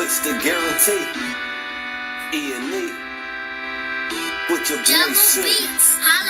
What's the guarantee? E&E. With your boy shit.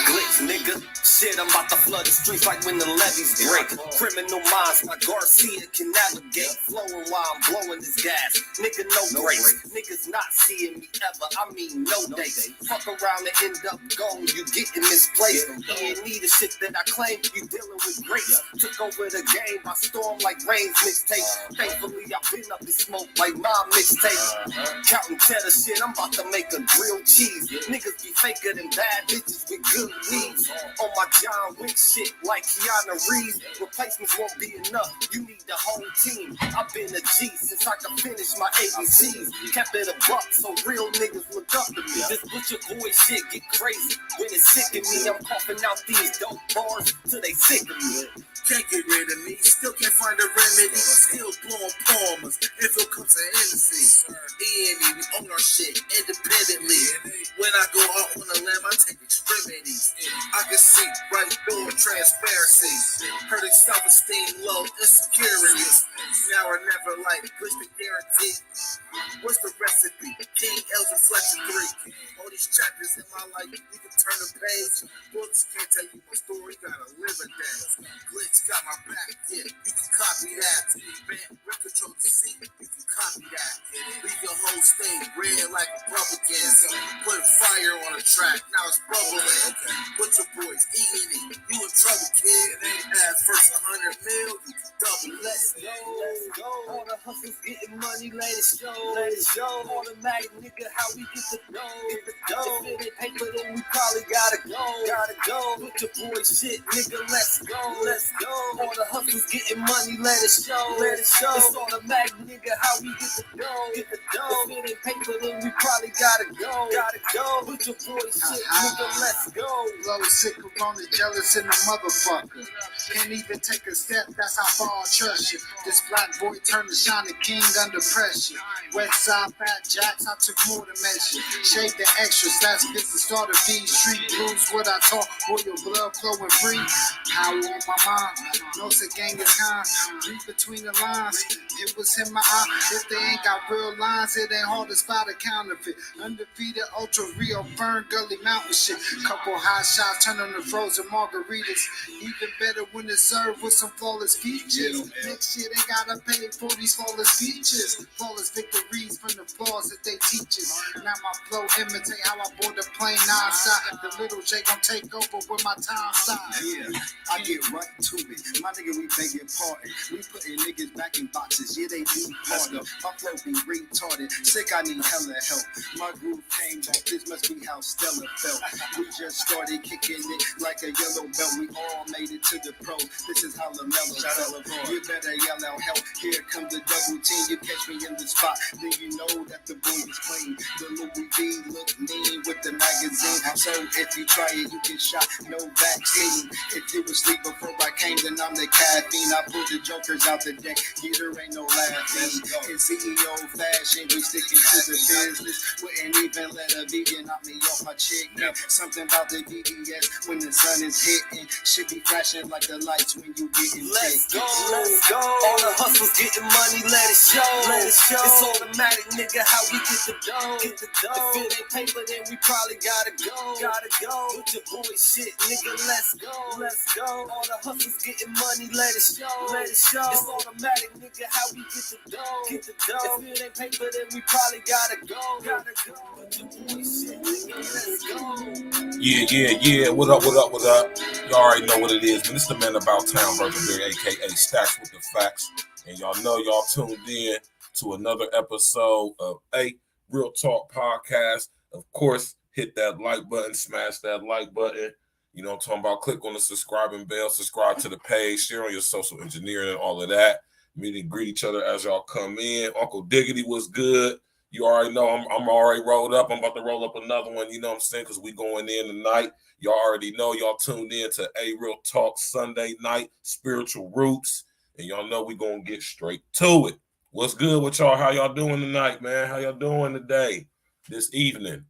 Glitch, nigga. Shit, I'm about to flood the streets like when the levees break. Criminal minds, my Garcia can navigate. Flowing while I'm blowing this gas. Nigga, no grace. Niggas not seeing me ever. I mean, no dates. Fuck around and end up gone. You getting misplaced. E&E, the shit that I claim. You dealing with grace. Took over the game by storm like Rain's mixtape. Thankfully, I've been up in smoke like my mixtape. Counting cheddar shit, I'm about to make a grilled cheese. Niggas be faker than bad bitches with good leads. On my John Wick shit like Keanu Reeves. Replacements won't be enough. You need the whole team. I've been a G since I could finish my ABCs. Kept it a buck so real niggas look up to me. This butcher boy shit get crazy when it's sick of me. I'm coughing out these dope bars till they sick of me. Can't get rid of me, still can't find a remedy. Still blowing palmers if it comes to Hennessy. E&E, we own our shit independently. When I go out on the limb, I take extremities. I can see right through transparency. Hurting self-esteem low, insecurities. Now or never like, push the guarantee. What's the recipe? King L's Reflection 3. All these chapters in my life, you can turn the page. Books can't tell you my story, gotta live a dance. Glitch got my back, yeah, you can copy that. Man, rip control the seat, you can copy that. Leave your whole state red like Republicans. Put fire on the track, now it's bubbling. Put your boys E&E, you in trouble, kid. At first 100 mil, you can double. Let's go. All the hustlers getting money, let it show. Automatic nigga, how we get the dough. If it ain't paper, then we probably gotta go. Put your boy shit, nigga, let's go. All the hustlers getting money, let it show. It's automatic nigga, how we get the dough. If it ain't paper, then we probably gotta go. Put your boy shit, nigga, let's go. Low, sick, corona, jealous in the motherfucker. Can't even take a step, that's how far I trust you. This black boy turned to shine the king under pressure. West side fat jacks, I took more to mention. Shade the extras, that's business starter feed. Street blues, what I talk, boy, your blood flowing free. Power on my mind, no say gang is kind. Read between the lines, it was in my eye. If they ain't got real lines, it ain't hard to spot a counterfeit. Undefeated, ultra real, Fern Gully Mountain shit. Couple hot shots, turn on the frozen margaritas. Even better when it's served with some flawless features. Next year they gotta pay for these flawless features. Flawless victories from the flaws that they teach us. Now my flow imitate how I board the plane non-stop. The little J gon' take over with my time side. Yeah, I get right to it. My nigga, we begging pardon. We putting niggas back in boxes. Yeah, they need pardon. My flow be retarded. Sick, I need hella help. My groove came back. This must be how Stella felt. We just started kicking it like a yellow belt. We all made it to the pro. This is how LaMelo felt. You better yell out help. Here comes the double team. You catch me in the spot, then you know that the boy is clean. The Louis V look mean with the magazine. So if you try it, you get shot. No vaccine. If you was asleep before I came, then I'm the caffeine. I pulled the jokers out the deck. Yeah, there ain't no laughing. In CEO fashion, we sticking to the business. Wouldn't even let a vegan knock me off my chicken. Something about the BBS when the sun is hitting. Should be flashing like the lights when you getting Let's go. All the hustlers getting money, let it show. It's automatic, nigga, how we get the dough. If it ain't paper, then we probably gotta go. Put your boy shit, nigga, let's go. All the hustlers getting money, let it show. It's automatic, nigga, how we get the dough. If it ain't paper, then we probably gotta go. Put your boy shit, nigga, let's go. Yeah. What up? Y'all already know what it is, man. It's the man about town, Virgil, aka Stacks with the Facts. And y'all know y'all tuned in to another episode of A Real Talk Podcast. Of course, hit that like button, smash that like button. You know what I'm talking about? Click on the subscribing bell, subscribe to the page, share on your social engineering and all of that. Meet and greet each other as y'all come in. Uncle Diggity was good. You already know I'm already rolled up. I'm about to roll up another one, you know what I'm saying? Because we going in tonight. Y'all already know y'all tuned in to A Real Talk Sunday night, Spiritual Roots. And y'all know we going to get straight to it. What's good with y'all? How y'all doing tonight, man? How y'all doing today, this evening?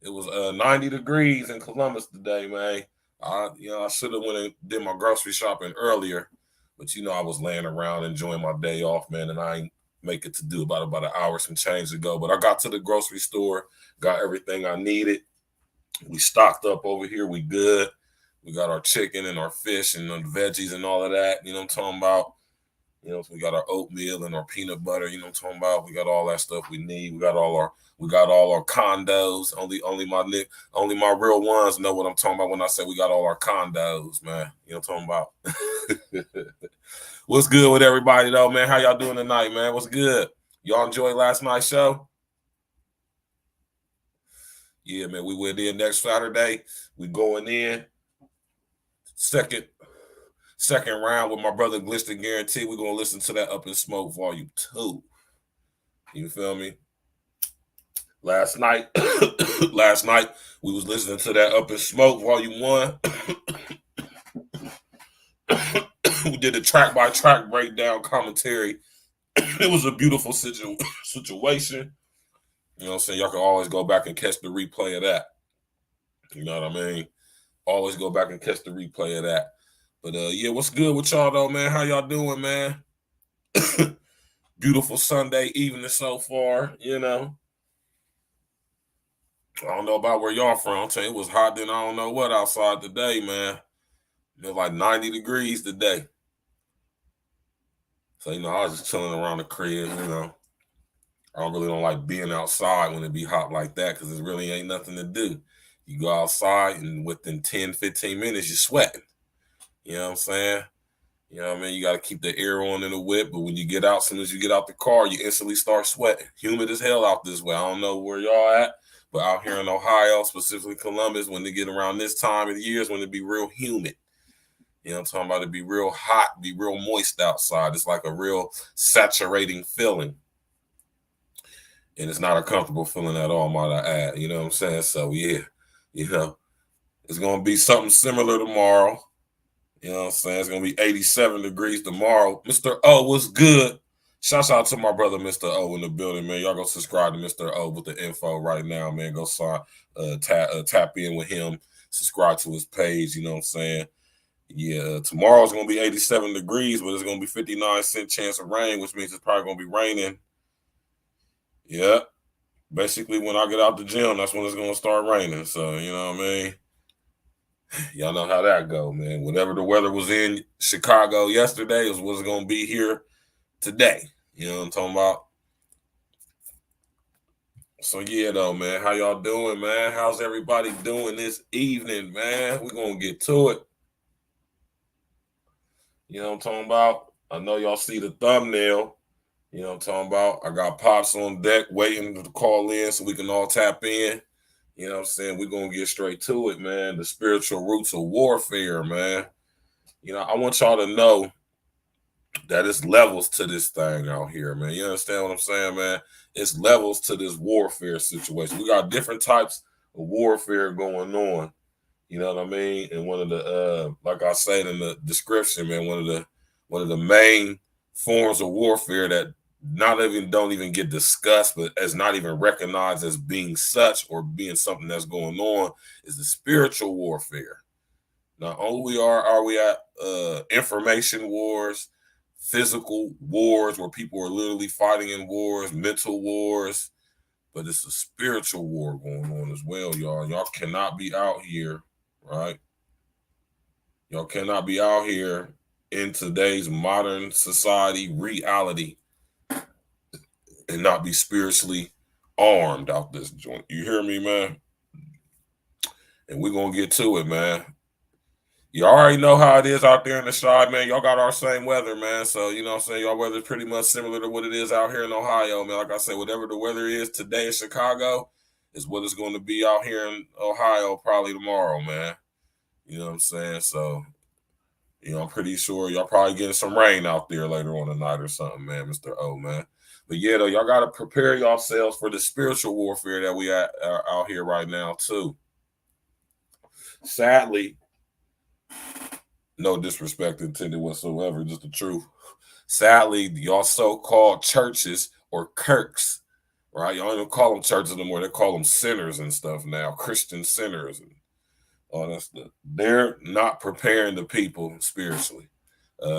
It was 90 degrees in Columbus today, man. I should have went and did my grocery shopping earlier. But, I was laying around enjoying my day off, man. And I ain't make it to do about an hour some change ago. But I got to the grocery store, got everything I needed. We stocked up over here. We good. We got our chicken and our fish and the veggies and all of that. You know what I'm talking about? You know, we got our oatmeal and our peanut butter. You know what I'm talking about? We got all that stuff we need. We got all our condos. Only my real ones know what I'm talking about when I say we got all our condos, man. You know what I'm talking about? What's good with everybody though, man? How y'all doing tonight, man? What's good? Y'all enjoy last night's show? Yeah, man. We went in next Saturday. We going in second round with my brother Glitch the Guarantee. We're gonna listen to that Up in Smoke Volume 2. You feel me? Last night we was listening to that Up in Smoke Volume 1. We did a track by track breakdown commentary. It was a beautiful situation. You know what I'm saying? Y'all can always go back and catch the replay of that. You know what I mean? Always go back and catch the replay of that. But yeah, what's good with y'all though, man? How y'all doing, man? Beautiful Sunday evening so far, you know. I don't know about where y'all from. I'm telling you, it was hot than I don't know what outside today, man. It was like 90 degrees today. So, you know, I was just chilling around the crib, you know. I don't like being outside when it be hot like that because it really ain't nothing to do. You go outside and within 10, 15 minutes, you're sweating. You know what I'm saying? You know what I mean? You got to keep the air on in the whip, but when you get out, as soon as you get out the car, you instantly start sweating. Humid as hell out this way. I don't know where y'all at, but out here in Ohio, specifically Columbus, when they get around this time of the year is when it be real humid. You know what I'm talking about? It be real hot, be real moist outside. It's like a real saturating feeling. And it's not a comfortable feeling at all, might I add. You know what I'm saying? So, yeah, you know, it's going to be something similar tomorrow. You know what I'm saying? It's going to be 87 degrees tomorrow. Mr. O, what's good? Shouts out to my brother, Mr. O, in the building, man. Y'all go subscribe to Mr. O with the info right now, man. Go sign, tap in with him. Subscribe to his page, you know what I'm saying? Yeah, tomorrow's going to be 87 degrees, but it's going to be 59% chance of rain, which means it's probably going to be raining. Yeah. Basically, when I get out the gym, that's when it's going to start raining. So, you know what I mean? Y'all know how that go, man. Whatever the weather was in Chicago yesterday is what's going to be here today. You know what I'm talking about? So, yeah, though, man. How y'all doing, man? How's everybody doing this evening, man? We're going to get to it. You know what I'm talking about? I know y'all see the thumbnail. You know what I'm talking about? I got Pops on deck waiting to call in so we can all tap in. You know what I'm saying? We're going to get straight to it, man. The spiritual roots of warfare, man. You know, I want y'all to know that it's levels to this thing out here, man. You understand what I'm saying, man? It's levels to this warfare situation. We got different types of warfare going on. You know what I mean? And one of the, like I said in the description, man, one of the main forms of warfare that don't even get discussed, but as not even recognized as being such or being something that's going on is the spiritual warfare. Not only are we at information wars, physical wars where people are literally fighting in wars, mental wars, but it's a spiritual war going on as well, y'all. Y'all cannot be out here, right? Y'all cannot be out here in today's modern society reality and not be spiritually armed out this joint. You hear me, man? And we're going to get to it, man. You already know how it is out there in the side, man. Y'all got our same weather, man. So, you know what I'm saying? Y'all weather is pretty much similar to what it is out here in Ohio, man. Like I said, whatever the weather is today in Chicago is what it's going to be out here in Ohio probably tomorrow, man. You know what I'm saying? So, you know, I'm pretty sure y'all probably getting some rain out there later on tonight or something, man, Mr. O, man. But yeah, though, y'all got to prepare yourselves for the spiritual warfare that we are out here right now, too. Sadly, no disrespect intended whatsoever, just the truth. Sadly, y'all so-called churches or kirks, right? Y'all don't even call them churches anymore. They call them centers and stuff now, Christian centers and all that stuff. They're not preparing the people spiritually.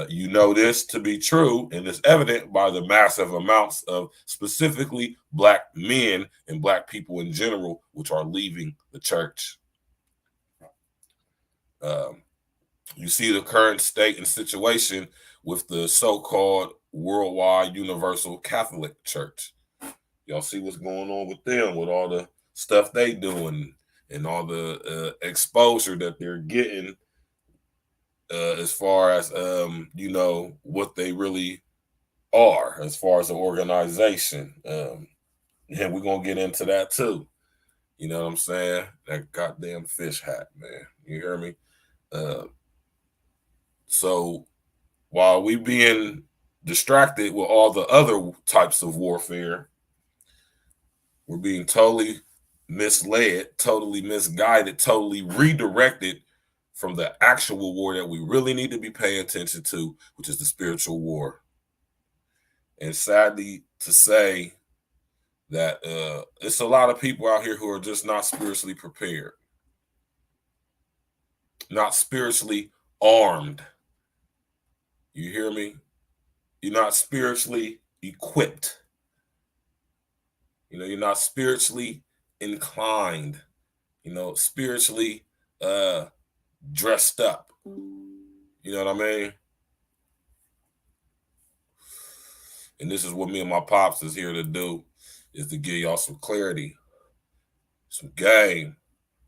You know this to be true, and it's evident by the massive amounts of specifically Black men and Black people in general, which are leaving the church. You see the current state and situation with the so-called worldwide universal Catholic Church. Y'all see what's going on with them, with all the stuff they doing and all the exposure that they're getting as far as, you know, what they really are as far as the organization. And we're going to get into that too. You know what I'm saying? That goddamn fish hat, man. You hear me? So while we being distracted with all the other types of warfare, we're being totally misled, totally misguided, totally redirected from the actual war that we really need to be paying attention to, which is the spiritual war. And sadly to say that it's a lot of people out here who are just not spiritually prepared, not spiritually armed. You hear me? You're not spiritually equipped. You know, you're not spiritually inclined, you know, spiritually dressed up. You know what I mean? And this is what me and my pops is here to do, is to give y'all some clarity, some game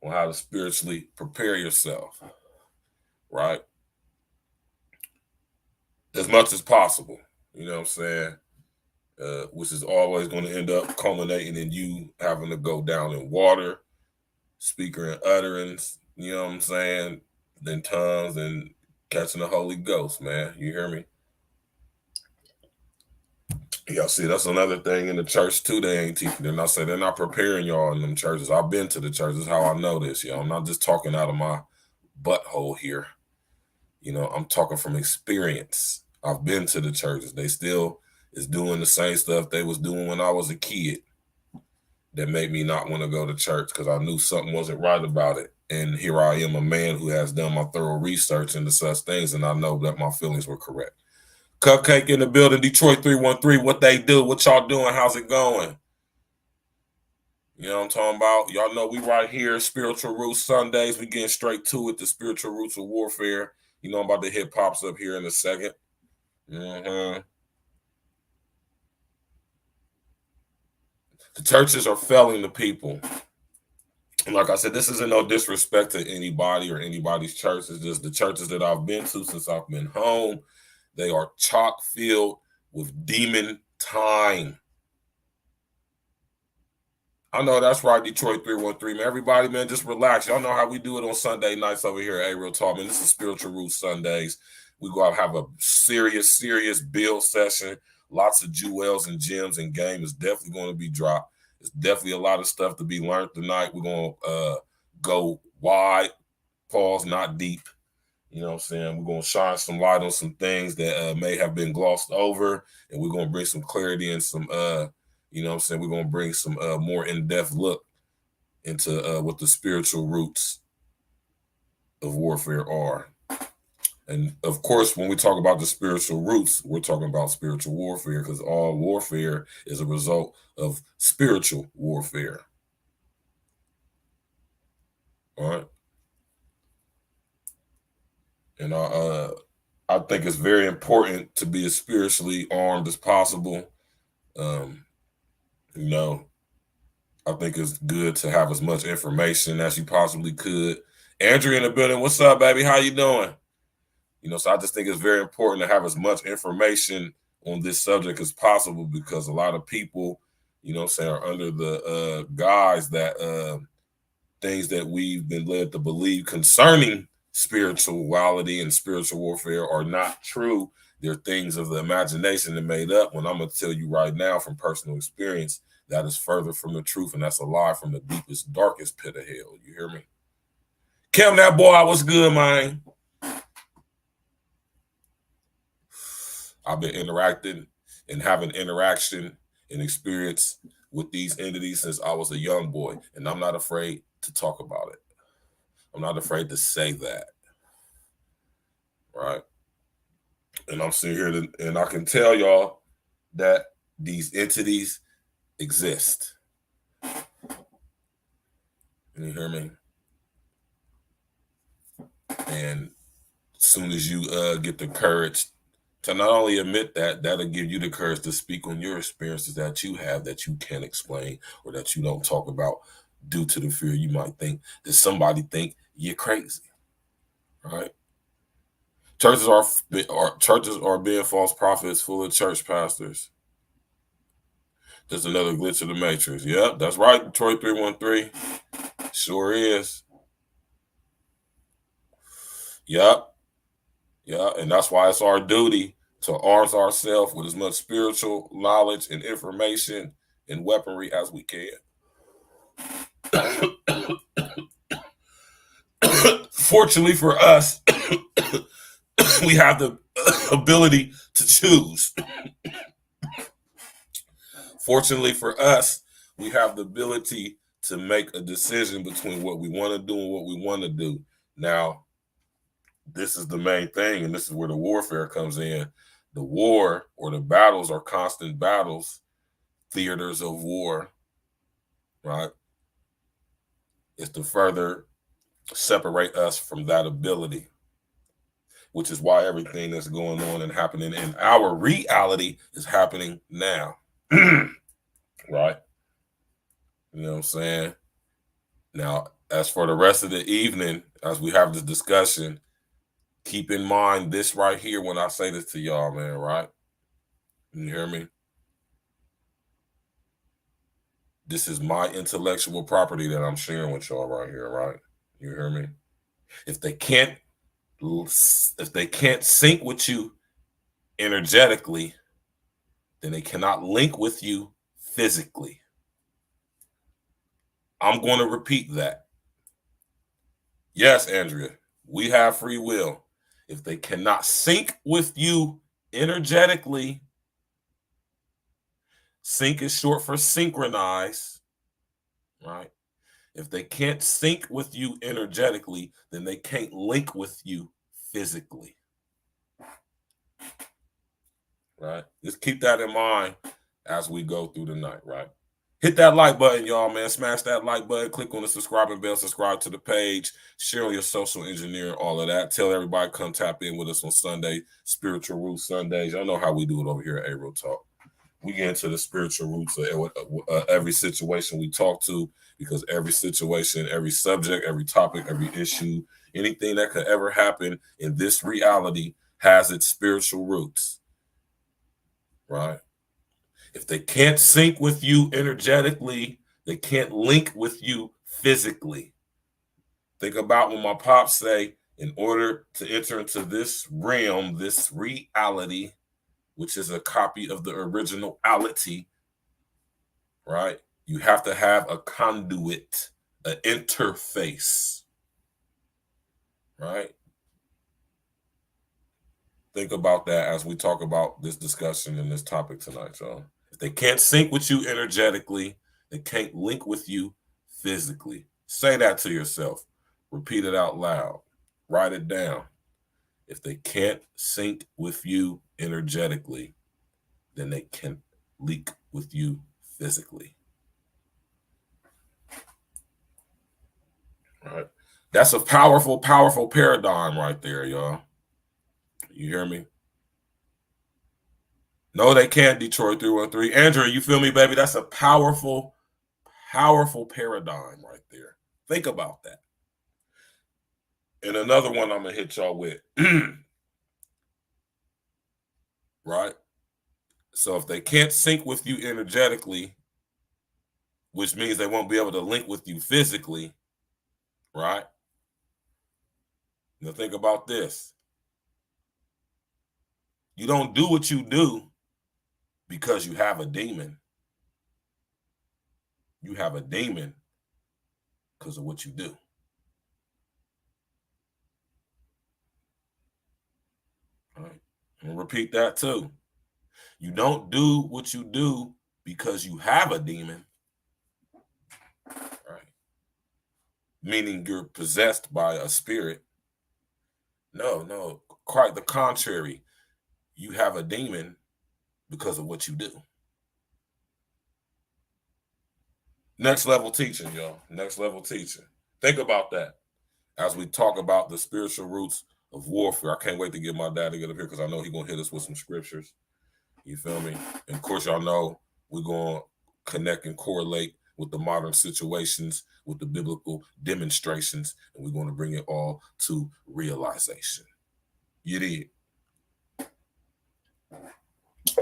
on how to spiritually prepare yourself, right? As much as possible, you know what I'm saying? Which is always going to end up culminating in you having to go down in water, speaker and utterance, you know what I'm saying? Then tongues and catching the Holy Ghost, man. You hear me? Y'all see, that's another thing in the church too. They ain't teaching. They're not saying, they're not preparing y'all in them churches. I've been to the churches. How I know this, y'all. I'm not just talking out of my butthole here. You know, I'm talking from experience. I've been to the churches. They still is doing the same stuff they was doing when I was a kid that made me not want to go to church, because I knew something wasn't right about it. And here I am, a man who has done my thorough research into such things, and I know that my feelings were correct. Cupcake in the building, Detroit 313. What they do? What y'all doing? How's it going? You know what I'm talking about? Y'all know we right here, Spiritual Roots Sundays. We getting straight to it, the spiritual roots of warfare. You know I'm about to hit pops up here in a second. The churches are failing the people. And like I said, this isn't no disrespect to anybody or anybody's church. It's just the churches that I've been to since I've been home. They are chock filled with demon time. I know that's right, Detroit 313. Man, everybody, man, just relax. Y'all know how we do it on Sunday nights over here at Real Talk, man. This is Spiritual Roots Sundays. We go out and have a serious build session. Lots of jewels and gems and game is definitely going to be dropped. There's definitely a lot of stuff to be learned tonight. We're going to go wide, pause, not deep. You know what I'm saying? We're going to shine some light on some things that may have been glossed over, and we're going to bring some clarity and some, you know what I'm saying? We're going to bring some more in-depth look into what the spiritual roots of warfare are. And of course, when we talk about the spiritual roots, we're talking about spiritual warfare, because all warfare is a result of spiritual warfare. All right. And I think it's very important to be as spiritually armed as possible. You know, I think it's good to have as much information as you possibly could. Andrew in the building, what's up, baby? How you doing? You know, so I just think it's very important to have as much information on this subject as possible, because a lot of people, you know what I'm saying, are under the guise that things that we've been led to believe concerning spirituality and spiritual warfare are not true. They're things of the imagination and made up, when I'm going to tell you right now from personal experience, that is further from the truth, and that's a lie from the deepest, darkest pit of hell. You hear me? Kim, that boy, what's good, man? I've been interacting and having interaction and experience with these entities since I was a young boy, and I'm not afraid to talk about it. I'm not afraid to say that, right? And I'm sitting here and I can tell y'all that these entities exist. You hear me? And as soon as you get the courage to not only admit that, that'll give you the courage to speak on your experiences that you have that you can't explain or that you don't talk about due to the fear you might think that somebody think you're crazy. Right? Churches are being false prophets, full of church pastors. There's another glitch of the matrix. Yep, that's right. Detroit 313. Sure is. Yep. Yeah, and that's why it's our duty to arm ourselves with as much spiritual knowledge and information and weaponry as we can. Fortunately for us, we have the ability to choose. Fortunately for us, we have the ability to make a decision between what we want to do and what we want to do. Now, this is the main thing, and this is where the warfare comes in. The war or the battles are constant battles, theaters of war, right? It's to further separate us from that ability, which is why everything that's going on and happening in our reality is happening now, right? You know what I'm saying? Now, as for the rest of the evening, as we have this discussion, keep in mind this right here when I say this to y'all, man, right? You hear me? This is my intellectual property that I'm sharing with y'all right here, right? You hear me? If they can't sync with you energetically, then they cannot link with you physically. I'm going to repeat that. Yes, Andrea, we have free will. If they cannot sync with you energetically, sync is short for synchronize, right? If they can't sync with you energetically, then they can't link with you physically, right? Just keep that in mind as we go through the night, right? Hit that like button, y'all, man. Smash that like button. Click on the subscribing bell. Subscribe to the page. Share on your social engineer, all of that. Tell everybody come tap in with us on Sunday, Spiritual Roots Sundays. Y'all know how we do it over here at A-Real Talk. We get into the spiritual roots of every situation we talk to, because every situation, every subject, every topic, every issue, anything that could ever happen in this reality has its spiritual roots, right? If they can't sync with you energetically, they can't link with you physically. Think about when my pops say, in order to enter into this realm, this reality, which is a copy of the original ality, right? You have to have a conduit, an interface, right? Think about that as we talk about this discussion and this topic tonight, y'all. If they can't sync with you energetically, they can't link with you physically. Say that to yourself. Repeat it out loud. Write it down. If they can't sync with you energetically, then they can link with you physically. Right? That's a powerful, powerful paradigm right there, y'all. You hear me? No, they can't, Detroit 313. Andrew, you feel me, baby? That's a powerful, powerful paradigm right there. Think about that. And another one I'm going to hit y'all with. Right? So if they can't sync with you energetically, which means they won't be able to link with you physically, right? Now think about this. You don't do what you do because you have a demon. You have a demon because of what you do. All right. I'm going to repeat that too. You don't do what you do because you have a demon. Right. Meaning you're possessed by a spirit. No, quite the contrary. you have a demon because of what you do. Next level teaching, y'all. Next level teaching. Think about that as we talk about the spiritual roots of warfare. I can't wait to get my dad to get up here because I know he's going to hit us with some scriptures. You feel me? And of course, y'all know we're going to connect and correlate with the modern situations, with the biblical demonstrations, and we're going to bring it all to realization. You did.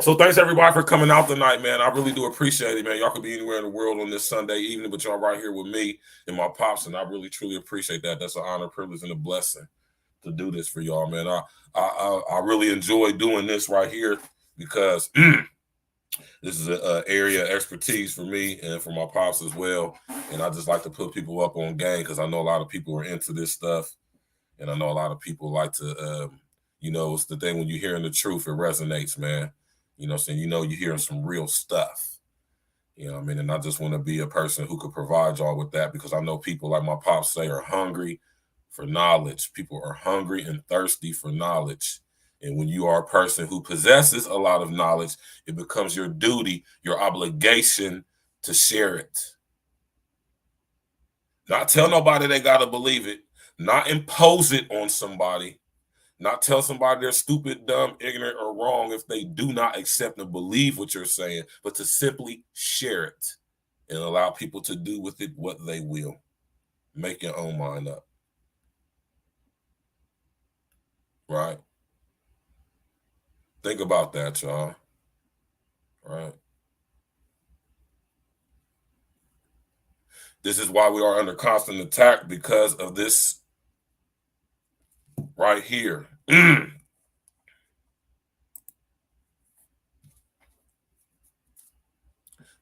So thanks everybody for coming out tonight, man. I really do appreciate it, man. Y'all could be anywhere in the world on this Sunday evening, but y'all right here with me and my pops, and I really truly appreciate that. That's an honor, privilege, and a blessing to do this for y'all, man. I really enjoy doing this right here because this is an area of expertise for me and for my pops as well. And I just like to put people up on game because I know a lot of people are into this stuff, and I know a lot of people like to, it's the thing when you're hearing the truth, it resonates, man. You know what I'm saying? You're hearing some real stuff. You know what I mean? And I just want to be a person who could provide y'all with that because I know people, like my pops say, are hungry for knowledge. People are hungry and thirsty for knowledge. And when you are a person who possesses a lot of knowledge, it becomes your duty, your obligation to share it. Not tell nobody they got to believe it. Not impose it on somebody. Not tell somebody they're stupid, dumb, ignorant, or wrong if they do not accept and believe what you're saying, but to simply share it and allow people to do with it what they will. Make your own mind up. Right? Think about that, y'all. Right? This is why we are under constant attack, because of this right here.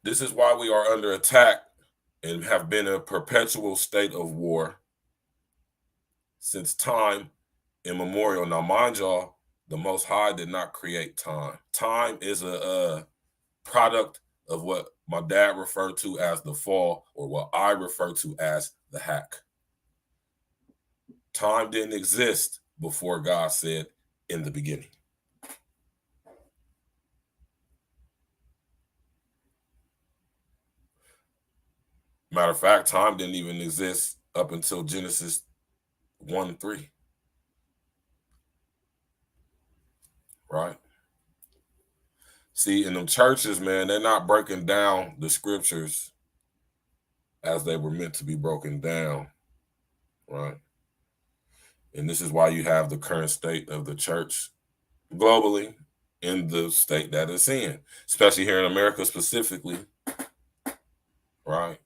This is why we are under attack and have been in a perpetual state of war since time immemorial. Now, mind y'all, the Most High did not create time. Time is a product of what my dad referred to as the fall, or what I refer to as the hack. Time didn't exist before God said in the beginning. Matter of fact, time didn't even exist up until Genesis 1:3. Right? See, in them churches, man, they're not breaking down the scriptures as they were meant to be broken down. Right? And this is why you have the current state of the church globally in the state that it's in, especially here in America specifically. Right?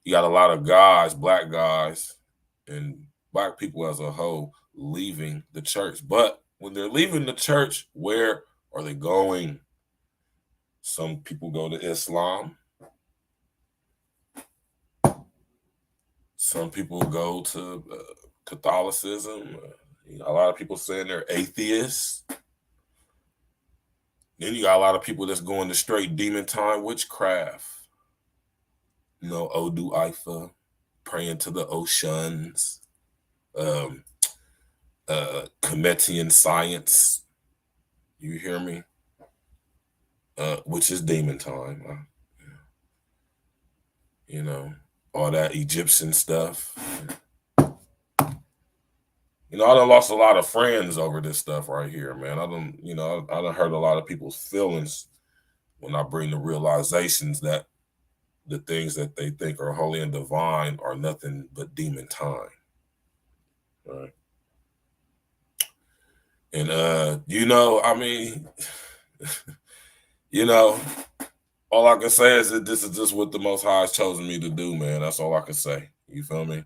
You got a lot of guys, black guys, and black people as a whole leaving the church. But when they're leaving the church, where are they going? Some people go to Islam. Some people go to Catholicism. A lot of people saying they're atheists. Then you got a lot of people that's going to straight demon time witchcraft. Odu Ifa, praying to the oceans, Cometian science. You hear me? Which is demon time. All that Egyptian stuff. I done lost a lot of friends over this stuff right here, man. I done hurt a lot of people's feelings when I bring the realizations that the things that they think are holy and divine are nothing but demon time. Right? And, all I can say is that this is just what the Most High has chosen me to do, man. That's all I can say. You feel me?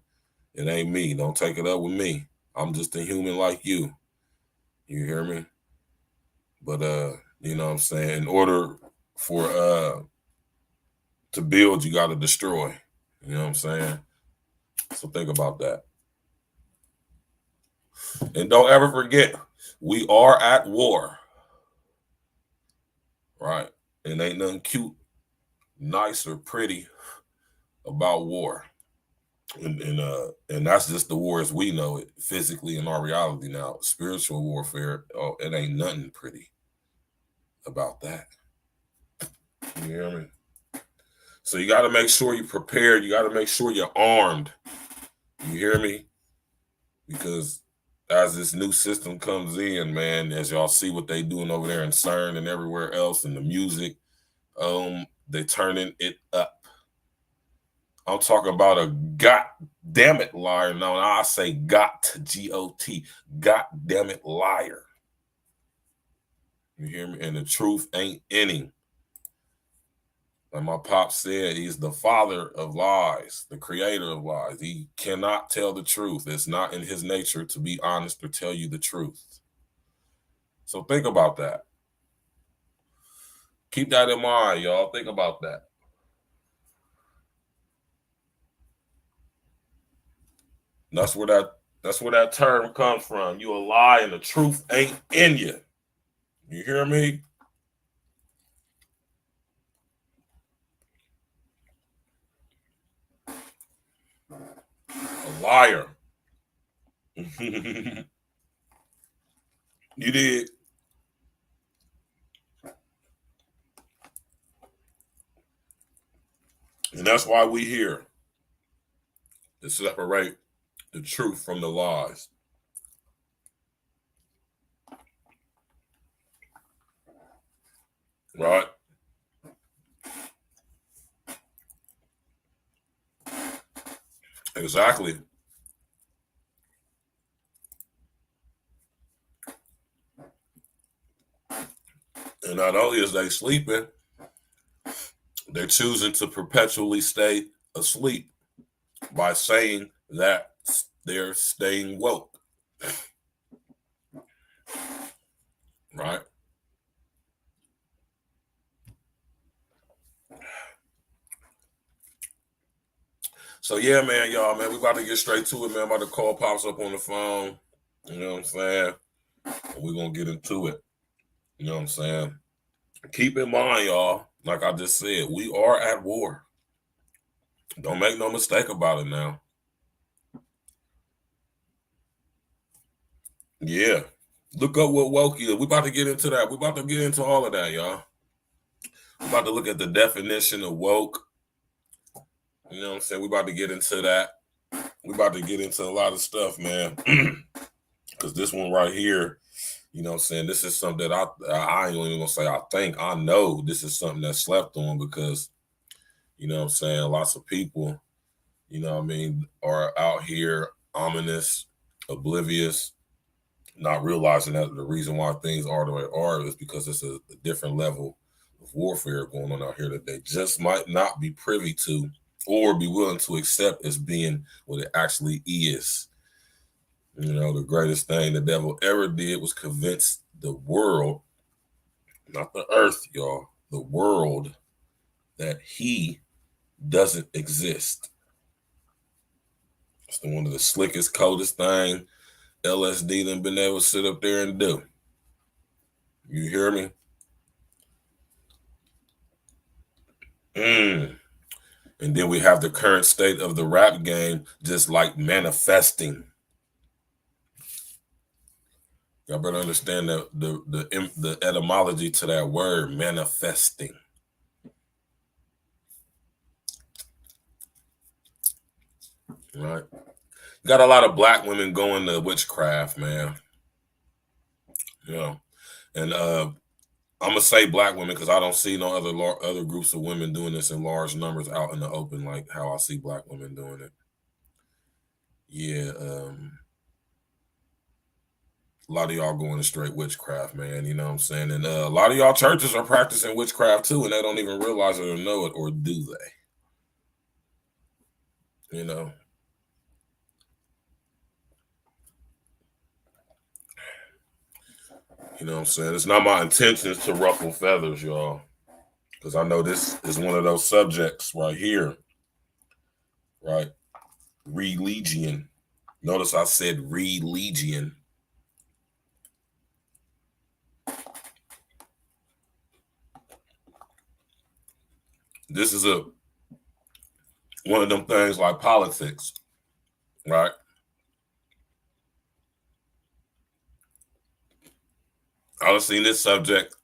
It ain't me. Don't take it up with me. I'm just a human like you. You hear me? But, you know what I'm saying? In order for to build, you got to destroy. You know what I'm saying? So think about that. And don't ever forget, we are at war. Right? And ain't nothing cute, nice, or pretty about war. And that's just the war as we know it, physically in our reality now. Spiritual warfare, it ain't nothing pretty. about that. You hear me? So you got to make sure you're prepared. You got to make sure you're armed. You hear me? Because as this new system comes in, man, as y'all see what they doing over there in CERN and everywhere else, and the music, they turning it up. I'm talking about a goddamn it liar. No, I say got, G-O-T, goddamn it liar. You hear me? And the truth ain't any. Like my pop said, he's the father of lies, the creator of lies. He cannot tell the truth. It's not in his nature to be honest or tell you the truth. So think about that. Keep that in mind, y'all. Think about that. That's where that term comes from. You a lie and the truth ain't in you. You hear me? A liar. You did. And that's why we here, to separate the truth from the lies. Right? Exactly. And not only is they sleeping, they're choosing to perpetually stay asleep by saying that they're staying woke. Right? So yeah, man, y'all, man, we about to get straight to it, man. About to call pops up on the phone. You know what I'm saying? And we're gonna get into it. You know what I'm saying? Keep in mind, y'all, like I just said, we are at war. Don't make no mistake about it now. Yeah. Look up what woke is. We about to get into that. We about to get into all of that, y'all. We're about to look at the definition of woke. You know what I'm saying? We about to get into that. We about to get into a lot of stuff, man. Because this one right here, you know what I'm saying, this is something that I ain't even gonna say I think. I know this is something that's slept on because, you know what I'm saying, lots of people, you know what I mean, are out here ominous, oblivious, not realizing that the reason why things are the way they are is because it's a different level of warfare going on out here that they just might not be privy to or be willing to accept as being what it actually is. You know, the greatest thing the devil ever did was convince the world, not the earth, y'all, the world, that he doesn't exist. It's one of the slickest, coldest thing LSD done been able to sit up there and do. You hear me? And then we have the current state of the rap game just like manifesting. Y'all better understand the etymology to that word, manifesting. Right? Got a lot of black women going to witchcraft, man. You know, and I'm gonna say black women because I don't see no other groups of women doing this in large numbers out in the open like how I see black women doing it. Yeah, a lot of y'all going to straight witchcraft, man. You know what I'm saying? And a lot of y'all churches are practicing witchcraft too, and they don't even realize it or know it, or do they? You know. You know what I'm saying? It's not my intentions to ruffle feathers, y'all. Because I know this is one of those subjects right here. Right? Religion. Notice I said religion. This is one of them things like politics. Right? I've seen this subject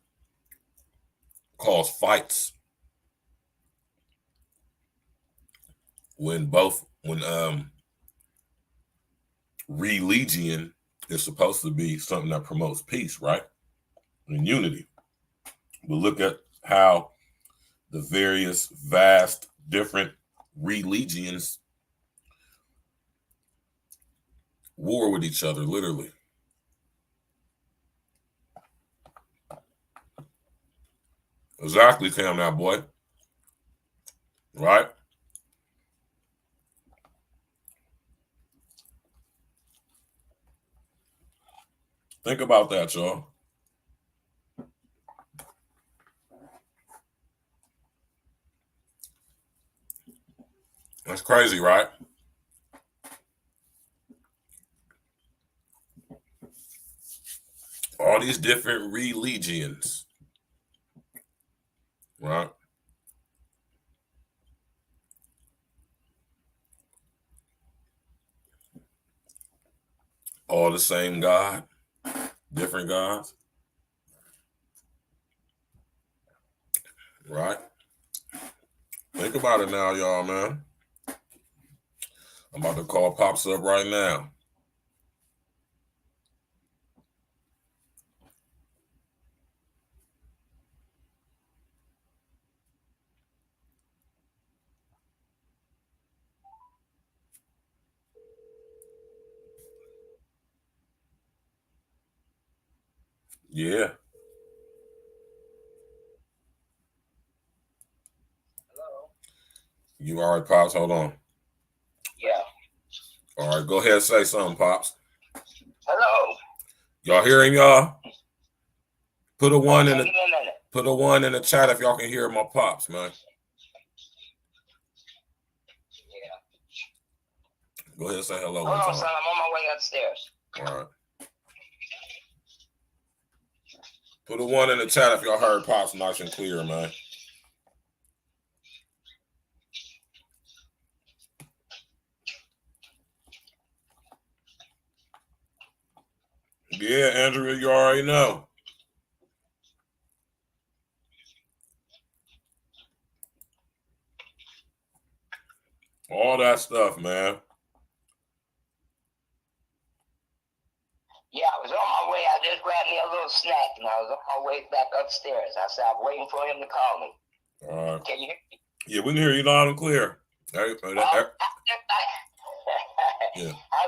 cause fights when religion is supposed to be something that promotes peace, right? And unity. But look at how the various vast different religions war with each other, literally. Exactly, Cam, now, boy. Right? Think about that, y'all. That's crazy, right? All these different religions, right? All the same God, different gods, right? Think about it now, y'all, man. I'm about to call Pops up right now. Yeah. Hello. You all right, Pops? Hold on. Yeah. All right, go ahead and say something, Pops. Hello. Y'all hearing y'all? Put a one in the Give me a minute. put a one in the chat if y'all can hear my Pops, man. Yeah. Go ahead and say hello. Hold on, son. I'm on my way upstairs. All right. Put a one in the chat if y'all heard Pops nice and clear, man. Yeah, Andrea, you already know. All that stuff, man. Yeah, I was on my way. I just grabbed me a little snack, and I was on my way back upstairs. I said, I'm waiting for him to call me. All right. Can you hear me? Yeah, we can hear you loud and clear. Yeah. How's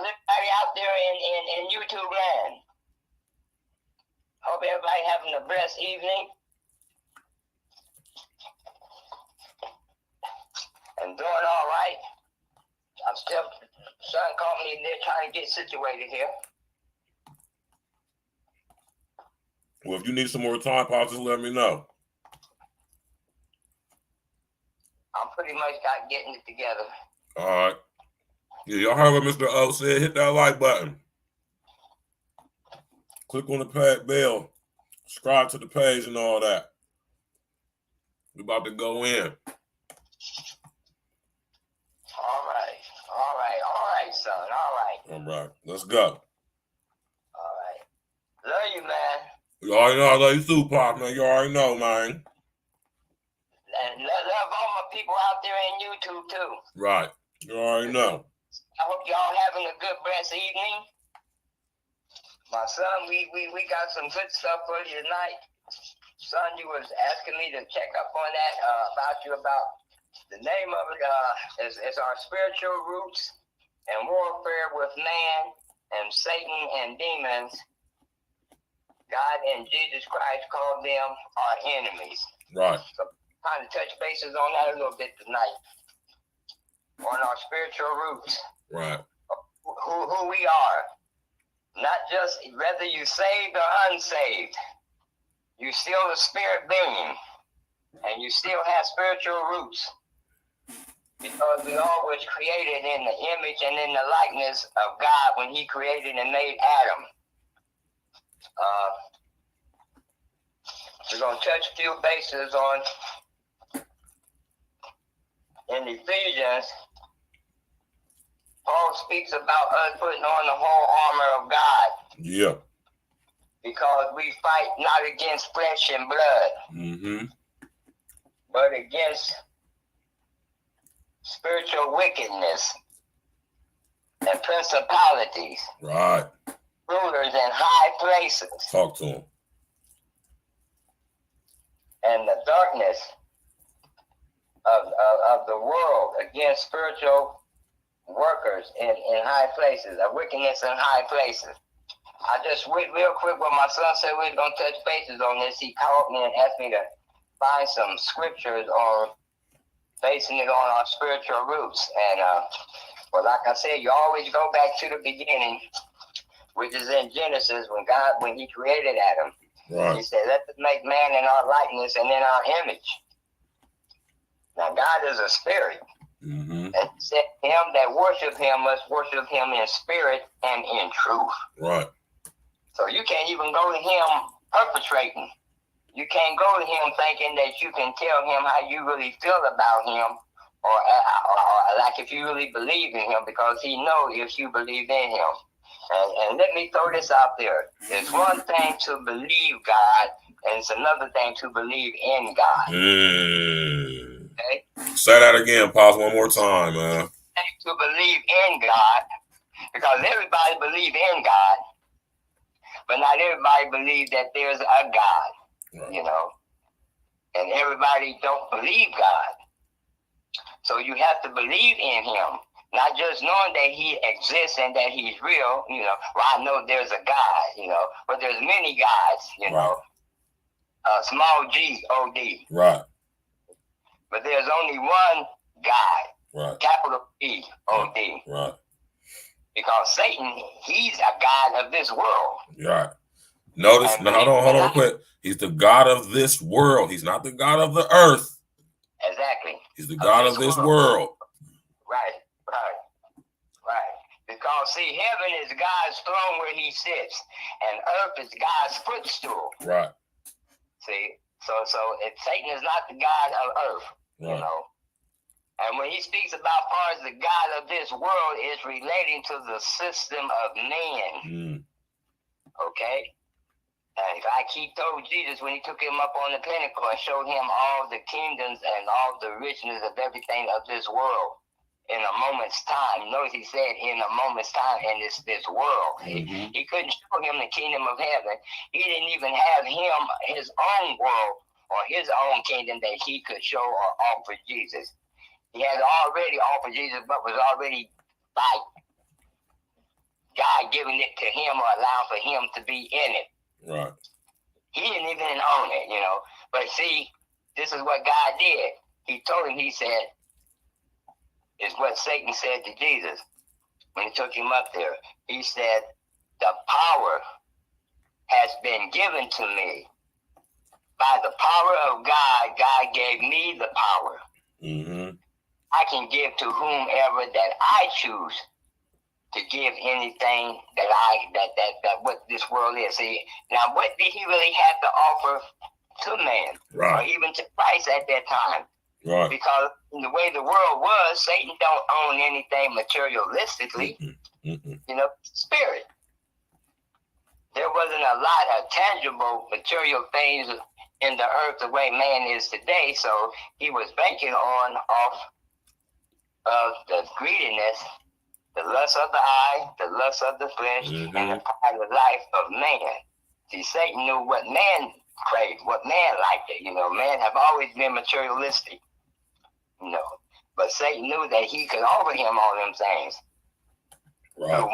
everybody out there in YouTube land? Hope everybody having a blessed evening. And doing all right. I'm still, son called me and they're trying to get situated here. Well, if you need some more time, Pops, just let me know. I'm pretty much got getting it together. All right. Yeah, y'all heard what Mr. O said. Hit that like button. Click on the bell. Subscribe to the page and all that. We about to go in. All right, son. All right. Let's go. All right. Love you, man. You already know I love you too, Pop, man. You already know, man. And love all my people out there in YouTube, too. Right. You already know. I hope y'all having a good, blessed evening. My son, we got some good stuff for you tonight. Son, you was asking me to check up on that, about the name of it is our spiritual roots and warfare with man and Satan and demons. God and Jesus Christ called them our enemies. Right. So kind of touch bases on that a little bit tonight. On our spiritual roots. Right. Who we are. Not just whether you saved or unsaved. You still a spirit being. And you still have spiritual roots. Because we all was created in the image and in the likeness of God when he created and made Adam. We're going to touch a few bases on in Ephesians. Paul speaks about us putting on the whole armor of God. Yeah. Because we fight not against flesh and blood. Mm-hmm. but against spiritual wickedness and principalities, Right. rulers in high places, Talk to him. and the darkness of the world against spiritual workers in high places, a wickedness in high places. I just went real quick when my son said we were going to touch bases on this. He called me and asked me to find some scriptures on basing it on our spiritual roots. And, well, like I said, you always go back to the beginning, which is in Genesis, when he created Adam. Right. He said, let us make man in our likeness and in our image. Now, God is a spirit. Mm-hmm. And he said, him that worship him must worship him in spirit and in truth. Right. So you can't even go to him perpetrating. You can't go to him thinking that you can tell him how you really feel about him or like if you really believe in him, because he knows if you believe in him. And let me throw this out there. It's one thing to believe God, and it's another thing to believe in God. Okay? Say that again, pause one more time, man. To believe in God, because everybody believes in God, but not everybody believes that there's a God, Right. you know, and everybody don't believe God. So you have to believe in him, not just knowing that he exists and that he's real, you know. Well, I know there's a God, you know, but there's many gods, you know, small g, O-D. Right. But there's only one God, Right. capital E, O-D. Right. Because Satan, he's a god of this world. Right. Notice, now, hold on quick. He's the God of this world. He's not the God of the earth. Exactly. He's the God of this world. Right. Because, see, heaven is God's throne where he sits, and earth is God's footstool. Right. See? So Satan is not the God of earth, Right. you know. And when he speaks about far as the God of this world, is relating to the system of man. Okay? And like he told Jesus when he took him up on the pinnacle and showed him all the kingdoms and all the richness of everything of this world in a moment's time. Notice he said in a moment's time in this world. Mm-hmm. He couldn't show him the kingdom of heaven. He didn't even have him his own world or his own kingdom that he could show or offer Jesus. He had already offered Jesus, but was already by God giving it to him or allowing for him to be in it. Right. He didn't even own it, you know. But see, this is what God did. He told him, he said, is what Satan said to Jesus when he took him up there. He said, the power has been given to me. By the power of God, God gave me the power. Mm-hmm. I can give to whomever that I choose to give anything that what this world is. See, now what did he really have to offer to man? Right. Or even to Christ at that time? Right. Because the way the world was, Satan don't own anything materialistically. You know, spirit. There wasn't a lot of tangible material things in the earth the way man is today, so he was banking off of the greediness, the lust of the eye, the lust of the flesh, and the pride of life of man. See, Satan knew what man craved, what man liked it. You know, man have always been materialistic, you know. But Satan knew that he could offer him all them things. Right. So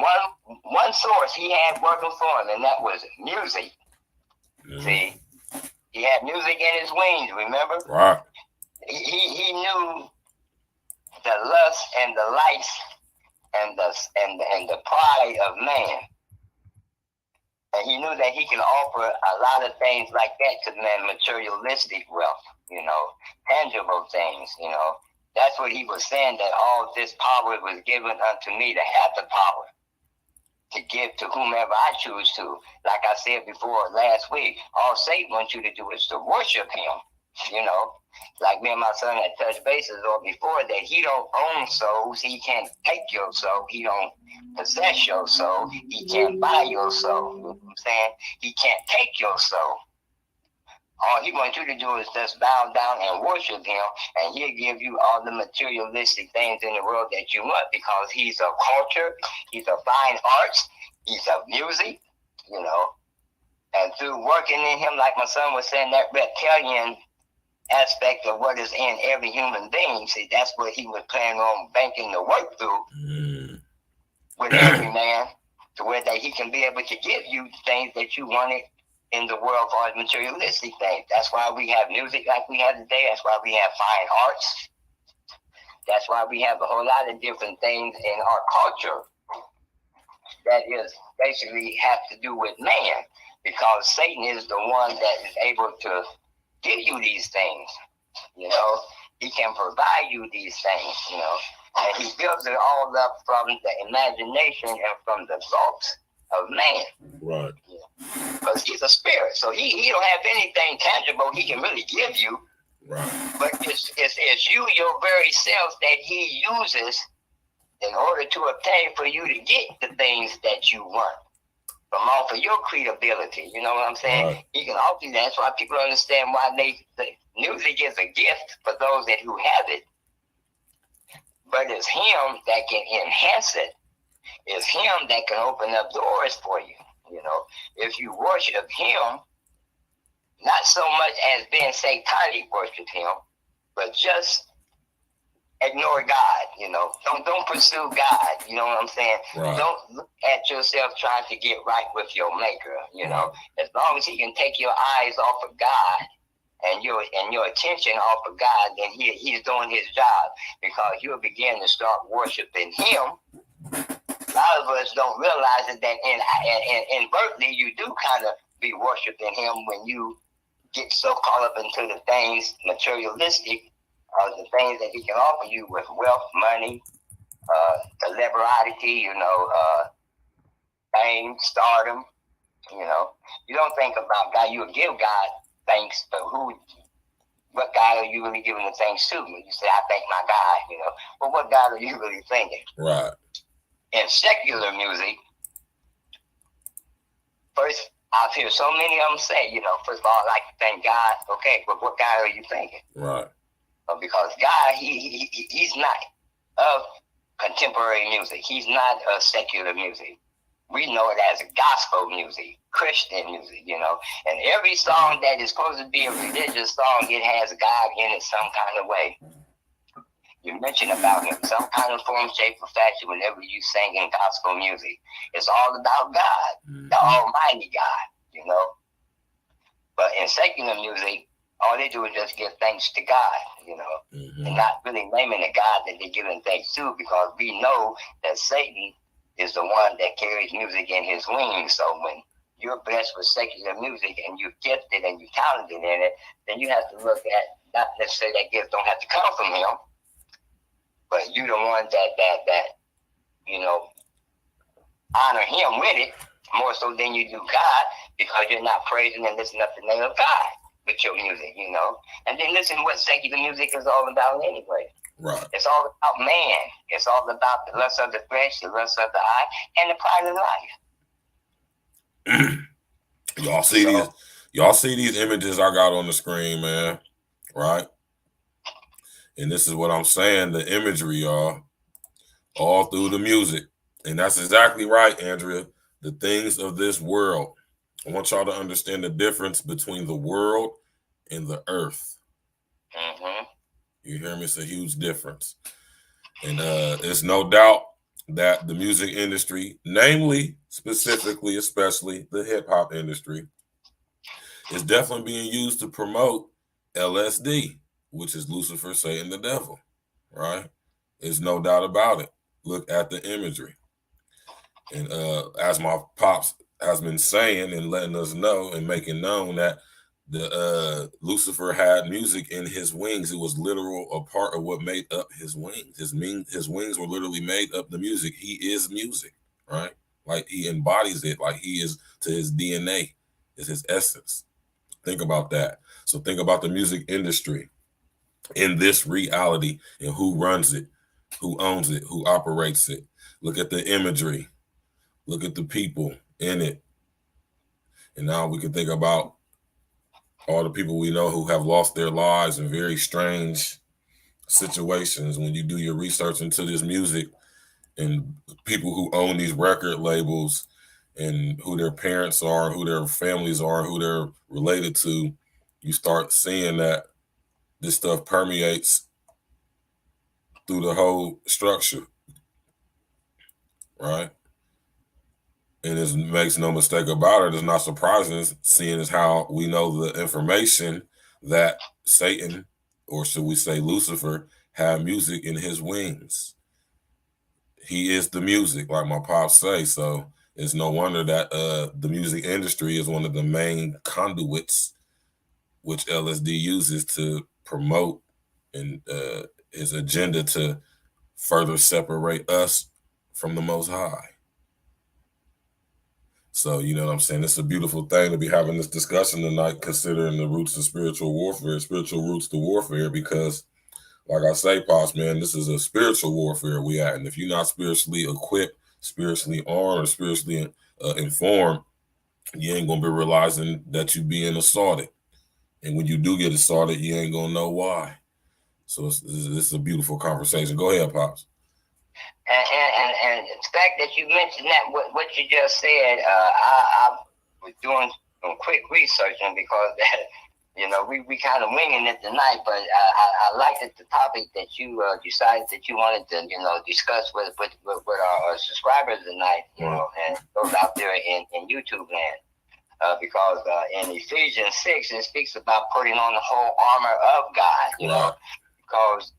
one source he had working for him, and that was music. See, he had music in his wings, remember? Right. He knew the lust and the lights and the pride of man. And he knew that he can offer a lot of things like that to man, materialistic wealth, you know, tangible things, you know. That's what he was saying, that all this power was given unto me to have the power to give to whomever I choose to. Like I said before last week, all Satan wants you to do is to worship him, you know. Like me and my son had touched bases on before, that he don't own souls. He can't take your soul. He don't possess your soul. He can't buy your soul. You know what I'm saying? He can't take your soul. All he wants you to do is just bow down and worship him, and he'll give you all the materialistic things in the world that you want, because he's of culture, he's of fine arts, he's of music, you know. And through working in him, like my son was saying, that reptilian aspect of what is in every human being, see, that's what he was planning on banking the work through with every man, to where that he can be able to give you things that you wanted in the world for materialistic things. That's why we have music like we have today. That's why we have fine arts. That's why we have a whole lot of different things in our culture that is basically have to do with man, because Satan is the one that is able to give you these things. You know, he can provide you these things, you know, and he builds it all up from the imagination and from the thoughts of man. Right. Because he's a spirit, so he don't have anything tangible he can really give you. Right. But it's you, your very self, that he uses in order to obtain for you to get the things that you want from off of your creativity. You know what I'm saying? Right. He can offer you that. That's why people understand why the music is a gift for those that who have it. But it's him that can enhance it. It's him that can open up doors for you. You know, if you worship him, not so much as being satanic worship him, but just ignore God. You know, don't pursue God. You know what I'm saying? Right. Don't look at yourself trying to get right with your maker. You know, as long as he can take your eyes off of God and your attention off of God, then he's doing his job, because you'll begin to start worshiping him. A lot of us don't realize that inadvertently you do kind of be worshiping him when you get so caught up into the things materialistic, the things that he can offer you with wealth, money, celebrity, you know, fame, stardom. You know, you don't think about God. You will give God thanks, but what God are you really giving the thanks to? You say, I thank my God, you know. But what God are you really thinking? Right. In secular music, first, I've heard so many of them say, you know, first of all, I like to thank God. Okay, but what God are you thinking? Right. Because God, he's not of contemporary music. He's not of secular music. We know it as gospel music, Christian music, you know. And every song that is supposed to be a religious song, it has God in it some kind of way. You mention about him, some kind of form, shape, or fashion whenever you sing in gospel music. It's all about God, the Almighty God, you know. But in secular music, all they do is just give thanks to God, you know, and not really naming the God that they're giving thanks to, because we know that Satan is the one that carries music in his wings. So when you're blessed with secular music and you're gifted and you're talented in it, then you have to look at, not necessarily that gift don't have to come from him, but you're the one that you know, honor him with it more so than you do God, because you're not praising and lifting up the name of God with your music, you know. And then listen to what secular music is all about anyway. Right. It's all about man. It's all about the lust of the flesh, the lust of the eye, and the pride of life. Y'all see these images I got on the screen, man. Right? And this is what I'm saying, the imagery, y'all, all through the music. And that's exactly right, Andrea. The things of this world. I want y'all to understand the difference between the world and the earth. You hear me? It's a huge difference. And it's no doubt that the music industry, namely, specifically, especially the hip-hop industry, is definitely being used to promote LSD, which is Lucifer, Satan, the devil, right? There's no doubt about it. Look at the imagery. And as my pops has been saying and letting us know and making known that the Lucifer had music in his wings. It was literal a part of what made up his wings. His wings were literally made up the music. He is music, right? Like he embodies it, like he is to his DNA, is his essence. Think about that. So think about the music industry in this reality and who runs it, who owns it, who operates it. Look at the imagery. Look at the people in it. And now we can think about all the people we know who have lost their lives in very strange situations. When you do your research into this music and people who own these record labels and who their parents are, who their families are, who they're related to, you start seeing that this stuff permeates through the whole structure, right? And it makes no mistake about it, it's not surprising, seeing as how we know the information that Satan, or should we say Lucifer, had music in his wings. He is the music, like my pops say. So it's no wonder that the music industry is one of the main conduits which LSD uses to promote and his agenda to further separate us from the Most High. So, you know what I'm saying? It's a beautiful thing to be having this discussion tonight, considering the roots of spiritual warfare, spiritual roots to warfare, because like I say, Pops, man, this is a spiritual warfare we at. And if you're not spiritually equipped, spiritually armed, or spiritually informed, you ain't going to be realizing that you're being assaulted. And when you do get assaulted, you ain't going to know why. So this is a beautiful conversation. Go ahead, Pops. And the fact that you mentioned that, what you just said, I was doing some quick researching because that, you know, we kind of winging it tonight, but I liked it, the topic that you decided that you wanted to, you know, discuss with our subscribers tonight, you know, and those out there in YouTube land. Because in Ephesians 6, it speaks about putting on the whole armor of God, you know, because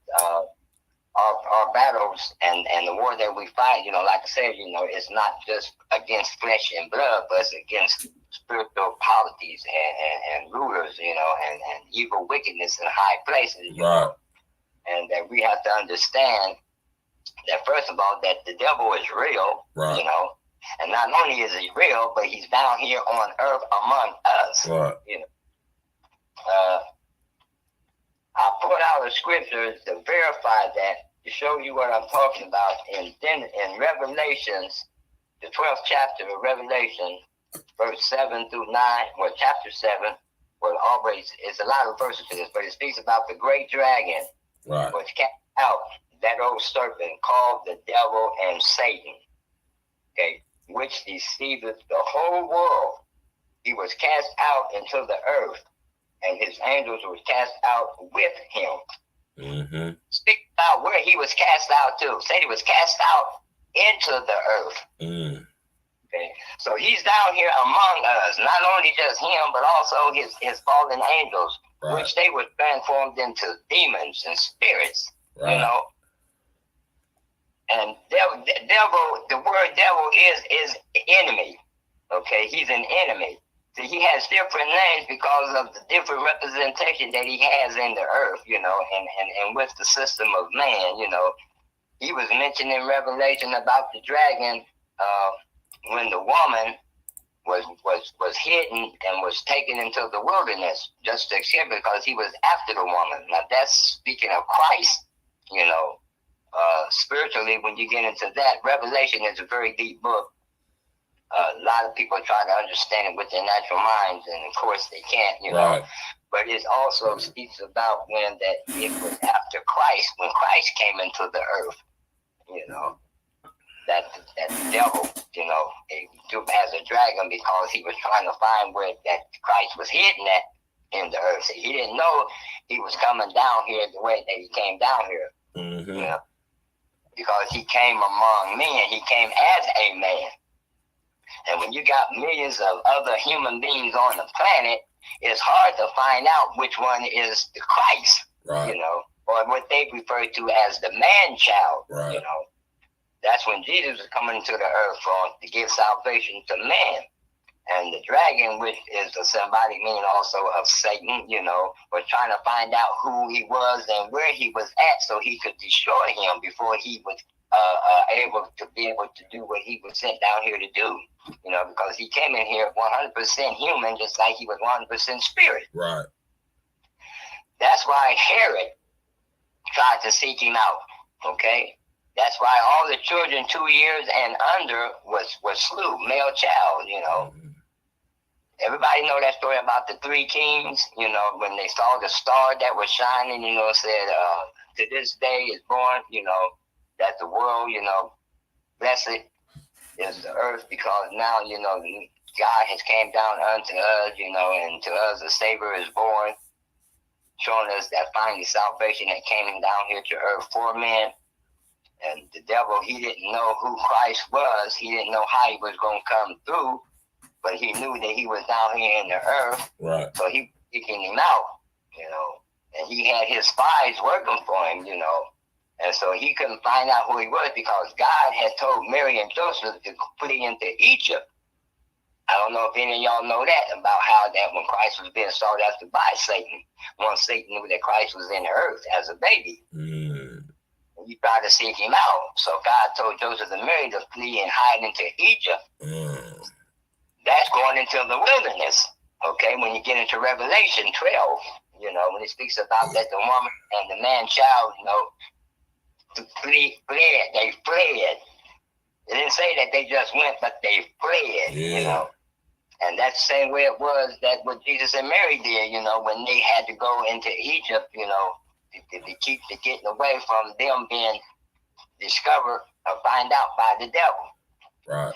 our battles and the war that we fight, you know, like I said, you know, it's not just against flesh and blood, but it's against spiritual polities and rulers, you know, and evil wickedness in high places, you know, and that we have to understand that, first of all, that the devil is real, you know, and not only is he real, but he's down here on earth among us, you know. I put out a scripture to verify that, to show you what I'm talking about. In Revelations, the 12th chapter of Revelation, verse 7 through 9, well, chapter 7, well, always, it's a lot of verses to this, but it speaks about the great dragon, which cast out, that old serpent called the devil and Satan, okay, which deceiveth the whole world. He was cast out into the earth, and his angels were cast out with him. Speak about where he was cast out to. Said he was cast out into the earth. Okay, so he's down here among us. Not only just him, but also his fallen angels, which they were transformed into demons and spirits. You know, and devil. The word devil is enemy. Okay, he's an enemy. So he has different names because of the different representation that he has in the earth, you know, and with the system of man, you know. He was mentioned in Revelation about the dragon when the woman was hidden and was taken into the wilderness just to escape, because he was after the woman. Now that's speaking of Christ, you know. Spiritually, when you get into that, Revelation is a very deep book. A lot of people try to understand it with their natural minds, and of course they can't, you know. But it also speaks about when that it was after Christ, when Christ came into the earth, you know, that the devil, you know, as a dragon, because he was trying to find where that Christ was hidden at in the earth. So he didn't know he was coming down here the way that he came down here, you know, because he came among men. He came as a man. And when you got millions of other human beings on the planet, it's hard to find out which one is the Christ, you know, or what they refer to as the man-child, you know. That's when Jesus was coming to the earth to give salvation to man. And the dragon, which is a symbolic meaning also of Satan, you know, was trying to find out who he was and where he was at so he could destroy him before he was able to do what he was sent down here to do, you know, because he came in here 100% human, just like he was 100% spirit. That's why Herod tried to seek him out, okay? That's why all the children 2 years and under was slew, male child, you know. everybody know that story about the three kings, you know, when they saw the star that was shining, you know, said, to this day is born, you know, that the world, you know, blessed is the earth, because now, you know, God has came down unto us, you know, and to us a Savior is born, showing us that finally salvation that came down here to earth for men. And the devil, he didn't know who Christ was. He didn't know how he was going to come through, but he knew that he was down here in the earth. Right. So he picking him out, you know, and he had his spies working for him, you know. And so he couldn't find out who he was, because God had told Mary and Joseph to flee into Egypt. I don't know if any of y'all know that, about how that when Christ was being sought after by Satan, once Satan knew that Christ was in the earth as a baby, he tried to seek him out. So God told Joseph and Mary to flee and hide into Egypt. That's going into the wilderness. Okay, when you get into Revelation 12, you know, when it speaks about that the woman and the man child, you know, fled. They fled. It didn't say that they just went, but they fled, you know. And that's the same way it was that what Jesus and Mary did, you know, when they had to go into Egypt, you know, to keep getting away from them being discovered or find out by the devil. Right.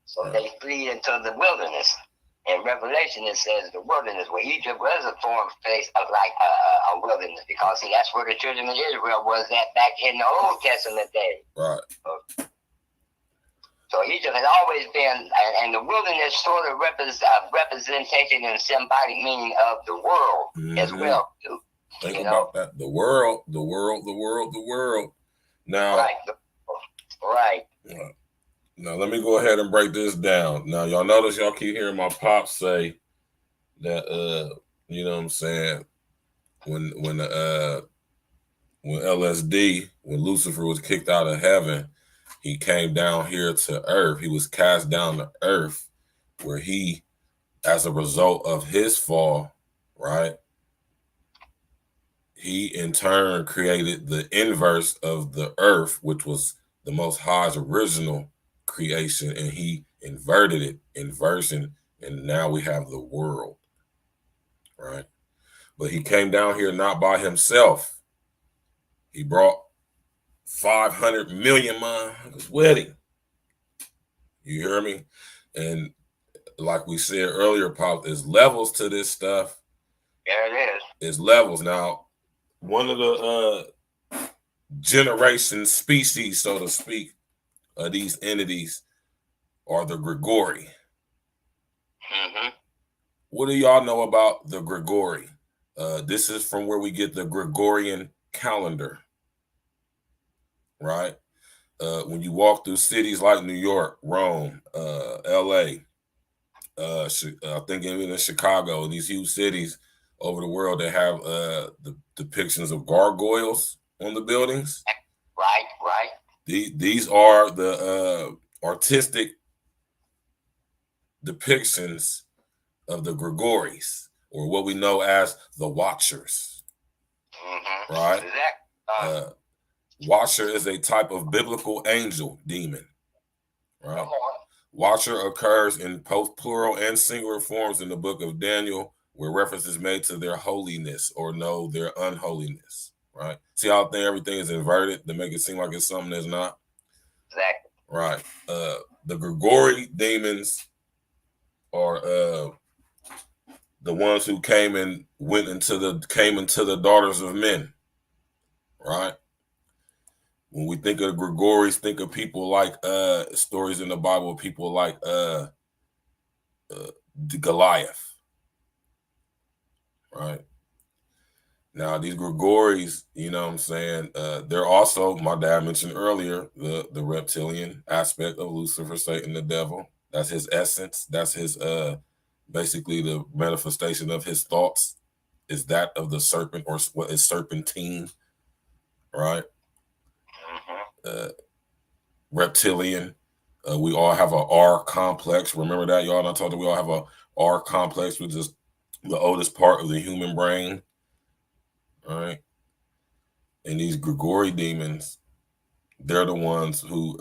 So they fled into the wilderness. In Revelation, it says the wilderness, where Egypt was a form place of like a wilderness, because see, that's where the children of Israel was at back in the Old Testament day. Right. So Egypt has always been, and the wilderness sort of representation and symbolic meaning of the world as well, too. Think about that. The world. Now, right. Now, let me go ahead and break this down. Now, y'all notice y'all keep hearing my pops say that, you know what I'm saying, when LSD, when Lucifer was kicked out of heaven, he came down here to earth. He was cast down to earth, where he, as a result of his fall, right, he in turn created the inverse of the earth, which was the Most High's original creation, and he inverted it, inversion, and now we have the world, right? But he came down here not by himself. He brought 500 million motherfuckers with him. You hear me? And like we said earlier, Pop, there's levels to this stuff. Yeah, it is. There's levels. Now, one of the generation species, so to speak, of these entities are the Grigori. What do y'all know about the Grigori? This is from where we get the Gregorian calendar, right? When you walk through cities like New York, Rome, LA, I think even in Chicago, these huge cities over the world that have the depictions of gargoyles on the buildings. Right. These are the artistic depictions of the Grigoris, or what we know as the Watchers. Right? Watcher is a type of biblical angel demon. Right? Watcher occurs in both plural and singular forms in the book of Daniel, where reference is made to their holiness or no, their unholiness. Right? See how everything is inverted to make it seem like it's something that's not? Exactly. Right. The Grigori demons are the ones who came into the daughters of men. Right? When we think of Grigoris, think of people like stories in the Bible, people like Goliath. Right? Now, these Grigoris, you know what I'm saying, they're also, my dad mentioned earlier, the reptilian aspect of Lucifer, Satan, the devil. That's his essence. That's his, basically the manifestation of his thoughts is that of the serpent, or what is serpentine, right? Reptilian. We all have a R complex. Remember that, y'all? I told you we all have a R complex, which is the oldest part of the human brain. All right. And these Grigori demons, they're the ones who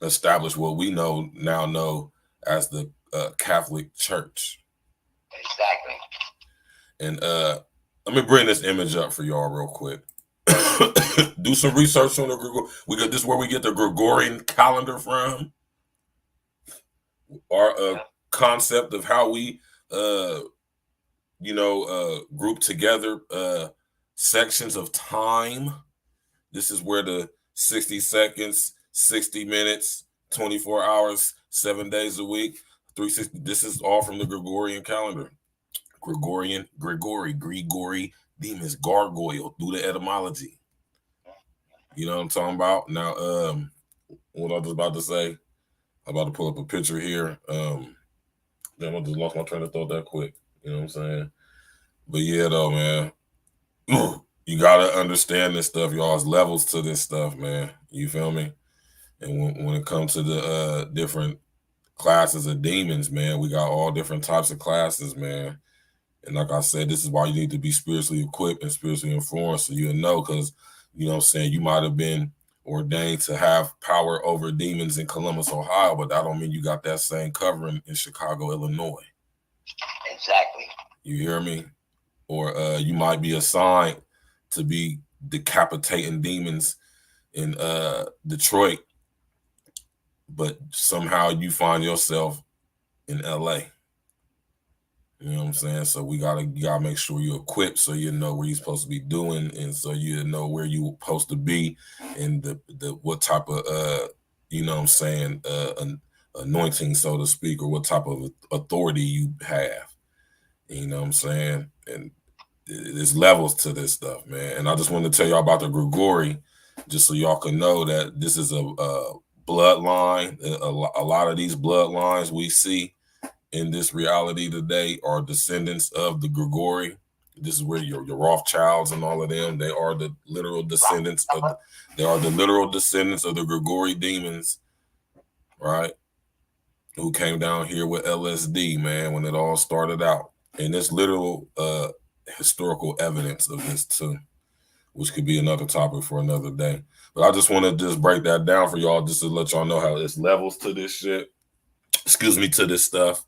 establish what we now know as the Catholic Church. Exactly. And let me bring this image up for y'all real quick. Do some research on the Gregorian. This is where we get the Gregorian calendar from. Our concept of how we group together sections of time. This is where the 60 seconds, 60 minutes, 24 hours, 7 days a week, 360. This is all from the Gregorian calendar. Gregory, demons, gargoyle, do the etymology. You know what I'm talking about? Now, what I was about to say, I'm about to pull up a picture here. Then I just lost my train of thought that quick. You know what I'm saying? But yeah, though, man, you gotta understand this stuff, y'all. There's levels to this stuff, man. You feel me? And when it comes to the different classes of demons, man, we got all different types of classes, man. And like I said, this is why you need to be spiritually equipped and spiritually informed, so you'll know, because, you know what I'm saying, you might have been ordained to have power over demons in Columbus, Ohio, but that don't mean you got that same covering in Chicago, Illinois. Exactly. You hear me? Or you might be assigned to be decapitating demons in Detroit, but somehow you find yourself in LA. You know what I'm saying? So you gotta make sure you're equipped, so you know where you're supposed to be doing, and so you know where you're supposed to be, and the what type of you know what I'm saying, anointing, so to speak, or what type of authority you have. You know what I'm saying? And there's levels to this stuff, man. And I just wanted to tell y'all about the Gregory, just so y'all can know that this is a bloodline. A lot of these bloodlines we see in this reality today are descendants of the Gregory. This is where your Rothschilds and all of them, they are the literal descendants of the Gregory demons, right? Who came down here with LSD, man, when it all started out. And there's literal historical evidence of this too, which could be another topic for another day. But I just want to just break that down for y'all, just to let y'all know how there's levels to this shit. To this stuff.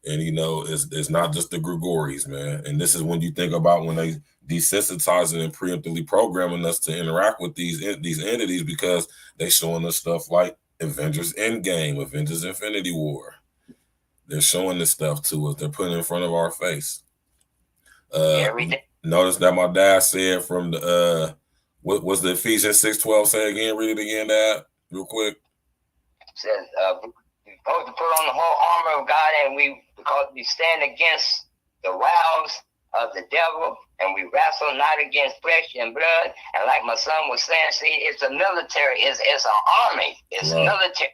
And, you know, it's not just the Gregories, man. And this is when you think about when they desensitizing and preemptively programming us to interact with these entities, because they showing us stuff like Avengers Endgame, Avengers Infinity War. They're showing this stuff to us. They're putting it in front of our face. Notice that my dad said from the what was the Ephesians 6:12 say again? Read it again, Dad, real quick. It says we're supposed to put on the whole armor of God, and because we stand against the wiles of the devil, and we wrestle not against flesh and blood. And like my son was saying, see, it's a military, it's an army, it's right. Military.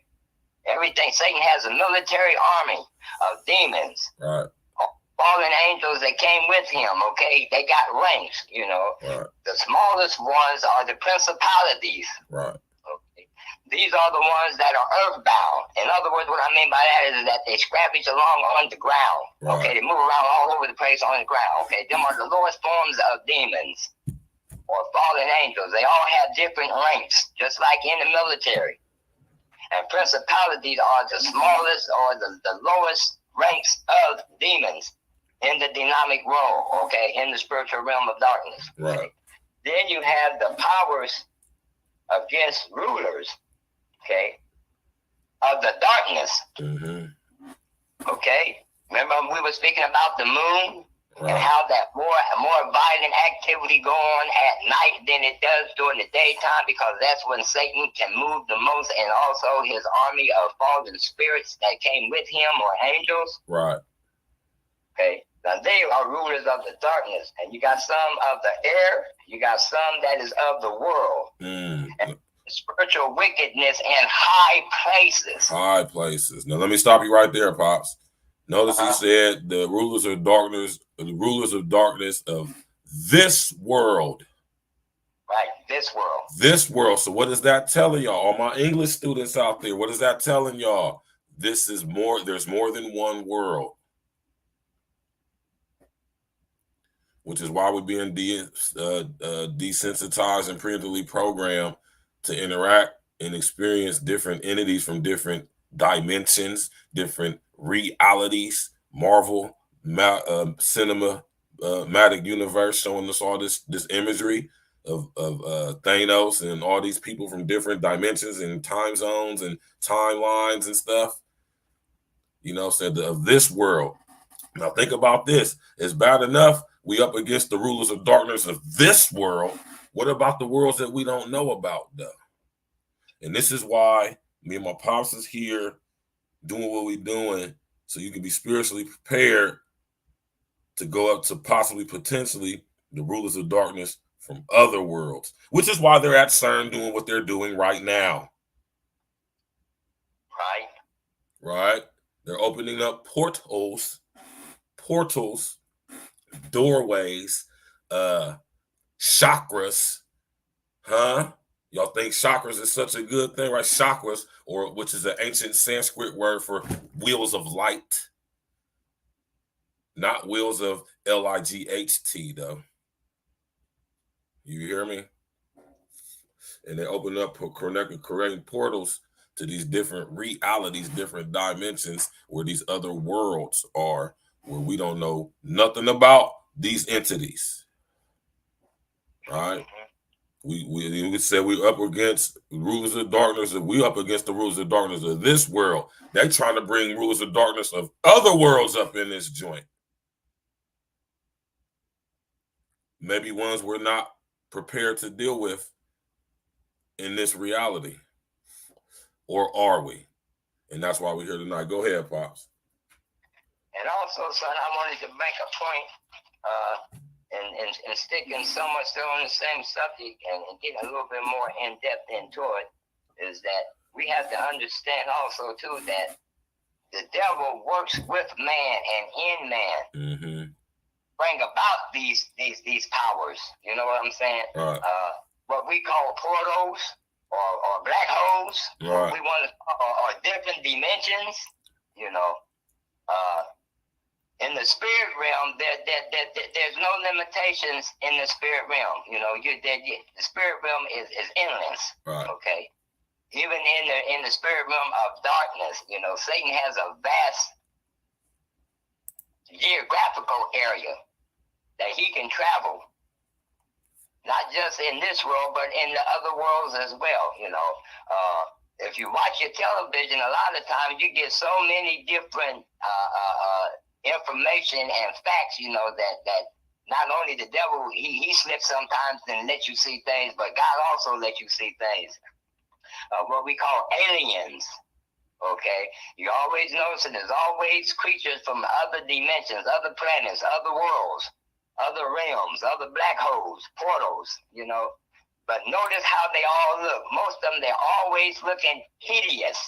Everything, Satan has a military army of demons. Right. Fallen angels that came with him, okay? They got ranks, you know. Right. The smallest ones are the principalities. Right. Okay. These are the ones that are earthbound. In other words, what I mean by that is that they scavenge along on the ground. Right. Okay, they move around all over the place on the ground. Okay, them are the lowest forms of demons or fallen angels. They all have different ranks, just like in the military. And principalities are the smallest or the lowest ranks of demons in the dynamic realm, okay, in the spiritual realm of darkness. Right. Then you have the powers against rulers, okay, of the darkness. Mm-hmm. Okay? Remember we were speaking about the moon? Right. And how that more violent activity go on at night than it does during the daytime, because that's when Satan can move the most, and also his army of fallen spirits that came with him, or angels. Right. Okay. Now they are rulers of the darkness, and you got some of the air, you got some that is of the world. And spiritual wickedness in high places. High places. Now let me stop you right there, Pops. Notice he said the rulers of darkness of this world. Right, this world. This world. So what is that telling y'all? All my English students out there, what is that telling y'all? This is more, there's more than one world. Which is why we're being desensitized and preemptively programmed to interact and experience different entities from different dimensions, different realities, Marvel cinematic universe, showing us all this imagery of Thanos and all these people from different dimensions and time zones and timelines and stuff. You know, said of this world. Now think about this. It's bad enough we up against the rulers of darkness of this world. What about the worlds that we don't know about, though? And this is why me and my pops is here doing what we're doing, so you can be spiritually prepared to go up to possibly, potentially, the rulers of darkness from other worlds, which is why they're at CERN doing what they're doing right now. Right? They're opening up portals, doorways, chakras, huh? Y'all think chakras is such a good thing, right? Chakras, or which is an ancient Sanskrit word for wheels of light. Not wheels of L-I-G-H-T, though. You hear me? And they open up correcting portals to these different realities, different dimensions where these other worlds are, where we don't know nothing about these entities. Right? We said we up against rulers of darkness, and we up against the rulers of darkness of this world. They trying to bring rulers of darkness of other worlds up in this joint. Maybe ones we're not prepared to deal with in this reality. Or are we? And that's why we're here tonight. Go ahead, Pops. And also, son, I wanted to make a point, and sticking somewhat still on the same subject and getting a little bit more in depth into it, is that we have to understand also too that the devil works with man and in man, bring about these powers. You know what I'm saying? Right. What we call portals or black holes, right. we want to, or different dimensions. You know. In the spirit realm, there's no limitations in the spirit realm. You know, the spirit realm is endless. Right. Okay. Even in the spirit realm of darkness, you know, Satan has a vast geographical area that he can travel. Not just in this world, but in the other worlds as well. You know, if you watch your television, a lot of times you get so many different information and facts, you know, that not only the devil, he slips sometimes and lets you see things, but God also lets you see things. What we call aliens, okay? You always notice that there's always creatures from other dimensions, other planets, other worlds, other realms, other black holes, portals, you know. But notice how they all look. Most of them, they're always looking hideous.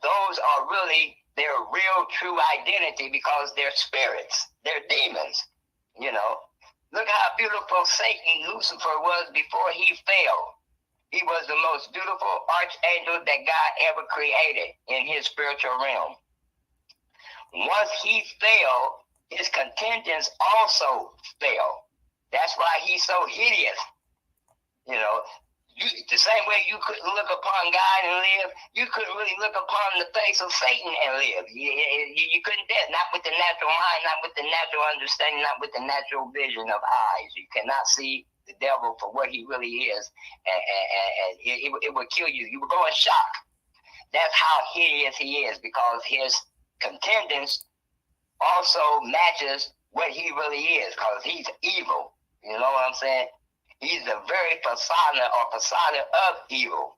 Those are really their real, true identity because they're spirits. They're demons, you know. Look how beautiful Satan, Lucifer, was before he fell. He was the most beautiful archangel that God ever created in his spiritual realm. Once he fell, his contingents also fell. That's why he's so hideous, you know. The same way you couldn't look upon God and live, you couldn't really look upon the face of Satan and live. You couldn't do it, not with the natural mind, not with the natural understanding, not with the natural vision of eyes. You cannot see the devil for what he really is, and it would kill you. You would go in shock. That's how hideous he is, because his contendants also matches what he really is, because he's evil. You know what I'm saying? He's the very persona of evil,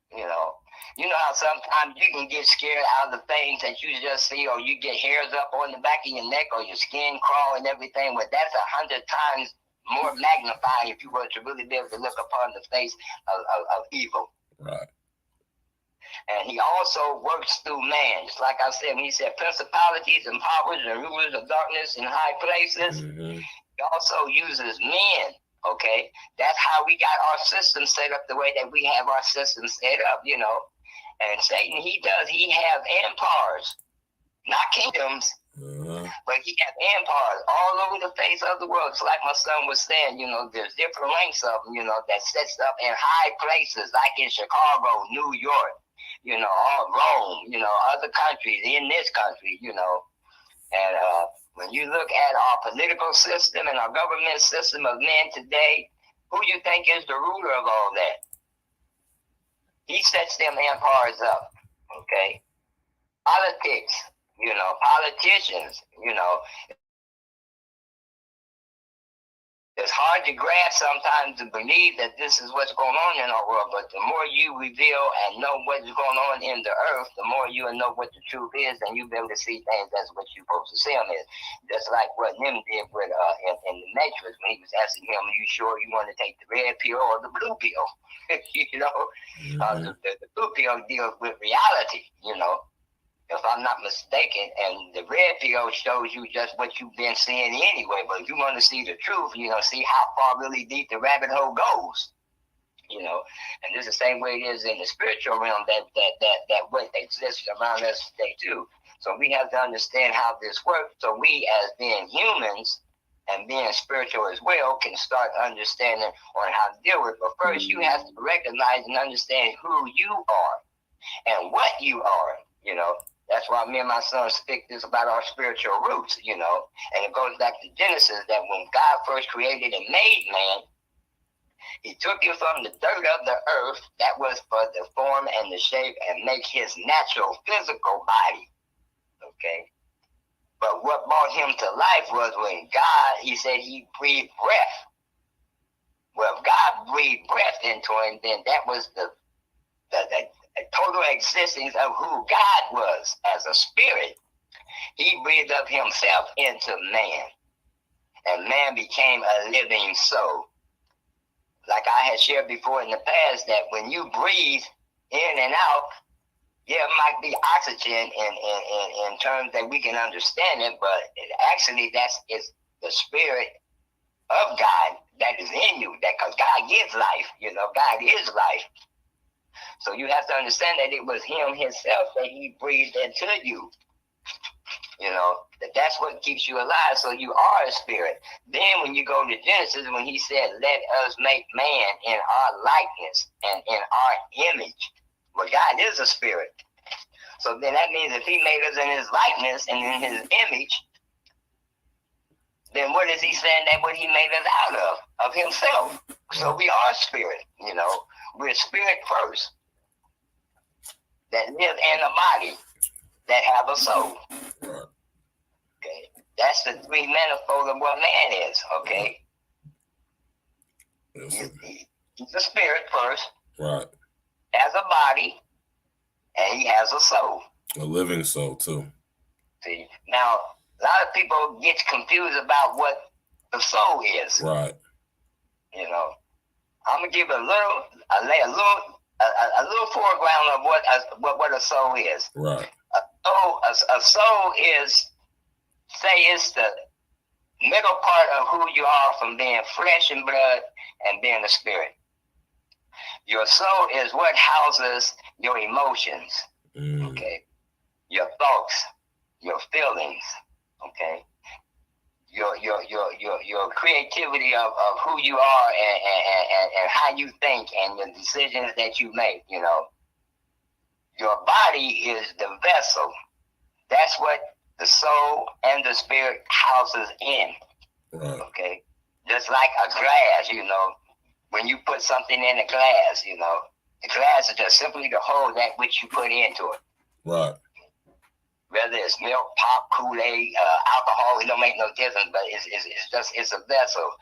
you know. You know how sometimes you can get scared out of the things that you just see, or you get hairs up on the back of your neck, or your skin crawl and everything, but that's 100 times more magnified if you were to really be able to look upon the face of evil. Right. And he also works through man. Just like I said, when he said principalities and powers and rulers of darkness in high places, he also uses men. Okay, that's how we got our system set up the way that we have our system set up, you know. And Satan, he have empires, not kingdoms, but he have empires all over the face of the world. It's like my son was saying, you know, there's different ranks of them, you know, that sets up in high places, like in Chicago, New York. all Rome, other countries in this country, and when you look at our political system and our government system of men today, who you think is the ruler of all that? He sets them empires up, okay? Politics, politicians, It's hard to grasp sometimes to believe that this is what's going on in our world, but the more you reveal and know what's going on in the earth, the more you will know what the truth is, and you'll be able to see things as what you're supposed to see them is. Just like what Nim did with in the Matrix when he was asking him, "Are you sure you want to take the red pill or the blue pill?" The blue pill deals with reality, if I'm not mistaken, and the red pill shows you just what you've been seeing anyway. But if you want to see the truth, see how far really deep the rabbit hole goes, And this is the same way it is in the spiritual realm that what exists around us today too. So we have to understand how this works. So we, as being humans and being spiritual as well, can start understanding on how to deal with it. But first, you have to recognize and understand who you are and what you are. That's why me and my son speak this about our spiritual roots, and it goes back to Genesis, that when God first created and made man, he took you from the dirt of the earth, that was for the form and the shape, and make his natural physical body, okay? But what brought him to life was when God, he said he breathed breath. Well, if God breathed breath into him, then that was the total existence of who God was as a spirit. He breathed up himself into man, and man became a living soul. Like I had shared before in the past, that when you breathe in and out, it might be oxygen in terms that we can understand it, but actually it's the spirit of God that is in you, because God gives life, God is life. So you have to understand that it was him himself that he breathed into you. That's what keeps you alive. So you are a spirit. Then when you go to Genesis, when he said, "Let us make man in our likeness and in our image." Well, God is a spirit. So then that means if he made us in his likeness and in his image, then what is he saying that what he made us out of? Of himself. So we are spirit, We're spirit first, that live in a body, that have a soul. Okay, that's the three manifold of what man is. Okay, he's a spirit first, right? Has a body, and he has a soul, a living soul too. See, now a lot of people get confused about what the soul is. Right. I'm gonna give a little foreground of what a soul is. Right. A soul is, say, it's the middle part of who you are from being flesh and blood and being a spirit. Your soul is what houses your emotions, okay? Your thoughts, your feelings, okay? Your creativity of who you are and how you think and the decisions that you make, Your body is the vessel. That's what the soul and the spirit houses in. Right. Okay? Just like a glass, when you put something in a glass, the glass is just simply to hold that which you put into it. Right. Whether it's milk, pop, Kool-Aid, alcohol, it don't make no difference, but it's a vessel.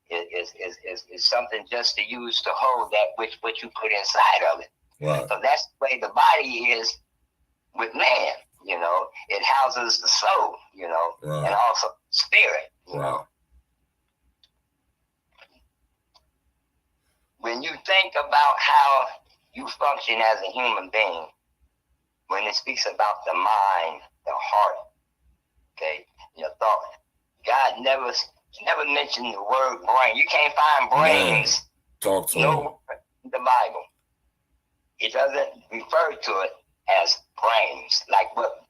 It's something just to use to hold that what you put inside of it. Right. So that's the way the body is with man, It houses the soul, right. and also spirit, right. When you think about how you function as a human being, when it speaks about the mind, the heart, okay, your thought, God never mentioned the word brain. You can't find brains nowhere in the Bible. It doesn't refer to it as brains, like what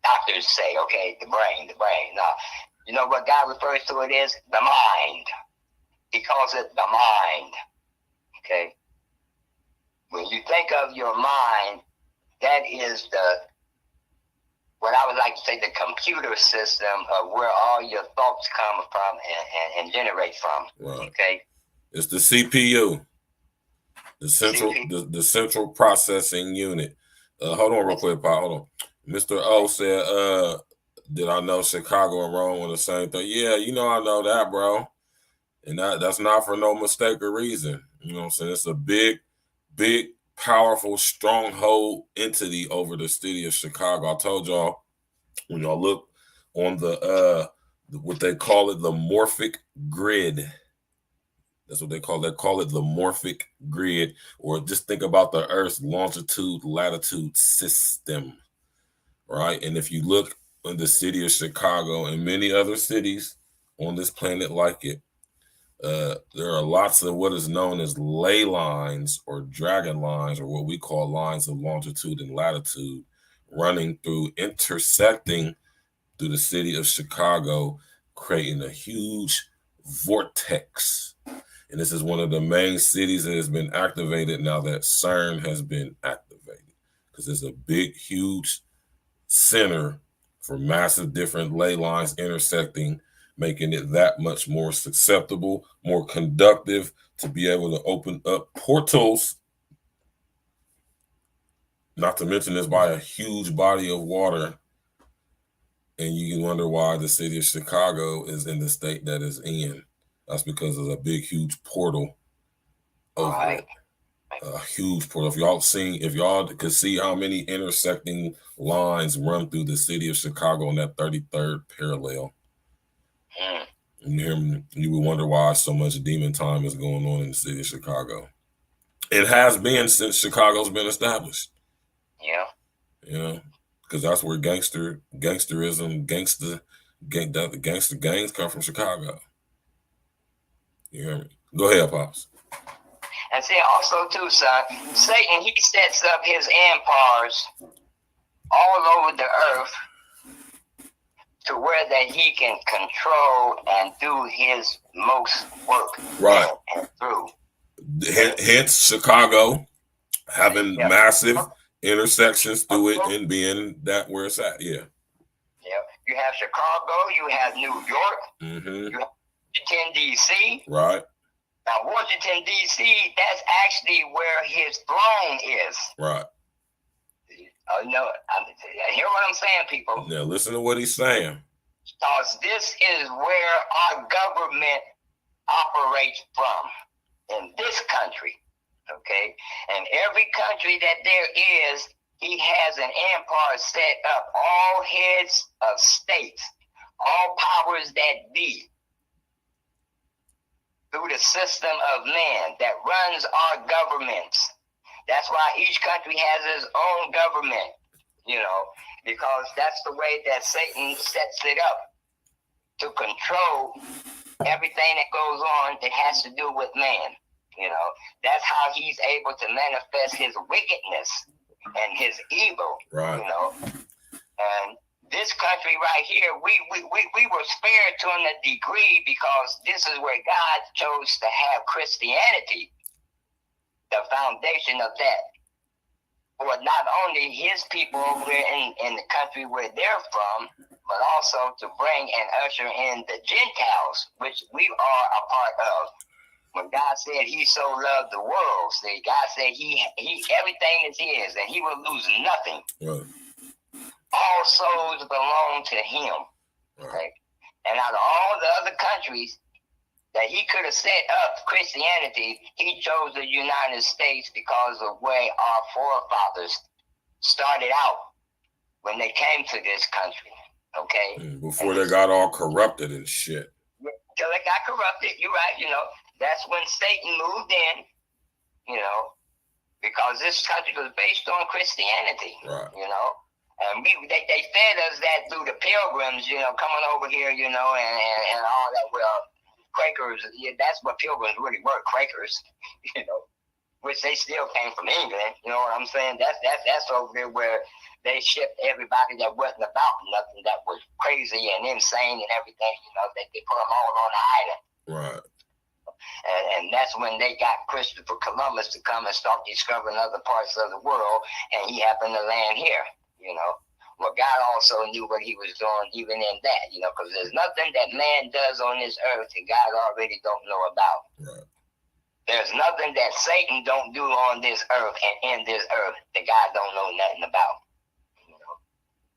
doctors say, okay, the brain. No, you know what God refers to it is? The mind. He calls it the mind, okay? when you think of your mind, that is what I would like to say, the computer system of where all your thoughts come from and generate from. Right. Okay. It's the CPU, the central processing unit. Hold on real quick, Paul. Hold on. Mr. O said, did I know Chicago and Rome were the same thing? Yeah, I know that, bro. And that's not for no mistake or reason. You know what I'm saying? It's a big, powerful stronghold entity over the city of Chicago. I told y'all, when y'all look on the what they call it, the morphic grid. That's what they call it. They call it the morphic grid, or just think about the Earth's longitude, latitude system, right? And if you look in the city of Chicago and many other cities on this planet like it, there are lots of what is known as ley lines or dragon lines, or what we call lines of longitude and latitude, running through, intersecting through the city of Chicago, creating a huge vortex. And this is one of the main cities that has been activated now that CERN has been activated, because it's a big, huge center for massive different ley lines intersecting, making it that much more susceptible, more conductive to be able to open up portals. Not to mention it's by a huge body of water. And you can wonder why the city of Chicago is in the state that it's in. That's because of a big, huge portal over it. A huge portal. If y'all could see how many intersecting lines run through the city of Chicago on that 33rd parallel, you would wonder why so much demon time is going on in the city of Chicago. It has been since Chicago's been established. Yeah. Because that's where gangsterism, the gangster gangs come from Chicago. You hear me? Go ahead, Pops. And see, also too, son, Satan, he sets up his empires all over the earth to where that he can control and do his most work. Right. And through. Hence, Chicago having massive intersections through it and being that where it's at. Yeah. You have Chicago, you have New York, you have Washington, D.C. Right. Now, Washington, D.C., that's actually where his throne is. Right. Hear what I'm saying, people? Now, listen to what he's saying. Because this is where our government operates from, in this country, okay? And every country that there is, he has an empire set up, all heads of states, all powers that be, through the system of man that runs our governments. That's why each country has its own government, because that's the way that Satan sets it up, to control everything that goes on that has to do with man. That's how he's able to manifest his wickedness and his evil. Right. And this country right here, we were spared to a degree because this is where God chose to have Christianity, the foundation of that, for not only his people over there in the country where they're from, but also to bring and usher in the Gentiles, which we are a part of. When God said he so loved the world, God said he everything is his and he will lose nothing. Right. All souls belong to him. Right. And out of all the other countries that he could have set up Christianity, he chose the United States because of where our forefathers started out when they came to this country. Okay. Before they got all corrupted and shit. Till they got corrupted, you're right, that's when Satan moved in, because this country was based on Christianity. Right. And they fed us that through the pilgrims, coming over here, and all that. Well, Quakers, that's what pilgrims really were, Quakers, which they still came from England. You know what I'm saying? That's over there where they shipped everybody that wasn't about nothing, that was crazy and insane and everything. They put them all on the island. Right. And that's when they got Christopher Columbus to come and start discovering other parts of the world, and he happened to land here, you know. Well, God also knew what he was doing even in that, you know, because there's nothing that man does on this earth that God already don't know about. Right. There's nothing that Satan don't do on this earth and in this earth that God don't know nothing about. You know?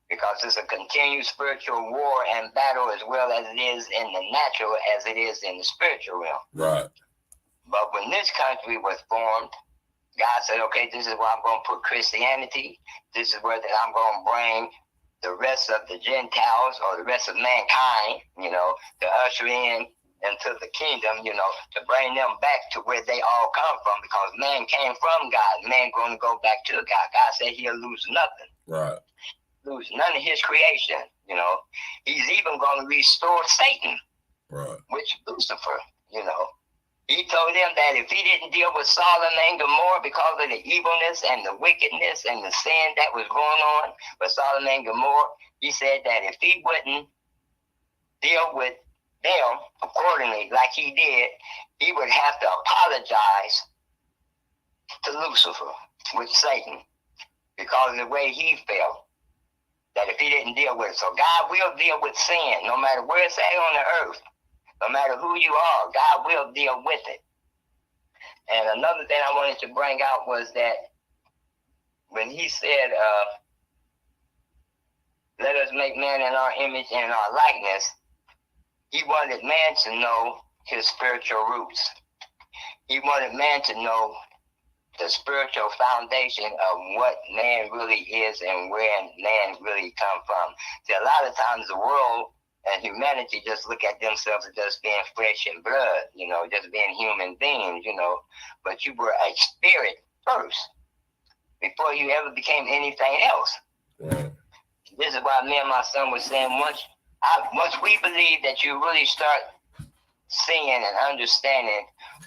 Because it's a continued spiritual war and battle as well as it is in the natural as it is in the spiritual realm. Right. But when this country was formed, God said, okay, this is where I'm going to put Christianity. This is where that I'm going to bring the rest of the Gentiles or the rest of mankind, you know, to usher in into the kingdom, you know, to bring them back to where they all come from, because man came from God. Man going to go back to God. God said he'll lose nothing. Right. Lose none of his creation, you know. He's even going to restore Satan. Right. Which Lucifer, you know. He told them that if he didn't deal with Sodom and Gomorrah because of the evilness and the wickedness and the sin that was going on with Sodom and Gomorrah, he said that if he wouldn't deal with them accordingly like he did, he would have to apologize to Lucifer, with Satan, because of the way he felt, that if he didn't deal with it. So God will deal with sin, no matter where it's at on the earth. No matter who you are, God will deal with it. And another thing I wanted to bring out was that when he said, let us make man in our image and our likeness, he wanted man to know his spiritual roots. He wanted man to know the spiritual foundation of what man really is and where man really come from. See, a lot of times the world and humanity just look at themselves as just being flesh and blood, you know, just being human beings, you know. But you were a spirit first before you ever became anything else. Right. This is why me and my son were saying, once we believe that you really start seeing and understanding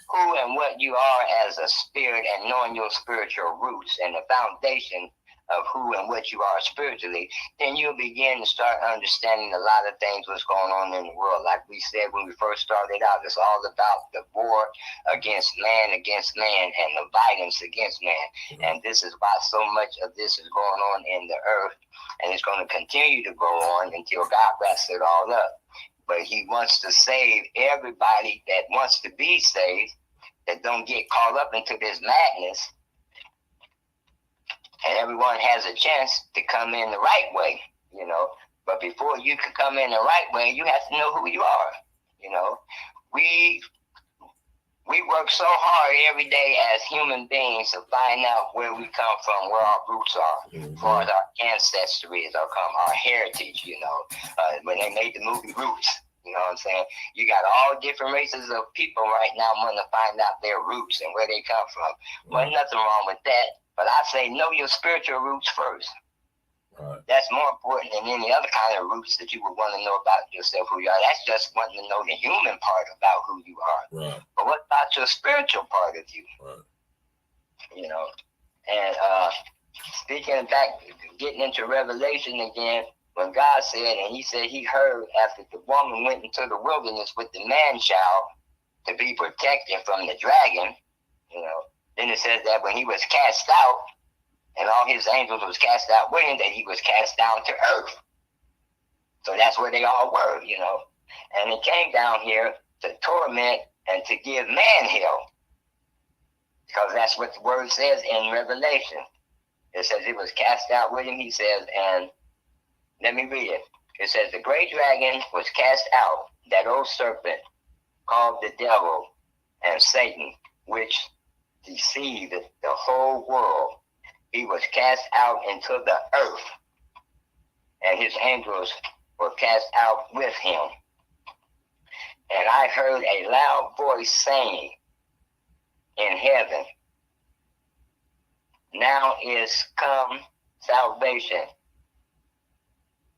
who and what you are as a spirit and knowing your spiritual roots and the foundation of who and what you are spiritually, then you'll begin to start understanding a lot of things what's going on in the world. Like we said when we first started out, it's all about the war against man, and the violence against man. And this is why so much of this is going on in the earth, and it's going to continue to go on until God wraps it all up. But he wants to save everybody that wants to be saved, that don't get caught up into this madness. And everyone has a chance to come in the right way, you know. But before you can come in the right way, you have to know who you are, you know. We work so hard every day as human beings to find out where we come from, where our roots are, as far as our ancestry is, our heritage, you know. When they made the movie Roots, you know what I'm saying? You got all different races of people right now wanting to find out their roots and where they come from. Well, nothing wrong with that. But I say know your spiritual roots first. Right. That's more important than any other kind of roots that you would want to know about yourself, who you are. That's just wanting to know the human part about who you are. Right. But what about your spiritual part of you? Right. You know, and speaking back, getting into Revelation again, when God said, and he said he heard after the woman went into the wilderness with the man-child to be protected from the dragon, you know, then it says that when he was cast out, and all his angels was cast out with him, that he was cast down to earth. So that's where they all were, you know. And he came down here to torment and to give man hell. Because that's what the word says in Revelation. It says it was cast out with him, he says, and let me read it. It says, the great dragon was cast out, that old serpent called the devil and Satan, which deceived the whole world. He was cast out into the earth, and his angels were cast out with him. And I heard a loud voice saying in heaven, now is come salvation.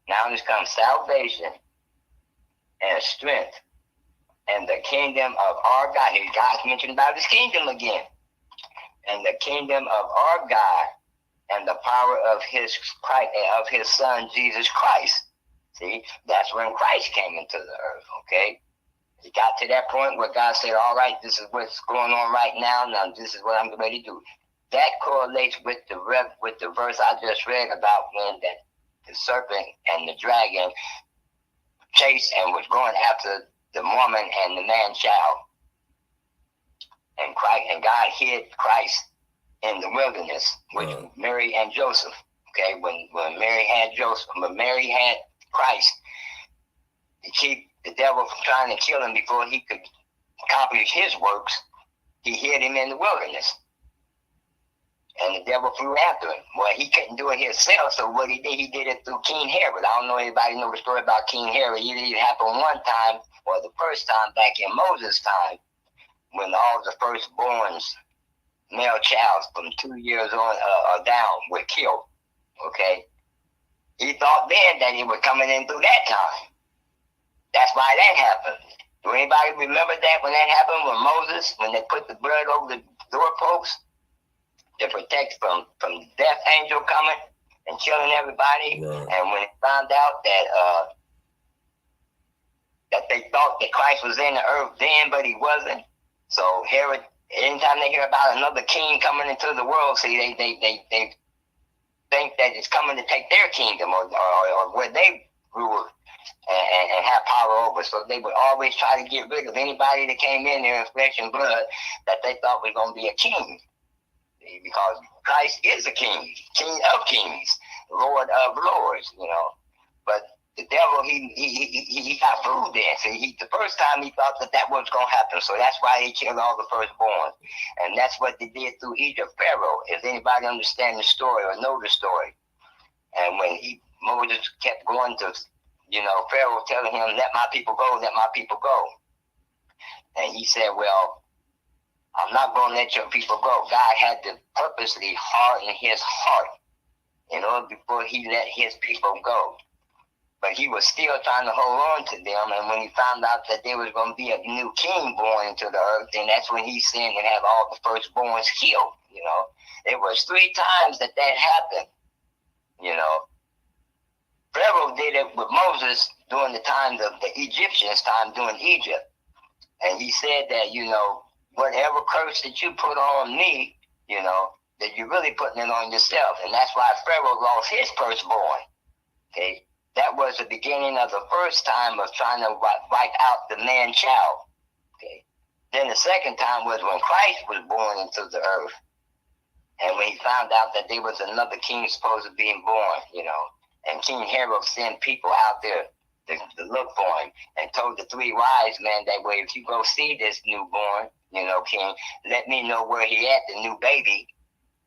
Now is come salvation and strength and the kingdom of our God. Here God's mentioned about his kingdom again. And the kingdom of our God and the power of his Christ, of his son Jesus Christ. See, that's when Christ came into the earth, okay? It got to that point where God said, all right, this is what's going on right now. Now this is what I'm ready to do. That correlates with the verse I just read about when the serpent and the dragon chased and was going after the woman and the man-child. And God hid Christ in the wilderness with Mary and Joseph. Okay, when Mary had Christ, to keep the devil from trying to kill him before he could accomplish his works, he hid him in the wilderness. And the devil flew after him. Well, he couldn't do it himself, so what he did it through King Herod. I don't know if anybody know the story about King Herod. It happened one time, or the first time back in Moses' time, when all the firstborns, male child from 2 years on or down, were killed. Okay? He thought then that he was coming in through that time. That's why that happened. Do anybody remember that when that happened with Moses, when they put the blood over the doorpost to protect from death angel coming and killing everybody? Right. And when they found out that they thought that Christ was in the earth then, but he wasn't. So Herod, anytime they hear about another king coming into the world, see, they think that it's coming to take their kingdom or where they rule and have power over. So they would always try to get rid of anybody that came in there in flesh and blood that they thought was going to be a king. Because Christ is a king, King of kings, Lord of lords, you know. But the devil, he got fooled then. See, the first time he thought that was going to happen. So that's why he killed all the firstborn. And that's what they did through Egypt. Pharaoh, if anybody understand the story or know the story. And when Moses kept going to, Pharaoh telling him, let my people go, let my people go. And he said, well, I'm not going to let your people go. God had to purposely harden his heart in order before he let his people go. But he was still trying to hold on to them. And when he found out that there was going to be a new king born into the earth, then that's when he sinned and had all the firstborns killed. It was 3 times that happened. Pharaoh did it with Moses during the times of the Egyptians' time during Egypt. And he said that, whatever curse that you put on me, that you're really putting it on yourself. And that's why Pharaoh lost his firstborn. Okay. That was the beginning of the first time of trying to wipe out the man-child. Okay. Then the second time was when Christ was born into the earth. And when he found out that there was another king supposed to be born, and King Herod sent people out there to look for him and told the 3 wise men that way, if you go see this newborn, king, let me know where he at, the new baby,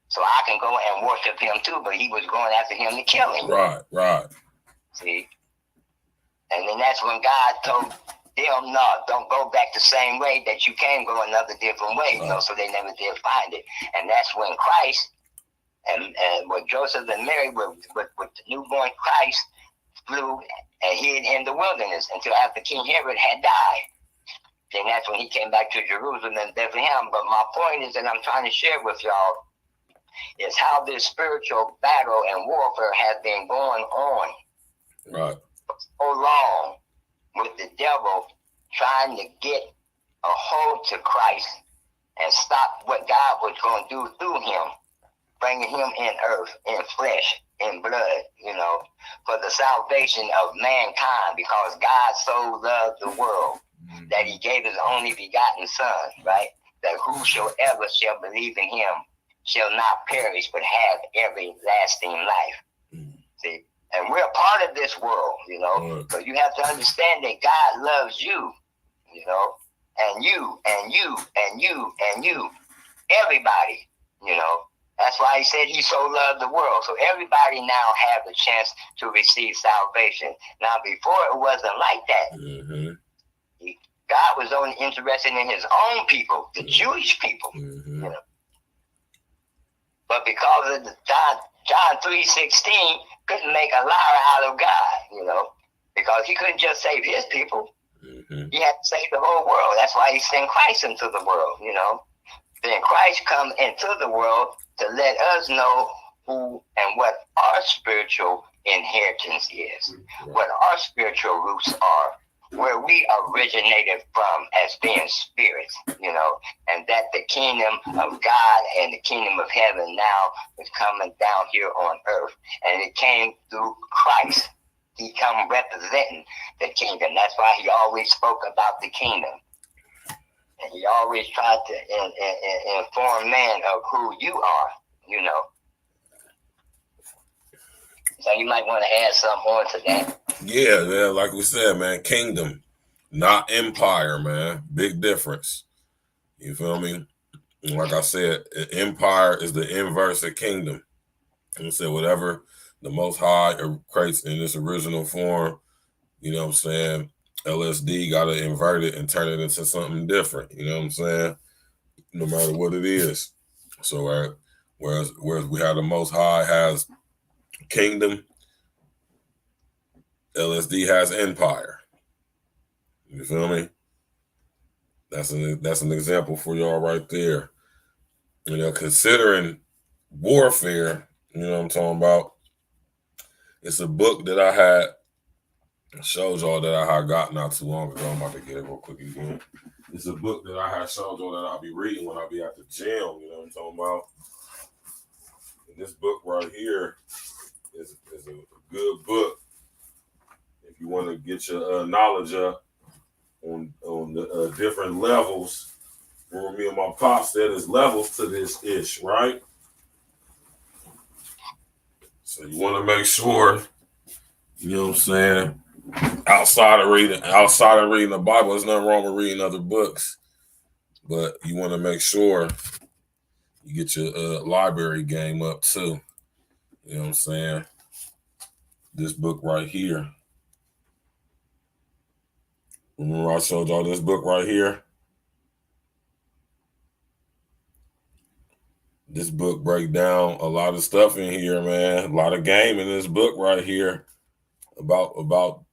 so I can go and worship him too. But he was going after him to kill him. Right. See? And then that's when God told them, no, don't go back the same way, that you can go another different way, so they never did find it. And that's when Christ and with Joseph and Mary with the newborn Christ flew and hid in the wilderness until after King Herod had died. Then that's when he came back to Jerusalem and Bethlehem. But my point is that I'm trying to share with y'all is how this spiritual battle and warfare has been going on for so long, with the devil trying to get a hold to Christ and stop what God was going to do through him, bringing him in earth, in flesh, in blood, for the salvation of mankind, because God so loved the world that he gave his only begotten son, right? That whosoever shall believe in him shall not perish, but have everlasting life. See? And we're a part of this world, So you have to understand that God loves you, and you, and you, and you, and you, everybody, That's why he said he so loved the world. So everybody now have a chance to receive salvation. Now, before it wasn't like that. Mm-hmm. God was only interested in his own people, the Jewish people. Mm-hmm. But because of the John 3:16 couldn't make a liar out of God, because he couldn't just save his people. Mm-hmm. He had to save the whole world. That's why he sent Christ into the world, Then Christ come into the world to let us know who and what our spiritual inheritance is, what our spiritual roots are, where we originated from as being spirits, and that the kingdom of God and the kingdom of heaven now is coming down here on earth. And it came through Christ. He come representing the kingdom. That's why he always spoke about the kingdom. And he always tried to inform man of who you are, So you might want to add something on to that. Yeah, like we said, man, kingdom, not empire, man. Big difference. You feel me? And like I said, empire is the inverse of kingdom. And I said, whatever the Most High creates in its original form, you know what I'm saying? LSD got to invert it and turn it into something different. You know what I'm saying? No matter what it is. So whereas we have the Most High has kingdom, LSD has empire. You feel me? That's an example for y'all right there. Considering warfare, you know what I'm talking about? It's a book that I had. Showed y'all that I had got not too long ago. I'm about to get it real quick again. It's a book that I had showed y'all that I'll be reading when I be at the gym. You know what I'm talking about? And this book right here is a good book if you want to get your knowledge up on the different levels. Where me and my pop said, there's levels to this ish, right? So you want to make sure, you know what I'm saying? Outside of reading the Bible, there's nothing wrong with reading other books, but you want to make sure you get your library game up too. You know what I'm saying? This book right here. Remember I showed y'all this book right here? This book break down a lot of stuff in here, man. A lot of game in this book right here about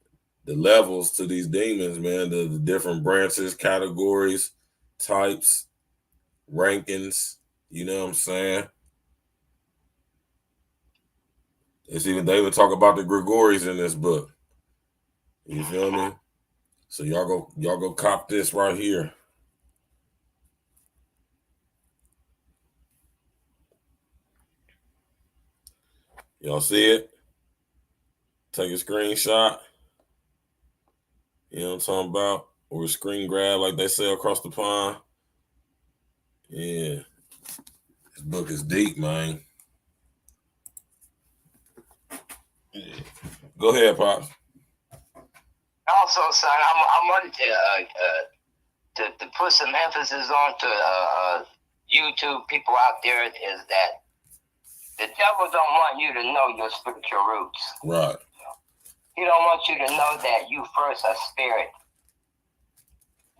the levels to these demons, man. The different branches, categories, types, rankings. You know what I'm saying? They even talk about the Gregories in this book. You feel me? So y'all go cop this right here. Y'all see it? Take a screenshot. You know what I'm talking about? Or a screen grab like they say across the pond. Yeah. This book is deep, man. Yeah. Go ahead, Pops. Also, son, I wanted to put some emphasis on to YouTube people out there is that the devil don't want you to know your spiritual roots. Right. He don't want you to know that you first are spirit,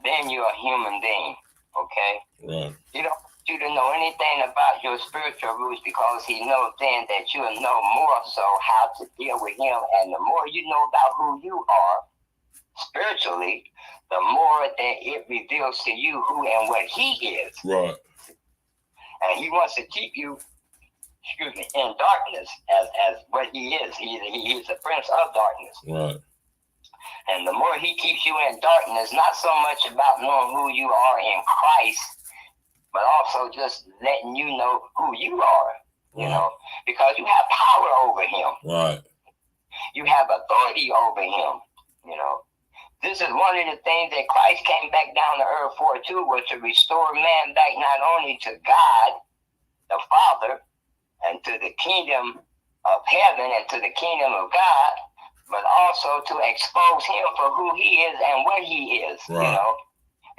then you're a human being. Okay. Right. He don't want you to know anything about your spiritual roots because he knows then that you'll know more so how to deal with him, and the more you know about who you are spiritually, the more that it reveals to you who and what he is. Right. And he wants to keep you, in darkness as what he is. He's the prince of darkness. Right. And the more he keeps you in darkness, not so much about knowing who you are in Christ, but also just letting you know who you are, you know, because you have power over him. Right. You have authority over him, you know. This is one of the things that Christ came back down to earth for too, was to restore man back not only to God, the Father, and to the kingdom of heaven and to the kingdom of God, but also to expose him for who he is and what he is, you know,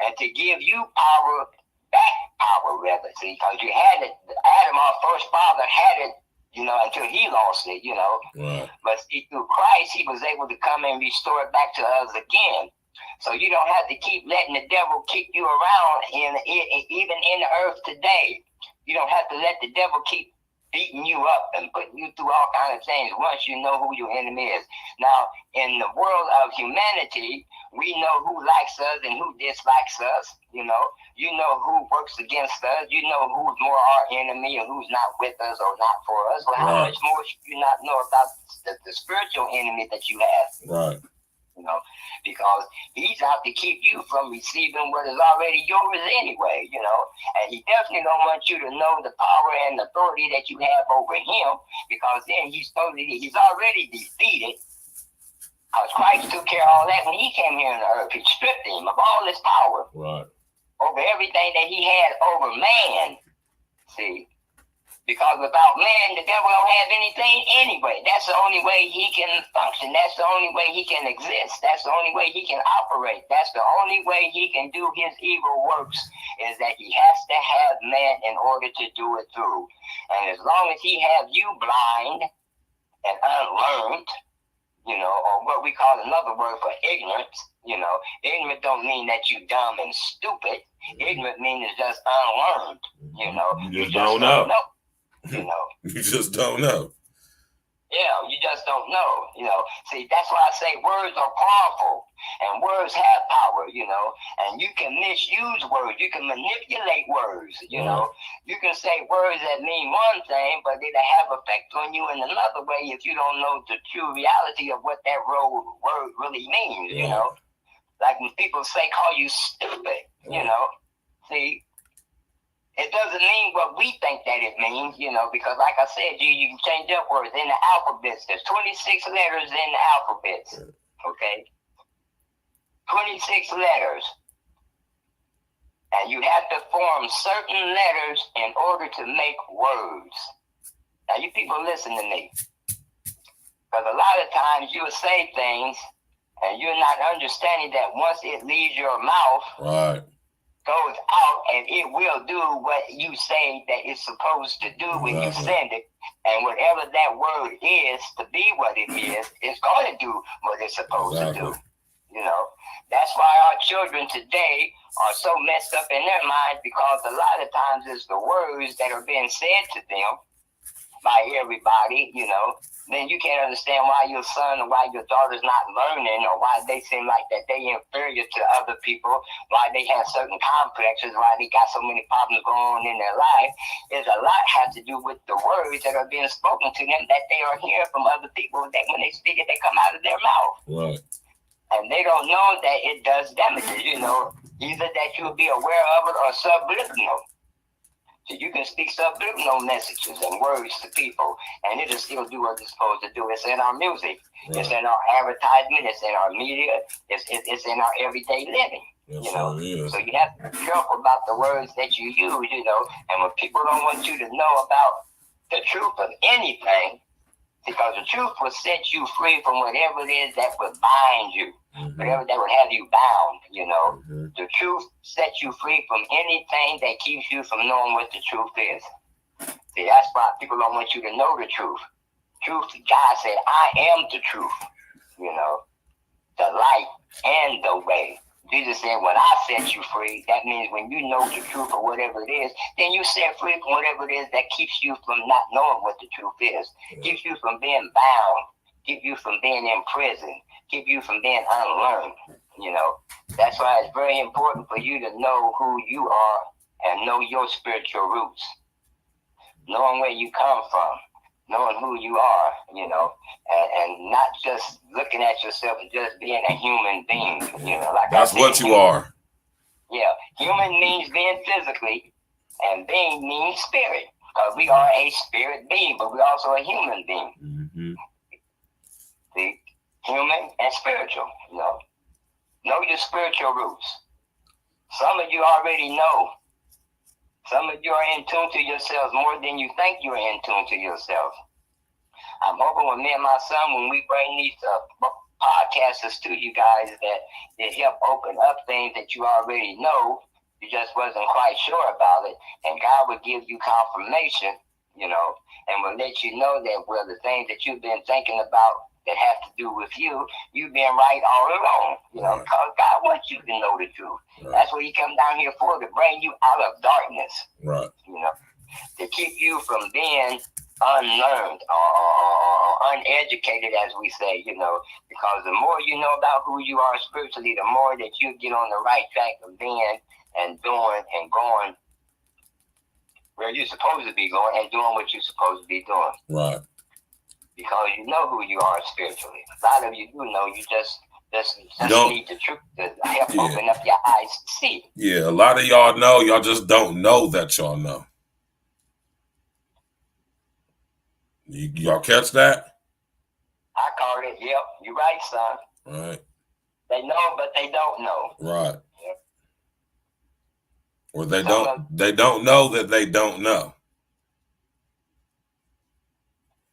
and to give you power, back power, rather, see, because you had it, Adam, our first father, had it, you know, until he lost it, you know. Right. But see, through Christ, he was able to come and restore it back to us again. So you don't have to keep letting the devil kick you around even in the earth today. You don't have to let the devil keep beating you up and putting you through all kinds of things once you know who your enemy is. Now, in the world of humanity, we know who likes us and who dislikes us, you know. You know who works against us. You know who's more our enemy and who's not with us or not for us. Well, how much more should you not know about the spiritual enemy that you have? Right. you know, because he's out to keep you from receiving what is already yours anyway, you know, and he definitely don't want you to know the power and authority that you have over him, because then he's already defeated. Because Christ took care of all that when he came here on the earth. He stripped him of all his power. Right. Over everything that he had over man. See? Because without man, the devil don't have anything anyway. That's the only way he can function. That's the only way he can exist. That's the only way he can operate. That's the only way he can do his evil works, is that he has to have man in order to do it through. And as long as he have you blind and unlearned, you know, or what we call another word for ignorance, you know, ignorant don't mean that you dumb and stupid. Ignorant means it's just unlearned, you know. You just don't know. You know, You just don't know. Yeah, you just don't know, you know. See, that's why I say words are powerful, and words have power, you know. And you can misuse words, you can manipulate words, you know. You can say words that mean one thing, but it'll have effect on you in another way if you don't know the true reality of what that word really means, you know. Like when people say, call you stupid, you know. See, it doesn't mean what we think that it means, you know, because like I said, you can change up words in the alphabets. There's 26 letters in the alphabets, okay? 26 letters. And you have to form certain letters in order to make words. Now, you people listen to me. Because a lot of times you will say things and you're not understanding that once it leaves your mouth, goes out, and it will do what you say that it's supposed to do when you send it. And whatever that word is to be what it is, it's going to do what it's supposed to do. You know, that's why our children today are so messed up in their minds, because a lot of times it's the words that are being said to them by everybody, you know. Then you can't understand why your son or why your daughter's not learning, or why they seem like that they inferior to other people, why they have certain complexes, why they got so many problems going on in their life. Is a lot has to do with the words that are being spoken to them that they are hearing from other people, that when they speak it, they come out of their mouth. Right. And they don't know that it does damages, you know, either that you'll be aware of it or subliminal. So you can speak subliminal messages and words to people, and it'll still do what it's supposed to do. It's in our music, it's in our advertisement, it's in our media, it's in our everyday living. You know, so you have to be careful about the words that you use, you know. And when people don't want you to know about the truth of anything, because the truth will set you free from whatever it is that would bind you, whatever that would have you bound, you know. The truth sets you free from anything that keeps you from knowing what the truth is. See, that's why people don't want you to know the truth. Truth, God said, I am the truth, you know, the light and the way. Jesus said, when I set you free, that means when you know the truth or whatever it is, then you set free from whatever it is that keeps you from not knowing what the truth is. Keeps you from being bound. Keep you from being in prison. Keep you from being unlearned. You know, that's why it's very important for you to know who you are and know your spiritual roots. Knowing where you come from. Knowing who you are, you know, and not just looking at yourself and just being a human being, you know. Like that's what you are. Yeah, human means being physically, and being means spirit. Because we are a spirit being, but we're also a human being. See, human and spiritual, you know. Know your spiritual roots. Some of you already know. Some of you are in tune to yourselves more than you think you're in tune to yourself. I'm hoping when me and my son, when we bring these podcasters to you guys, that it help open up things that you already know. You just wasn't quite sure about it. And God will give you confirmation, you know, and will let you know that, well, the things that you've been thinking about that have to do with you, you've been right all along, you know, because God wants you to know the truth. That's what he come down here for, to bring you out of darkness, you know, to keep you from being unlearned or uneducated, as we say, you know, because the more you know about who you are spiritually, the more that you get on the right track of being and doing and going where you're supposed to be going and doing what you're supposed to be doing. Because you know who you are spiritually. A lot of you do know, you just Just need the truth to help open up your eyes to see. Yeah, a lot of y'all know, y'all just don't know that y'all know. Y'all catch that? I call it, yep, you're right, son. Right. They know, but they don't know. Right. Yep. Or they don't know that they don't know.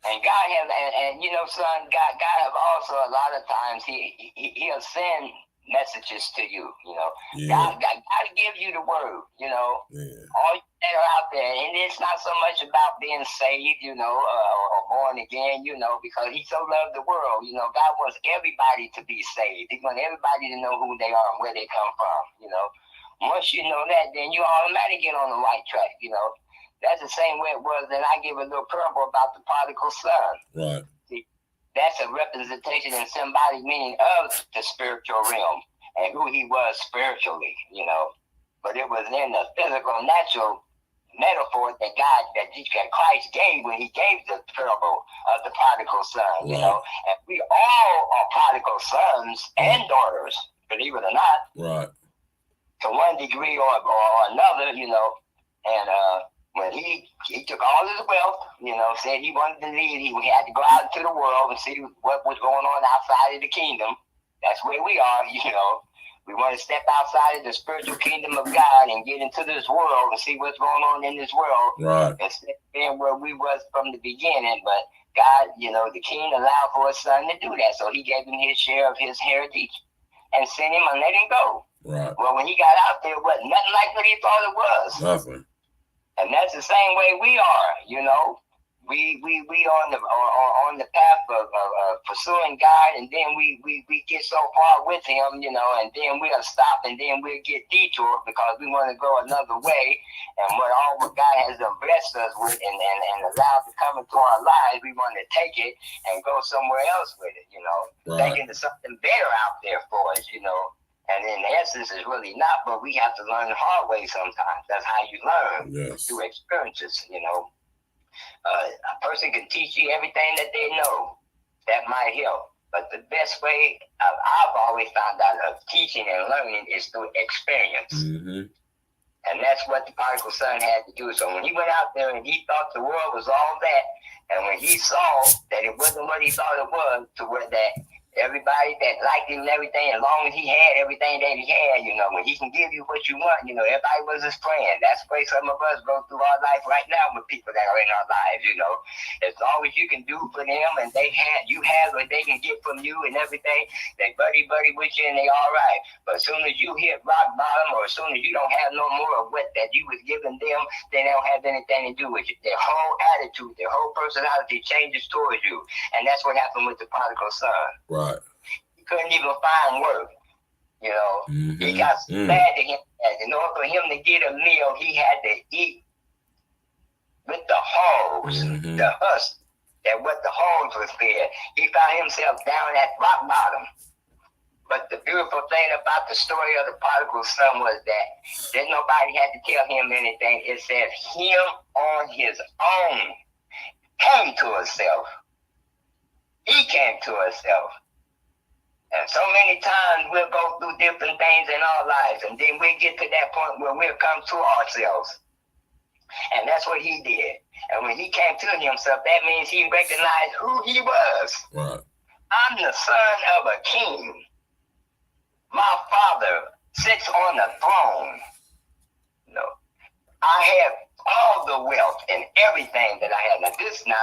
And God has, and you know, son, God have also a lot of times he'll send messages to you. You know, God give you the word. You know, all you that are out there, and it's not so much about being saved, you know, or born again, you know, because He so loved the world. You know, God wants everybody to be saved. He wants everybody to know who they are and where they come from. You know, once you know that, then you automatically get on the right track. You know. That's the same way it was. Then I give a little parable about the prodigal son. Right. See, that's a representation and symbolic meaning of the spiritual realm and who he was spiritually, you know. But it was in the physical, natural metaphor that Christ gave when he gave the parable of the prodigal son, you know. And we all are prodigal sons and daughters, believe it or not. Right. To one degree or another, you know. And when he took all his wealth, you know, said he wanted to leave, he had to go out into the world and see what was going on outside of the kingdom. That's where we are, you know. We want to step outside of the spiritual kingdom of God and get into this world and see what's going on in this world. Right. Instead of being where we was from the beginning. But God, you know, the king allowed for his son to do that. So he gave him his share of his heritage and sent him and let him go. Right. Well, when he got out there, it wasn't nothing like what he thought it was. Nothing. And that's the same way we are, you know. We on the path of pursuing God, and then we get so far with Him, you know, and then we'll stop, and then we'll get detoured because we want to go another way. And what God has blessed us with and allowed to come into our lives, we want to take it and go somewhere else with it, you know, thinking there's something better out there for us, you know. And in essence, it's really not, but we have to learn the hard way sometimes. That's how you learn, through experiences, you know. A person can teach you everything that they know. That might help. But the best way I've always found out of teaching and learning is through experience. Mm-hmm. And that's what the prodigal son had to do. So when he went out there and he thought the world was all that, and when he saw that it wasn't what he thought it was, to where that everybody that liked him and everything, as long as he had everything that he had, you know, when he can give you what you want, you know, everybody was his friend. That's the way some of us go through our life right now with people that are in our lives, you know. As long as you can do for them and you have what they can get from you and everything, they buddy with you and they all right. But as soon as you hit rock bottom, or as soon as you don't have no more of what that you was giving them, they don't have anything to do with you. Their whole attitude, their whole personality changes towards you. And that's what happened with the prodigal son. Right. He couldn't even find work, you know. Mm-hmm. He got so mad at him that in order for him to get a meal, he had to eat with the hogs, the husk, that what the hogs was fed. He found himself down at rock bottom. But the beautiful thing about the story of the prodigal son was that then nobody had to tell him anything. It said him on his own came to himself. He came to himself. And so many times we'll go through different things in our lives, and then we'll get to that point where we'll come to ourselves. And that's what he did. And when he came to himself, that means he recognized who he was. Right. I'm the son of a king. My father sits on the throne. You know, I have all the wealth and everything that I have. Now, this not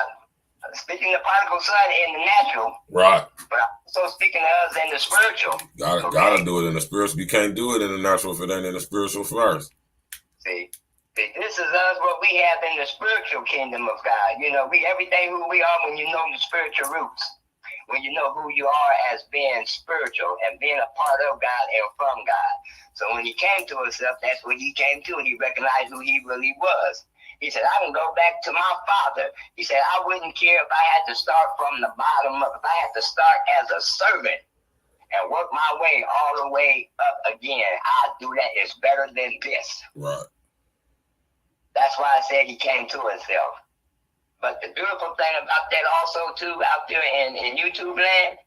speaking of prodigal son in the natural, right? But also speaking of us in the spiritual. Gotta do it in the spiritual. You can't do it in the natural if it ain't in the spiritual first. See, this is us what we have in the spiritual kingdom of God. You know, everything who we are when you know the spiritual roots. When you know who you are as being spiritual and being a part of God and from God. So when he came to himself, that's what he came to. He recognized who he really was. He said, I can go back to my father. He said, I wouldn't care if I had to start from the bottom up, if I had to start as a servant and work my way all the way up again. I'll do that. It's better than this. Right. That's why I said he came to himself. But the beautiful thing about that also, too, out there in YouTube land,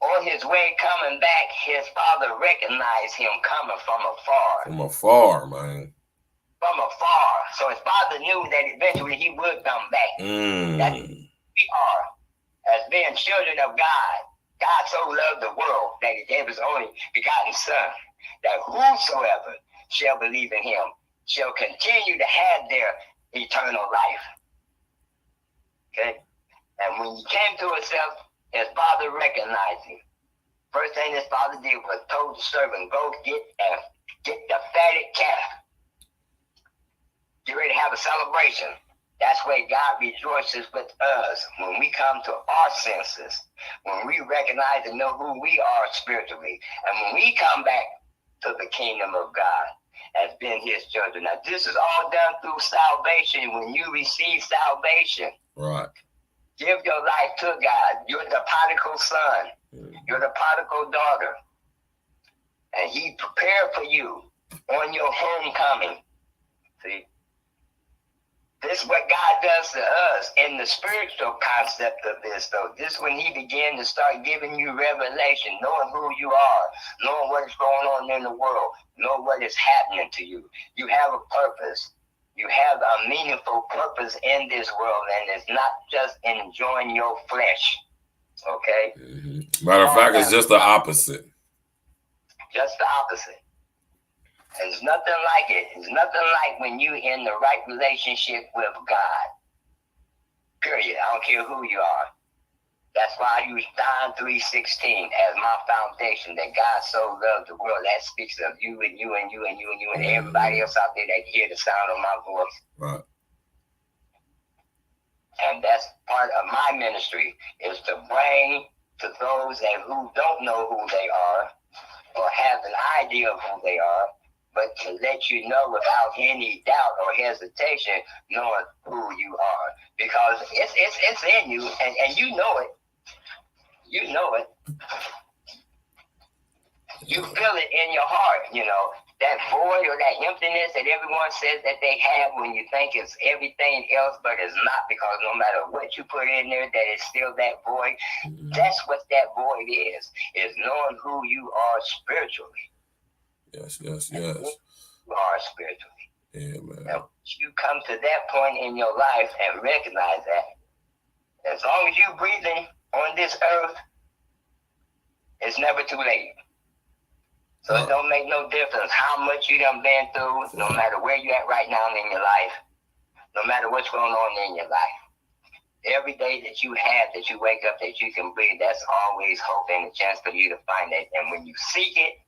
On his way coming back, his father recognized him coming from afar. From afar, man. From afar. So his father knew that eventually he would come back. That's who we are as being children of God. God so loved the world that he gave his only begotten son, that whosoever shall believe in him shall continue to have their eternal life. Okay? And when he came to himself, his father recognized him. First thing his father did was told the servant, go get the fatted calf. Get ready to have a celebration. That's where God rejoices with us when we come to our senses, when we recognize and know who we are spiritually, and when we come back to the kingdom of God as being his children. Now, this is all done through salvation. When you receive salvation, right, give your life to God. You're the prodigal son. You're the prodigal daughter. And he prepared for you on your homecoming. See? This is what God does to us in the spiritual concept of this, though. This is when he began to start giving you revelation, knowing who you are, knowing what is going on in the world, knowing what is happening to you. You have a purpose. You have a meaningful purpose in this world, and it's not just enjoying your flesh. Okay? Matter of fact, it's just the opposite. Just the opposite. There's nothing like it. It's nothing like when you're in the right relationship with God. Period. I don't care who you are. That's why I use John 3:16 as my foundation, that God so loved the world. That speaks of you and you and you and you and you and everybody else out there that hear the sound of my voice. Right. And that's part of my ministry, is to bring to those that who don't know who they are or have an idea of who they are, but to let you know without any doubt or hesitation, knowing who you are. Because it's in you, and you know it. You know it. You feel it in your heart, you know. That void or that emptiness that everyone says that they have when you think it's everything else, but it's not, because no matter what you put in there, that is still that void. That's what that void is knowing who you are spiritually. Yes. You are spiritually. Yeah, man. Now, you come to that point in your life and recognize that. As long as you're breathing on this earth, it's never too late. So it don't make no difference how much you done been through, no matter where you at right now in your life, no matter what's going on in your life. Every day that you have, that you wake up, that you can breathe, that's always hope and a chance for you to find it. And when you seek it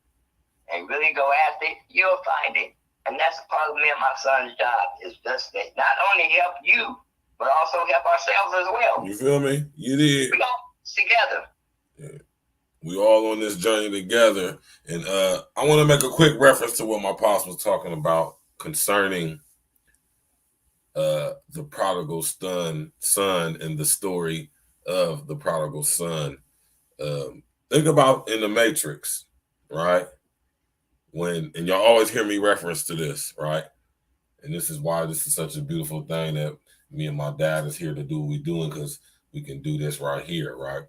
and really go after it, you'll find it. And that's part of me and my son's job, is just that not only help you, but also help ourselves as well. You feel me? You did. We all together. Yeah. We all on this journey together. And I want to make a quick reference to what my pops was talking about concerning the prodigal son and the story of the prodigal son. Think about in the Matrix, right? And y'all always hear me reference to this, right? And this is why this is such a beautiful thing that me and my dad is here to do what we're doing, because we can do this right here, right?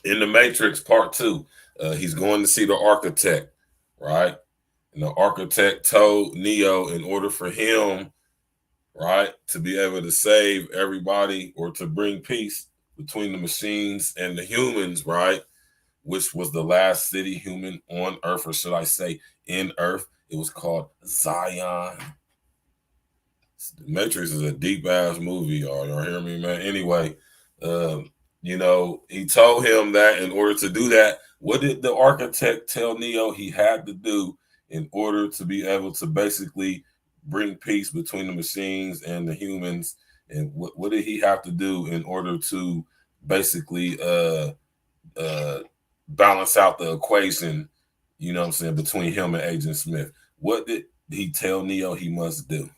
In the Matrix Part 2, he's going to see the architect, right? And the architect told Neo, in order for him, right, to be able to save everybody or to bring peace between the machines and the humans, right, which was the last city human on Earth, or should I say in Earth, it was called Zion. The Matrix is a deep-ass movie, y'all. Y'all hear me, man? Anyway, you know, he told him that in order to do that, what did the architect tell Neo he had to do in order to be able to basically bring peace between the machines and the humans? And what did he have to do in order to basically balance out the equation, you know what I'm saying, between him and Agent Smith? What did he tell Neo he must do?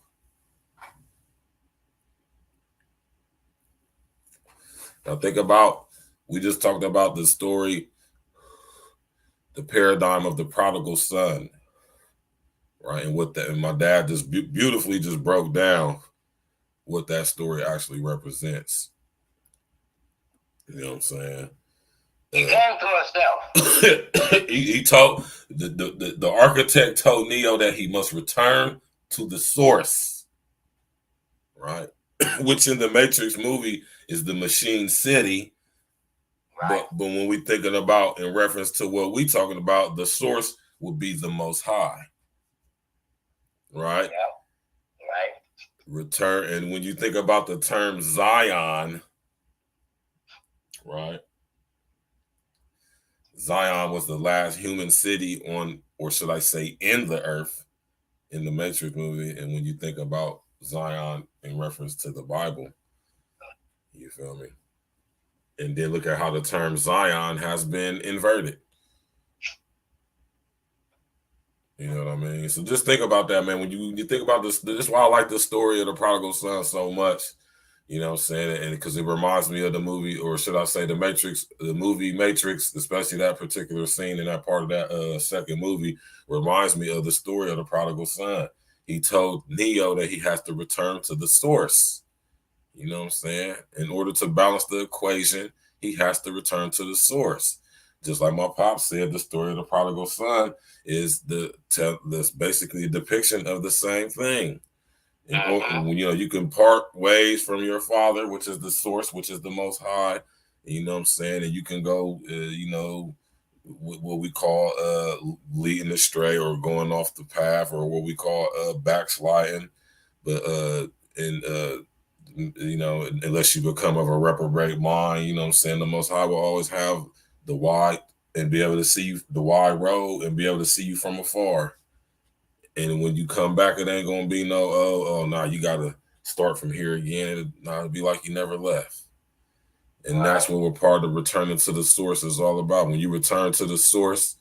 Now think about, we just talked about the story, the paradigm of the prodigal son, right? And what that, and my dad just beautifully just broke down what that story actually represents. You know what I'm saying? He came to himself. he told the architect told Neo that he must return to the source, right? Which in the Matrix movie is the Machine City. Right. But when we thinking about in reference to what we talking about, the source would be the Most High, right? Yep. Right. Return, and when you think about the term Zion, right? Zion was the last human city on, or should I say, in the earth in the Matrix movie. And when you think about Zion in reference to the Bible, you feel me? And then look at how the term Zion has been inverted. You know what I mean? So just think about that, man. When you think about this is why I like the story of the prodigal son so much. You know what I'm saying? And because it reminds me of the movie, or should I say the Matrix, the movie Matrix, especially that particular scene in that part of that second movie reminds me of the story of the prodigal son. He told Neo that he has to return to the source. You know what I'm saying? In order to balance the equation, he has to return to the source. Just like my pop said, the story of the prodigal son is that's basically a depiction of the same thing. And you know, you can part ways from your father, which is the source, which is the Most High. You know what I'm saying? And you can go, you know, what we call leading astray or going off the path, or what we call backsliding. But you know, unless you become of a reprobate mind, you know what I'm saying? The Most High will always have the wide and be able to see you, the wide road, and be able to see you from afar. And when you come back, it ain't gonna be no, nah, you gotta start from here again. It'll be like you never left. And that's what we're part of returning to the source is all about. When you return to the source,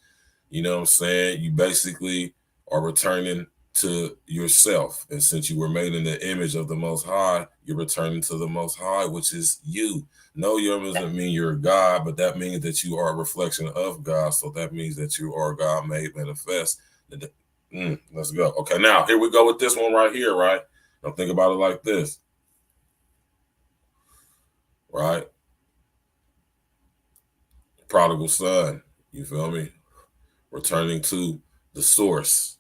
you know what I'm saying? You basically are returning to yourself. And since you were made in the image of the Most High, you're returning to the Most High, which is you. No, you doesn't mean you're a God, but that means that you are a reflection of God. So that means that you are God made manifest. Let's go. Okay, now here we go with this one right here, right? Now think about it like this, right? Prodigal son, you feel me? Returning to the source.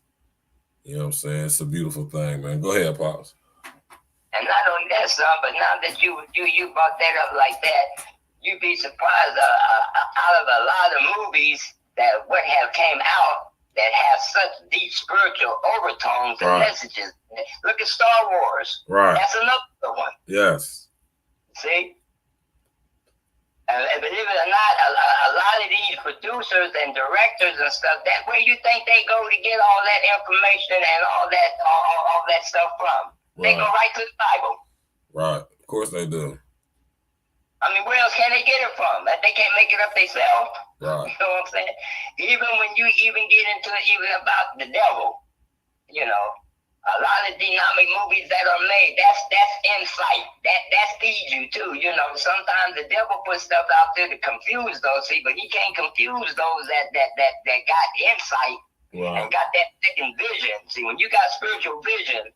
You know what I'm saying? It's a beautiful thing, man. Go ahead, Pops. And not only that, son, but now that you brought that up like that, you'd be surprised out of a lot of movies that would have came out that have such deep spiritual overtones and messages. Look at Star Wars. Right. That's another one. Yes. See? And believe it or not, a lot of these producers and directors and stuff, that's where you think they go to get all that information and all that stuff from. Right. They go right to the Bible. Right. Of course they do. I mean, where else can they get it from? They can't make it up themselves. Right. You know what I'm saying? Even when you even get into it, even about the devil, you know, a lot of demonic movies that are made, that's insight. That feeds you too. You know, sometimes the devil puts stuff out there to confuse those people. He can't confuse those that got insight and got that second vision. See, when you got spiritual vision,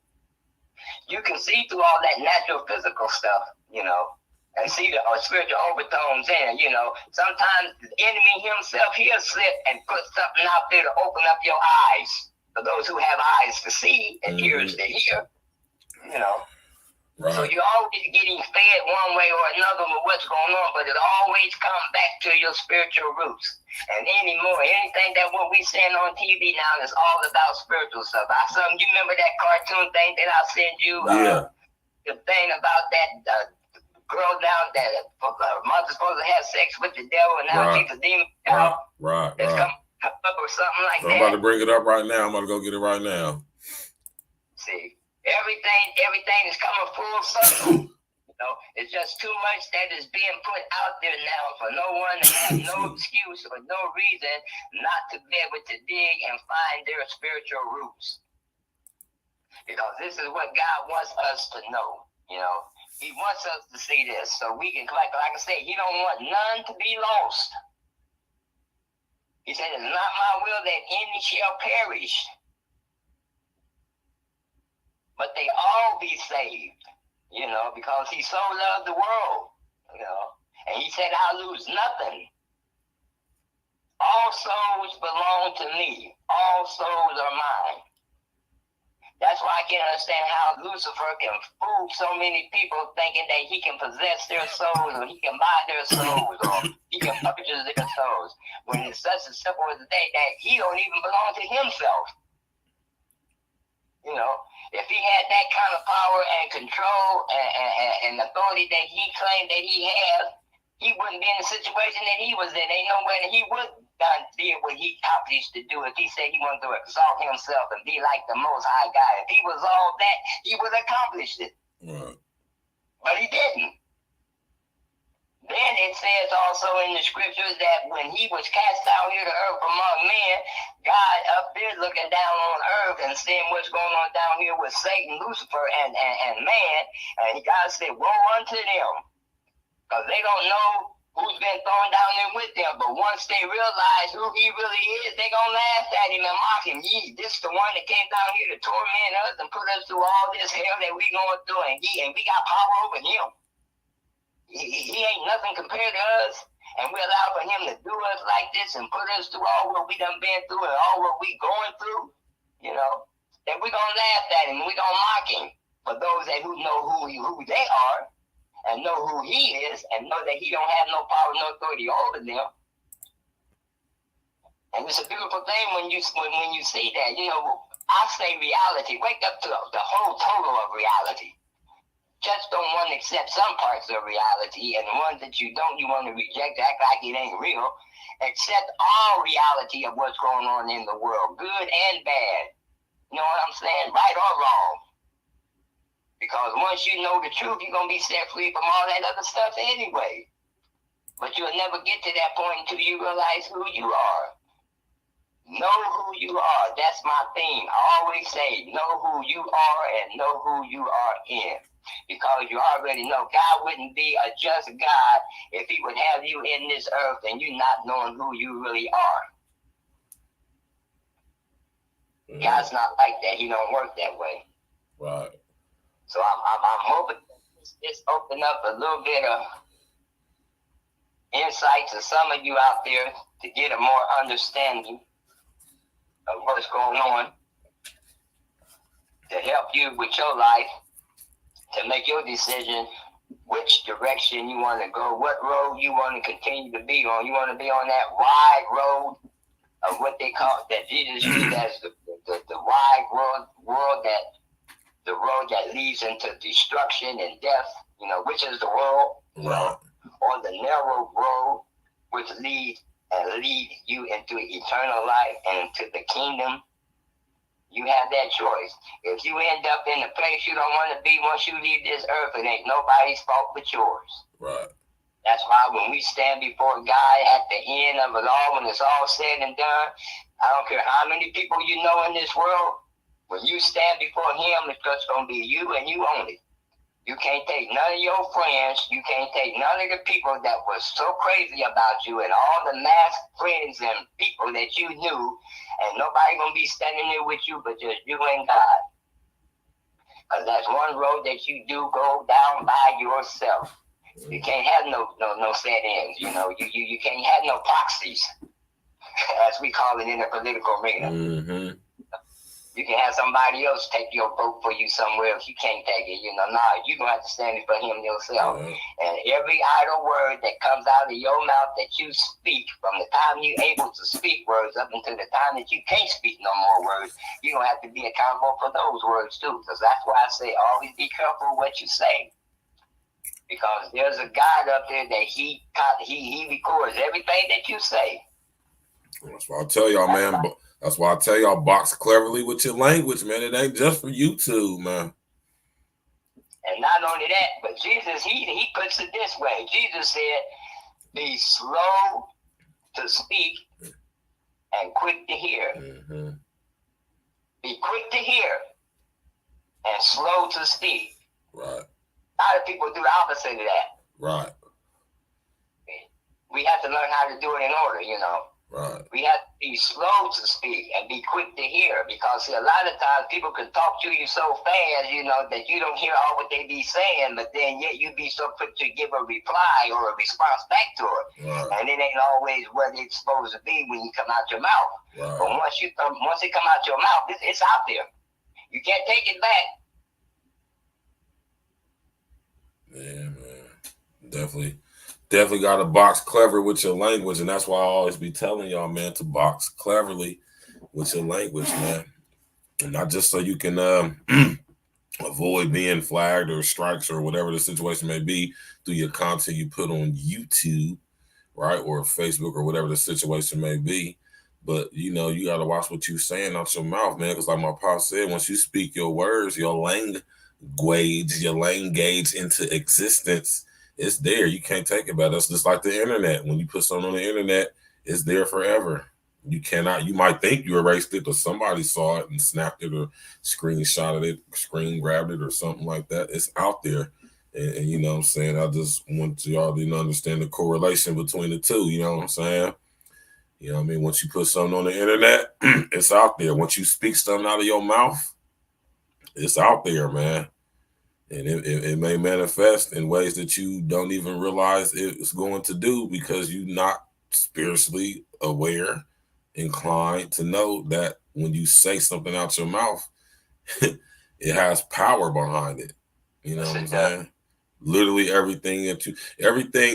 you can see through all that natural physical stuff, you know, and see the spiritual overtones in. You know, sometimes the enemy himself, he'll slip and put something out there to open up your eyes. For those who have eyes to see and ears to hear, you know. Right. So you're always getting fed one way or another with what's going on, but it always comes back to your spiritual roots. And anymore, anything that what we send on TV now is all about spiritual stuff. You remember that cartoon thing that I sent you? The thing about that girl down that mother's supposed to have sex with the devil, and now she's a demon. Right. Up or something like so that. I'm about to bring it up right now. I'm about to go get it right now. See, everything is coming full circle. You know, it's just too much that is being put out there now for no one to have no excuse or no reason not to be able to dig and find their spiritual roots. Because this is what God wants us to know. You know, He wants us to see this so we can, like I said, He don't want none to be lost. He said, it's not my will that any shall perish, but they all be saved, you know, because He so loved the world, you know. And He said, I'll lose nothing All souls belong to me. All souls are mine. That's why I can't understand how Lucifer can fool so many people thinking that he can possess their souls or he can buy their souls or he can purchase their souls. When it's such as simple as that he don't even belong to himself. You know, if he had that kind of power and control and authority that he claimed that he has, he wouldn't be in the situation that he was in. Ain't no way that he would did what he accomplished to do if he said he wanted to exalt himself and be like the Most High God. If he was all that, he would have accomplished it. Right. But he didn't. Then it says also in the scriptures that when he was cast down here to earth among men, God up there looking down on earth and seeing what's going on down here with Satan, Lucifer, and man, and God said, woe unto them, because they don't know who's been thrown down there with them. But once they realize who he really is, they gonna laugh at him and mock him. This the one that came down here to torment us and put us through all this hell that we going through, and we got power over him. He ain't nothing compared to us, and we allow for him to do us like this and put us through all what we done been through and all what we going through, you know, that we gonna laugh at him and we gonna mock him. For those that who know who they are, and know who he is, and know that he don't have no power, no authority over them. And it's a beautiful thing when you see that. You know, I say reality. Wake up to the whole total of reality. Just don't want to accept some parts of reality, and the ones that you don't, you want to reject, act like it ain't real. Accept all reality of what's going on in the world, good and bad. You know what I'm saying? Right or wrong. Because once you know the truth, you're going to be set free from all that other stuff anyway. But you'll never get to that point until you realize who you are. Know who you are. That's my theme. I always say, know who you are and know who you are in. Because you already know God wouldn't be a just God if he would have you in this earth and you not knowing who you really are. Mm-hmm. God's not like that. He don't work that way. Right. So I'm hoping this open up a little bit of insight to some of you out there to get a more understanding of what's going on, to help you with your life, to make your decision which direction you want to go, what road you want to continue to be on. You want to be on that wide road of what they call, that Jesus used as the wide world that the road that leads into destruction and death, you know, which is the world, you know, or the narrow road which lead you into eternal life and into the kingdom. You have that choice. If you end up in a place you don't want to be once you leave this earth, it ain't nobody's fault but yours. Right. That's why when we stand before God at the end of it all, when it's all said and done, I don't care how many people you know in this world, when you stand before him, it's just going to be you and you only. You can't take none of your friends. You can't take none of the people that was so crazy about you and all the masked friends and people that you knew. And nobody going to be standing there with you but just you and God. Because that's one road that you do go down by yourself. You can't have no set-ins. You know, you can't have no proxies, as we call it in the political arena. Mm-hmm. You can have somebody else take your vote for you somewhere if you can't take it. You know, you're going to have to stand for him yourself. Mm-hmm. And every idle word that comes out of your mouth that you speak, from the time you're able to speak words up until the time that you can't speak no more words, you're going to have to be accountable for those words too. Because that's why I say always be careful what you say. Because there's a God up there that he records everything that you say. That's why I tell y'all, man. That's why I tell y'all, box cleverly with your language, man. It ain't just for YouTube, man. And not only that, but Jesus, he puts it this way. Jesus said, be slow to speak and quick to hear. Mm-hmm. Be quick to hear and slow to speak. Right. A lot of people do the opposite of that. Right. We have to learn how to do it in order, you know. Right. We have to be slow to speak and be quick to hear, because see, a lot of times people can talk to you so fast, you know, that you don't hear all what they be saying, but then yet you be so quick to give a reply or a response back to it. Right. And it ain't always what it's supposed to be when you come out your mouth. Right. But once it come out your mouth, it's out there. You can't take it back. Yeah, man. Definitely got to box clever with your language, and that's why I always be telling y'all, man, to box cleverly with your language, man, and not just so you can avoid being flagged or strikes or whatever the situation may be through your content you put on YouTube, right, or Facebook or whatever the situation may be. But you know, you got to watch what you saying out your mouth, man, because like my pop said, once you speak your words, your language into existence, it's there. You can't take it back. That's just like the internet. When you put something on the internet, it's there forever. You cannot. You might think you erased it, but somebody saw it and snapped it or screenshotted it, screen grabbed it, or something like that. It's out there, and you know what I'm saying. I just want y'all to understand the correlation between the two. You know what I'm saying. You know what I mean. Once you put something on the internet, it's out there. Once you speak something out of your mouth, it's out there, man. And it may manifest in ways that you don't even realize it's going to do, because you're not spiritually aware, inclined to know that when you say something out your mouth, it has power behind it. You know what I'm saying? Literally everything,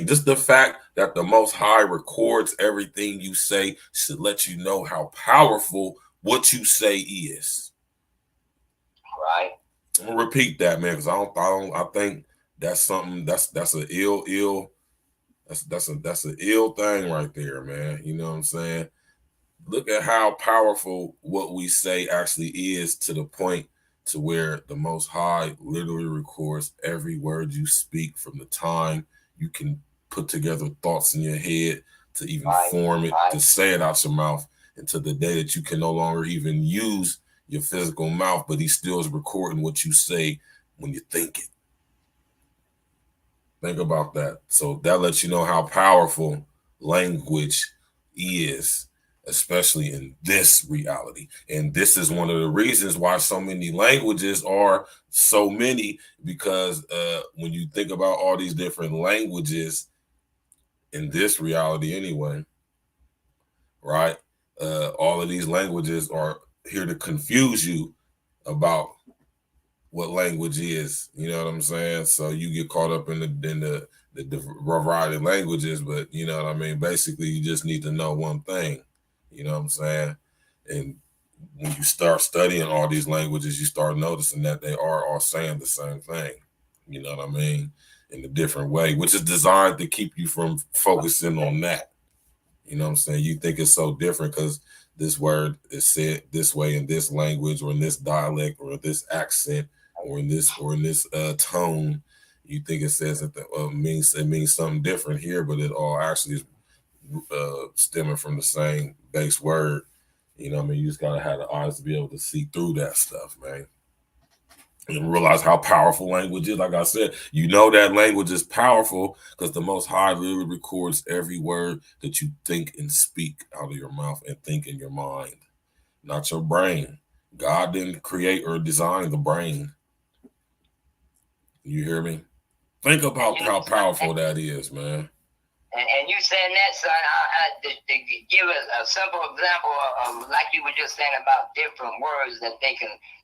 just the fact that the Most High records everything you say should let you know how powerful what you say is. Right. I'm gonna repeat that, man, because I think that's something that's an ill thing right there, man. You know what I'm saying? Look at how powerful what we say actually is, to the point to where the Most High literally records every word you speak, from the time you can put together thoughts in your head to even form it, to say it out your mouth, until the day that you can no longer even use your physical mouth, but he still is recording what you say when you think it. Think about that. So that lets you know how powerful language is, especially in this reality. And this is one of the reasons why so many languages are so many, because when you think about all these different languages in this reality anyway, right? All of these languages are here to confuse you about what language is. You know what I'm saying? So you get caught up in the variety of languages, but you know what I mean? Basically, you just need to know one thing. You know what I'm saying? And when you start studying all these languages, you start noticing that they are all saying the same thing. You know what I mean? In a different way, which is designed to keep you from focusing on that. You know what I'm saying? You think it's so different because this word is said this way in this language, or in this dialect, or this accent, or in this tone. You think it says it means something different here, but it all actually is stemming from the same base word. You know what I mean? You just gotta have the eyes to be able to see through that stuff, man. And realize how powerful language is. Like I said, you know that language is powerful because the Most High literally records every word that you think and speak out of your mouth and think in your mind, not your brain. God didn't create or design the brain. You hear me? Think about how powerful that is, man. And you saying that, son, to give a simple example of, like you were just saying about different words that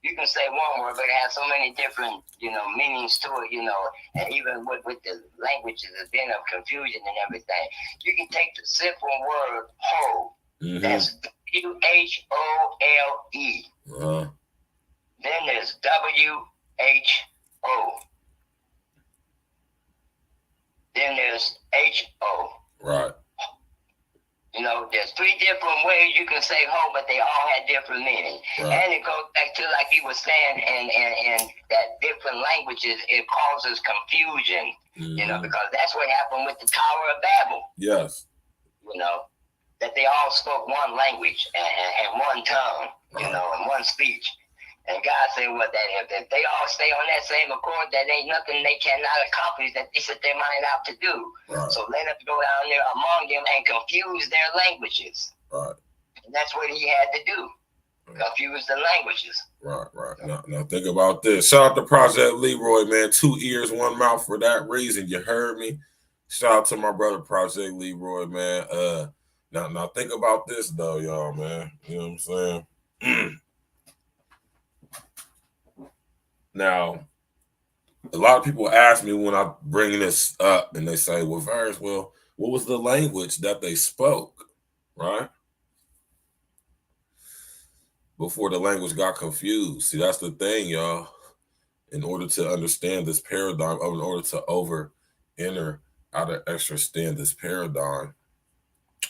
you can say one word, but it has so many different, meanings to it, and even with the languages, there's been of confusion and everything. You can take the simple word whole. Mm-hmm. That's WHOLE. Then there's WHO. Then there's HO. Right. There's three different ways you can say whole, but they all had different meaning. Right. And it goes back to, like you were saying, and that different languages, it causes confusion, because that's what happened with the Tower of Babel. Yes. That they all spoke one language and one tongue, right. And one speech. And God said, well, that if they all stay on that same accord, that ain't nothing they cannot accomplish that they set their mind out to do. Right. So let us go down there among them and confuse their languages. Right. And that's what he had to do. Confuse the languages. Right. Now think about this. Shout out to Project Leroy, man. 2 ears, 1 mouth for that reason. You heard me. Shout out to my brother Project Leroy, man. Now think about this though, y'all, man. You know what I'm saying? Now, a lot of people ask me when I bring this up, and they say, "Well, Virg, well, what was the language that they spoke?" Right? Before the language got confused. See, that's the thing, y'all. In order to understand this paradigm, in order to enter out of understand this paradigm,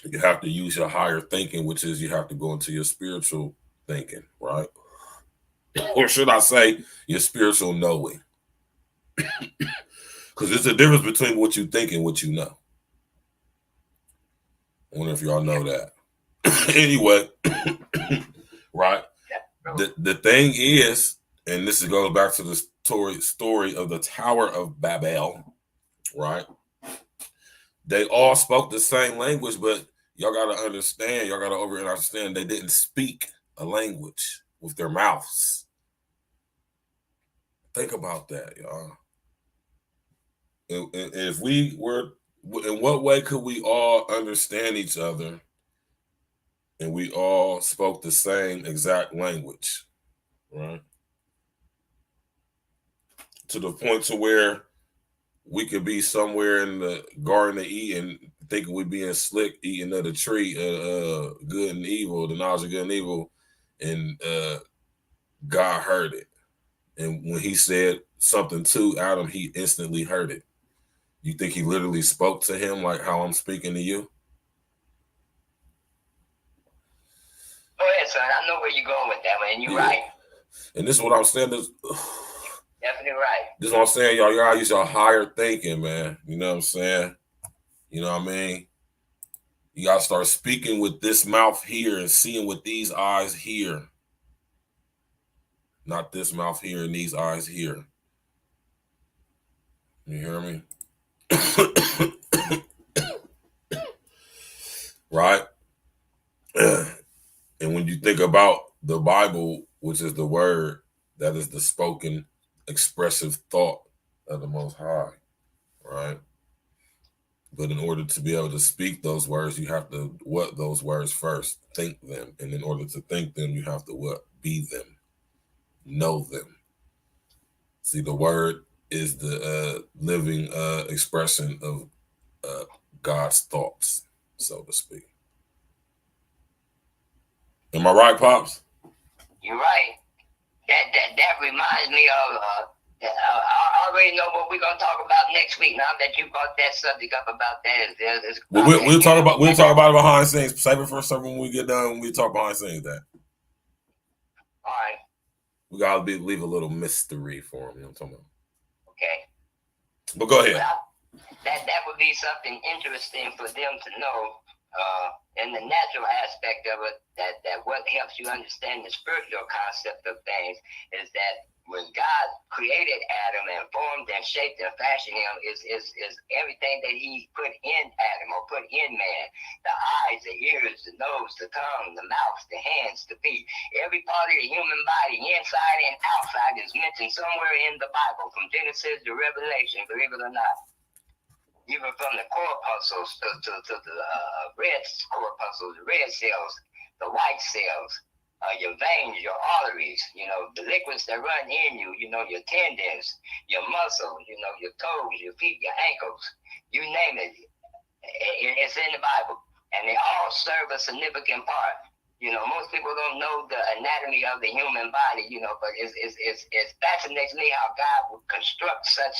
you have to use your higher thinking, which is you have to go into your spiritual thinking, right? Or should I say your spiritual knowing? Because there's a difference between what you think and what you know. I wonder if y'all know that. Anyway, right? The thing is, and this goes back to the story of the Tower of Babel, right? They all spoke the same language, but y'all got to understand, y'all got to understand they didn't speak a language with their mouths. Think about that, y'all. And if we were, in what way could we all understand each other and we all spoke the same exact language, right? To the point to where we could be somewhere in the Garden of Eden thinking we being slick, eating of the tree, good and evil, the knowledge of good and evil, and God heard it. And when he said something to Adam, he instantly heard it. You think he literally spoke to him like how I'm speaking to you? Go ahead, son. I know where you're going with that, man. You're right. And this is what I'm saying. Definitely right. This is what I'm saying, y'all. Y'all use your higher thinking, man. You know what I'm saying? You know what I mean? You got to start speaking with this mouth here and seeing with these eyes here. Not this mouth here and these eyes here. You hear me? Right? And when you think about the Bible, which is the word, that is the spoken, expressive thought of the Most High, right? But in order to be able to speak those words, you have to what those words first, think them. And in order to think them, you have to what? Be them, know them. See, the word is the living expression of God's thoughts, so to speak. Am I right, Pops? You're right. That reminds me of I already know what we're gonna talk about next week. Now that you brought that subject up about that, we'll talk about it behind the scenes. Save it for something when we get done. We talk behind the scenes. That. All right. We gotta leave a little mystery for him. You know what I'm talking about? Okay. But go ahead. That would be something interesting for them to know. And the natural aspect of it, that what helps you understand the spiritual concept of things is that when God created Adam and formed and shaped and fashioned him is everything that he put in Adam or put in man. The eyes, the ears, the nose, the tongue, the mouth, the hands, the feet. Every part of the human body, inside and outside, is mentioned somewhere in the Bible, from Genesis to Revelation, believe it or not. Even from the corpuscles to the red corpuscles, the red cells, the white cells, your veins, your arteries, the liquids that run in you, your tendons, your muscles, your toes, your feet, your ankles, you name it. It's in the Bible, and they all serve a significant part. Most people don't know the anatomy of the human body, but it fascinates me how God would construct such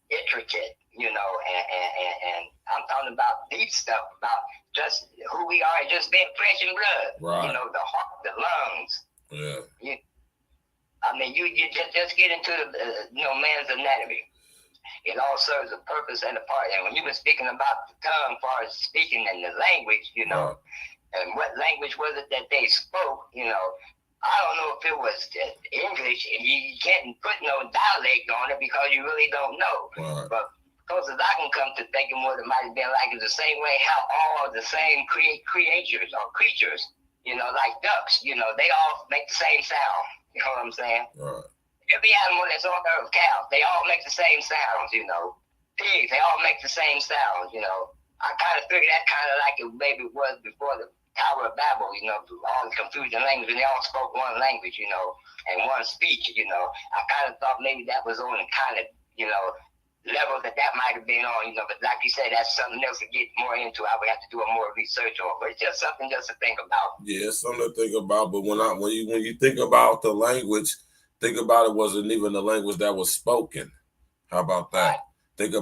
intricate, and I'm talking about deep stuff, about just who we are, just being flesh and blood. Right. The heart, the lungs. Yeah. You just get into man's anatomy. It all serves a purpose and a part. And when you were speaking about the tongue, as far as speaking and the language, Right. And what language was it that they spoke, I don't know if it was English. You can't put no dialect on it because you really don't know. Right. But closest I can come to thinking what it might have been like is the same way how all the same creatures or creatures, like ducks, they all make the same sound. You know what I'm saying? Right. Every animal that's on earth, cows, they all make the same sounds, Pigs, they all make the same sounds, I kind of figured that kind of like it maybe was before the Tower of Babel, all the confusion language, and they all spoke one language, and one speech, I kind of thought maybe that was on the kind of, level that might have been on, but like you said, that's something else to get more into. I would have to do a more research on, but it's just something just to think about. Yeah, it's something to think about. But when you think about the language, think about it wasn't even the language that was spoken. How about that? Right. Think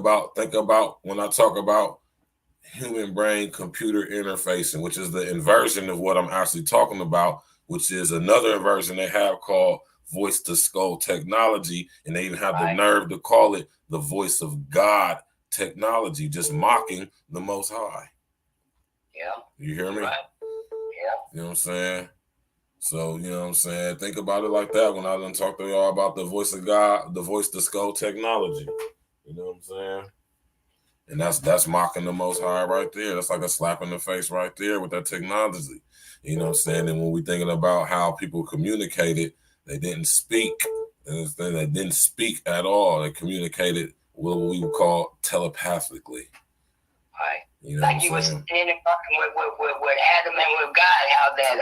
about when I talk about human brain computer interfacing, which is the inversion of what I'm actually talking about, which is another inversion they have called voice to skull technology, and they even have the nerve to call it the voice of God technology, just mocking the Most High. Yeah. You hear me? Right. Yeah. You know what I'm saying? So, you know what I'm saying? Think about it like that when I done talk to y'all about the voice of God, the voice to skull technology. You know what I'm saying? And that's mocking the Most High right there. That's like a slap in the face right there with that technology. You know what I'm saying? And when we thinking about how people communicated, they didn't speak. They didn't speak at all. They communicated what we would call telepathically. Right. You know like you were saying with Adam and with God, how that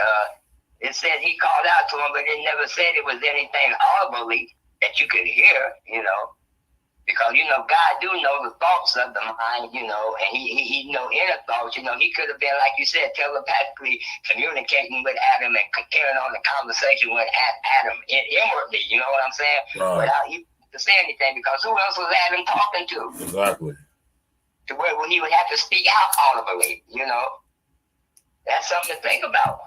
it said he called out to him, but it never said it was anything audibly that you could hear, because God do know the thoughts of the mind, and he know inner thoughts. He could have been, like you said, telepathically communicating with Adam and carrying on the conversation with Adam inwardly. You know what I'm saying? Right. Without even to say anything, because who else was Adam talking to? Exactly. To where he would have to speak out audibly. That's something to think about.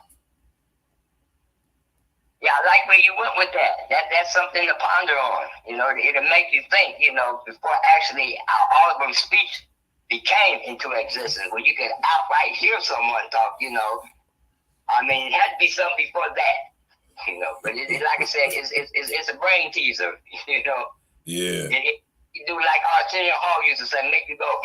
Yeah, I like where you went with that. That's something to ponder on. It'll make you think, before actually our audible speech became into existence, where you could outright hear someone talk, I mean, it had to be something before that, but like I said, it's a brain teaser, Yeah. You do like Arsenio Hall used to say, make you go,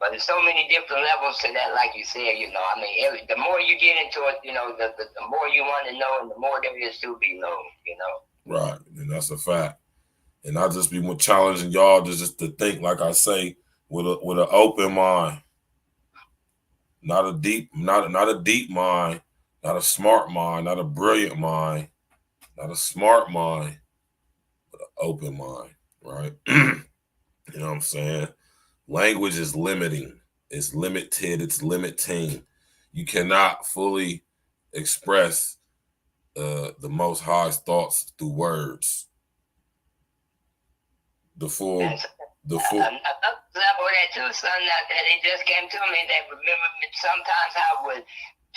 But there's so many different levels to that, like you said, I mean, the more you get into it, the more you want to know and the more there is to be known, Right, and that's a fact. And I just be challenging y'all just to think, like I say, with an open mind. Not a deep mind, not a smart mind, not a brilliant mind, not a smart mind, but an open mind, right? You know what I'm saying? Language is limiting. It's limited. It's limiting. You cannot fully express the Most High's thoughts through words. Another example of that too, son, that it just came to me that remember sometimes how when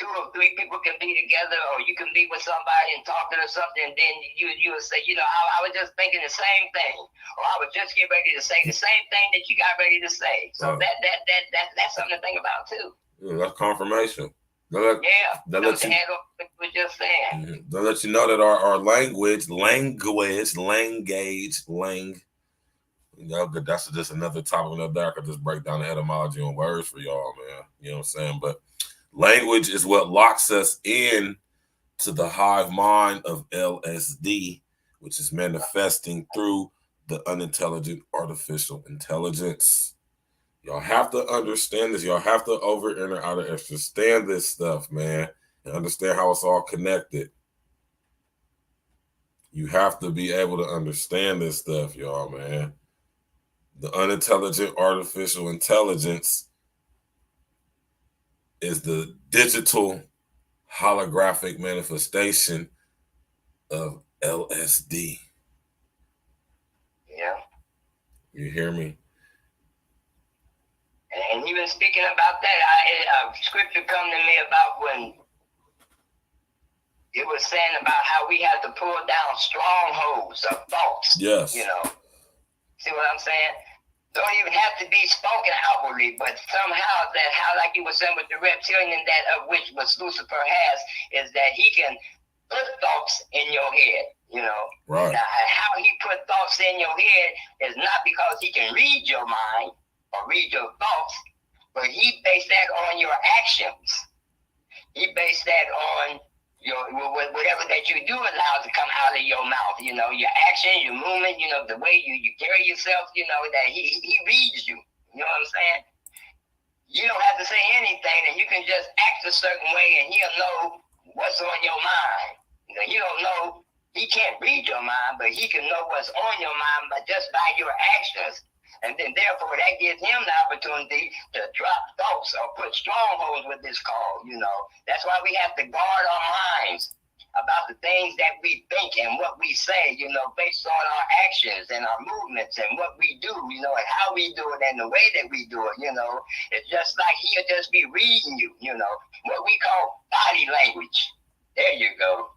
2 or 3 people can be together, or you can be with somebody and talking or something, and then you would say, I was just thinking the same thing, or I was just getting ready to say the same thing that you got ready to say. So that's something to think about too. Yeah, that's confirmation. That lets you, was just saying. That lets you know that our language, that's just another topic that I could just break down the etymology on words for y'all, man. You know what I'm saying? But language is what locks us in to the hive mind of LSD, which is manifesting through the unintelligent artificial intelligence. Y'all have to understand this. Y'all have to understand this stuff, man, and understand how it's all connected. You have to be able to understand this stuff, y'all, man. The unintelligent artificial intelligence is the digital holographic manifestation of LSD. Yeah. You hear me? And even speaking about that, scripture come to me about when it was saying about how we have to pull down strongholds of thoughts. Yes. See what I'm saying? Don't even have to be spoken outwardly, but somehow how like you were saying with the reptilian, that of which what Lucifer has is that he can put thoughts in your head, you know. Right. Now, how he put thoughts in your head is not because he can read your mind or read your thoughts, but he based that on your actions. He based that on your whatever that you do allowed to come out of your mouth, you know, your action, your movement, you know, the way you carry yourself, you know, that he reads you. You know what I'm saying? You don't have to say anything, and you can just act a certain way, and he'll know what's on your mind. You know, he don't know, he can't read your mind, but he can know what's on your mind by just by your actions. And then therefore that gives him the opportunity to drop thoughts or put strongholds with this call, you know. That's why we have to guard our minds about the things that we think and what we say, you know, based on our actions and our movements and what we do, you know, and how we do it and the way that we do it, you know. It's just like he'll just be reading you, you know, what we call body language. There you go.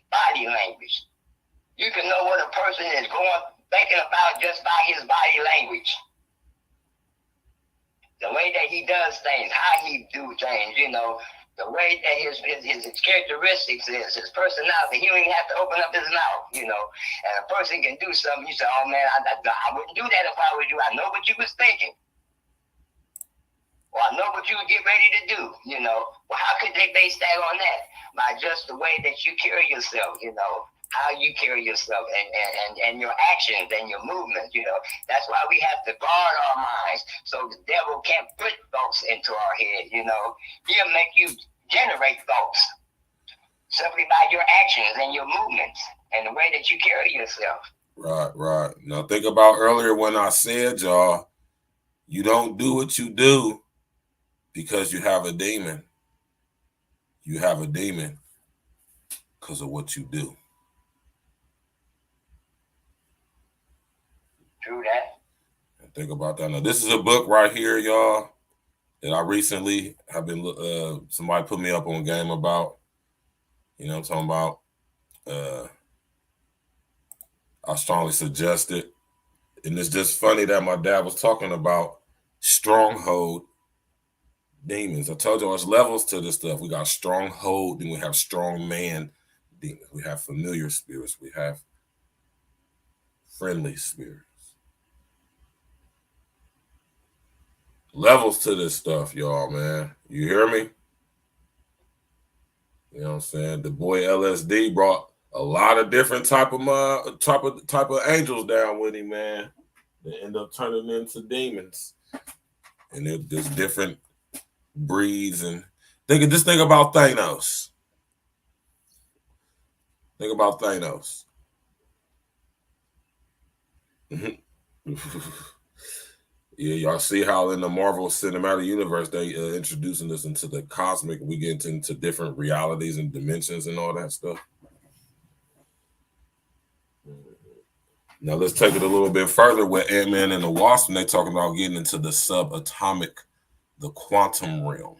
Body language. You can know what a person is thinking about just by his body language. The way that he does things, how he do things, you know, the way that his characteristics is, his personality. He don't even have to open up his mouth, you know. And a person can do something, you say, oh man, I wouldn't do that if I was you. I know what you was thinking. Or I know what you would get ready to do, you know. Well, how could they base that on that? By just the way that you carry yourself, you know. How you carry yourself and your actions and your movements, you know. That's why we have to guard our minds so the devil can't put thoughts into our head, you know. He'll make you generate thoughts simply by your actions and your movements and the way that you carry yourself. Right. Now think about earlier when I said, y'all, you don't do what you do because you have a demon. You have a demon because of what you do. True that. And think about that. Now, this is a book right here, y'all, that I recently have been, somebody put me up on game about. You know what I'm talking about? I strongly suggest it. And it's just funny that my dad was talking about stronghold demons. I told you there's levels to this stuff. We got stronghold, then we have strong man demons. We have familiar spirits. We have friendly spirits. Levels to this stuff, y'all, man. You hear me? You know what I'm saying? The boy LSD brought a lot of different type of angels down with him, man. They end up turning into demons. And there's different breeds. And just think about Thanos. Think about Thanos. Yeah, y'all see how in the Marvel Cinematic Universe they introducing us into the cosmic. We get into different realities and dimensions and all that stuff. Now let's take it a little bit further with Ant-Man and the Wasp, and they talking about getting into the subatomic, the quantum realm,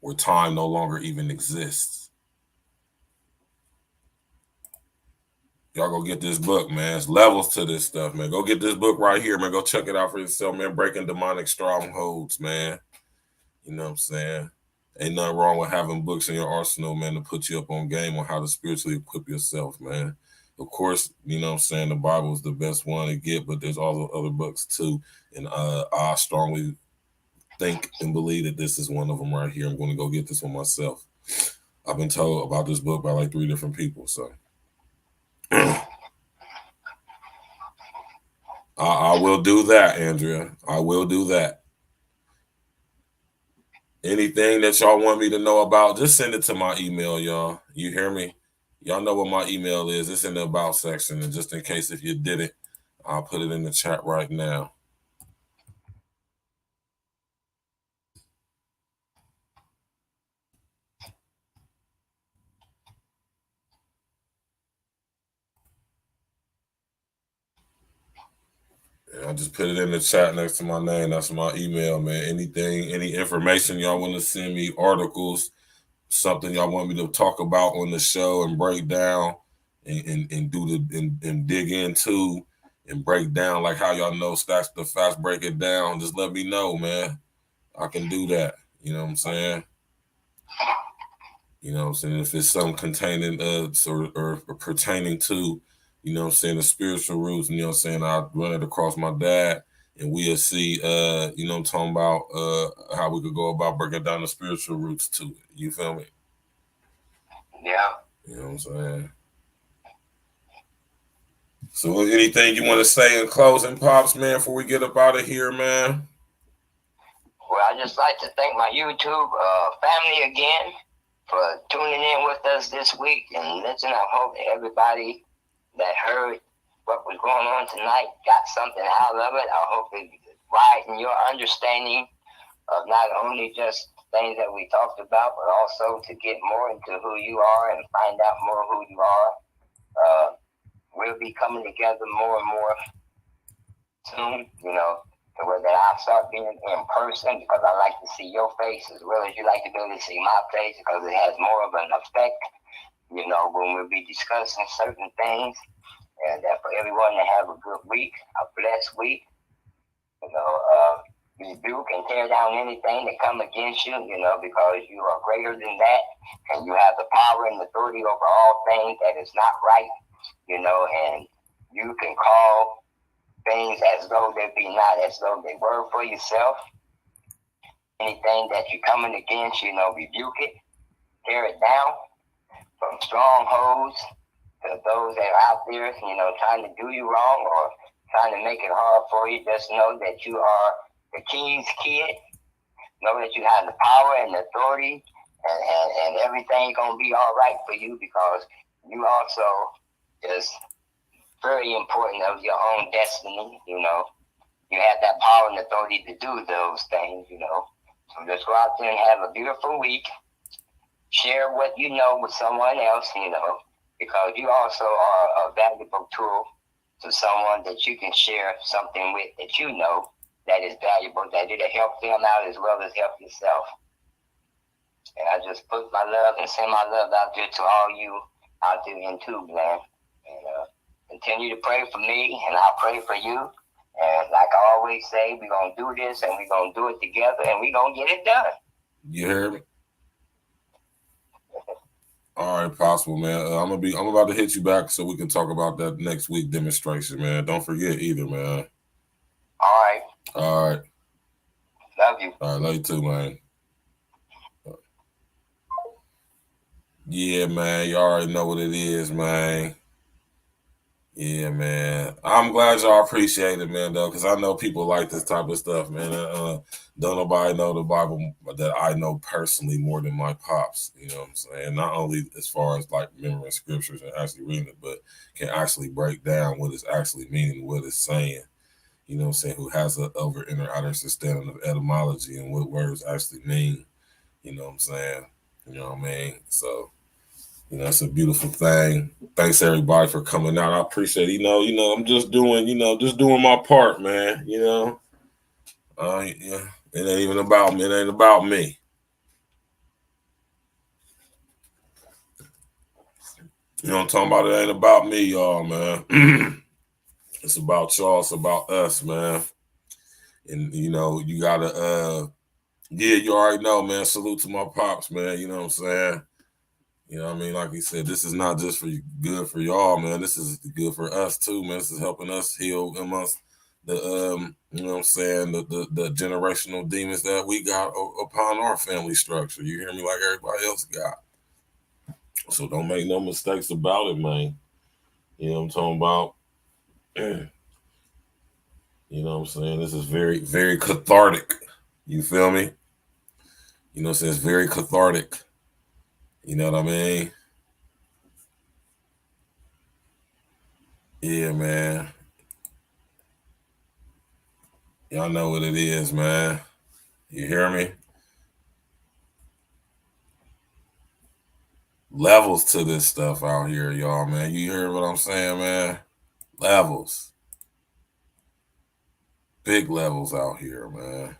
where time no longer even exists. Y'all go get this book, man. It's levels to this stuff, man. Go get this book right here, man. Go check it out for yourself, man. Breaking Demonic Strongholds, man. You know what I'm saying? Ain't nothing wrong with having books in your arsenal, man, to put you up on game on how to spiritually equip yourself, man. Of course, you know what I'm saying, the Bible is the best one to get, but there's all the other books too. And I strongly think and believe that this is one of them right here. I'm going to go get this one myself. I've been told about this book by like 3 different people, so. I will do that, Andrea. I will do that. Anything that y'all want me to know about, just send it to my email, y'all. You hear me? Y'all know what my email is. It's in the about section. And just in case if you didn't, I'll put it in the chat right now. I just put it in the chat next to my name. That's my email, man. Anything, any information y'all want to send me, articles, something y'all want me to talk about on the show and break down and do and dig into and break down like how y'all know Stacks the Facts, break it down. Just let me know, man. I can do that. You know what I'm saying? You know what I'm saying? If it's something containing or pertaining to, you know what I'm saying, the spiritual roots, you know what I'm saying, I'll run it across my dad and we'll see, you know what I'm talking about, how we could go about breaking down the spiritual roots to it. You feel me? Yeah. You know what I'm saying? So anything you want to say in closing, Pops, man, before we get up out of here, man? Well, I'd just like to thank my YouTube family again for tuning in with us this week. And listen, I hope everybody that heard what was going on tonight got something out of it. I hope it widened your understanding of not only just things that we talked about, but also to get more into who you are and find out more who you are. We'll be coming together more and more soon, you know, to where that I'll start being in person, because I like to see your face as well as you like to be able to see my face, because it has more of an effect, you know, when we'll be discussing certain things. And for everyone to have a good week, a blessed week, you know, rebuke and tear down anything that come against you, you know, because you are greater than that, and you have the power and authority over all things that is not right, you know, and you can call things as though they be not, as though they were for yourself. Anything that you're coming against, you know, rebuke it, tear it down, from strongholds to those that are out there, you know, trying to do you wrong or trying to make it hard for you. Just know that you are the King's kid. Know that you have the power and the authority, and everything's going to be all right for you, because you also is very important of your own destiny, you know. You have that power and authority to do those things, you know. So just go out there and have a beautiful week. Share what you know with someone else, you know, because you also are a valuable tool to someone that you can share something with that you know that is valuable, that it'll help them out as well as help yourself. And I just put my love and send my love out there to all you out there in Tube Land. And continue to pray for me, and I'll pray for you. And like I always say, we're going to do this, and we're going to do it together, and we're going to get it done. You hear me? All right, possible, man. I'm about to hit you back so we can talk about that next week demonstration, man. Don't forget either, man. All right. All right. Love you. All right, love you too, man. Yeah, man. You already know what it is, man. Yeah, man. I'm glad y'all appreciate it, man, though, because I know people like this type of stuff, man. Don't nobody know the Bible that I know personally more than my pops, you know what I'm saying? Not only as far as like remembering scriptures and actually reading it, but can actually break down what it's actually meaning, what it's saying, you know what I'm saying? Who has an over inner understanding of etymology and what words actually mean, you know what I'm saying? You know what I mean? So, you know, it's a beautiful thing. Thanks everybody for coming out. I appreciate it. You know, I'm just doing my part, man. You know, yeah, it ain't even about me. It ain't about me. You know what I'm talking about? It ain't about me, y'all, man. It's about y'all. It's about us, man. And you know, you gotta, yeah, you already know, man. Salute to my pops, man. You know what I'm saying? You know what I mean? Like he said, this is not just for good for y'all, man. This is good for us too, man. This is helping us heal amongst the you know what I'm saying, the generational demons that we got upon our family structure. You hear me? Like everybody else got. So don't make no mistakes about it, man. You know what I'm talking about? You know what I'm saying? This is very, very cathartic. You feel me? You know what I'm saying? It's very cathartic. You know what I mean? Yeah, man. Y'all know what it is, man. You hear me? Levels to this stuff out here, y'all, man. You hear what I'm saying, man? Levels. Big levels out here, man.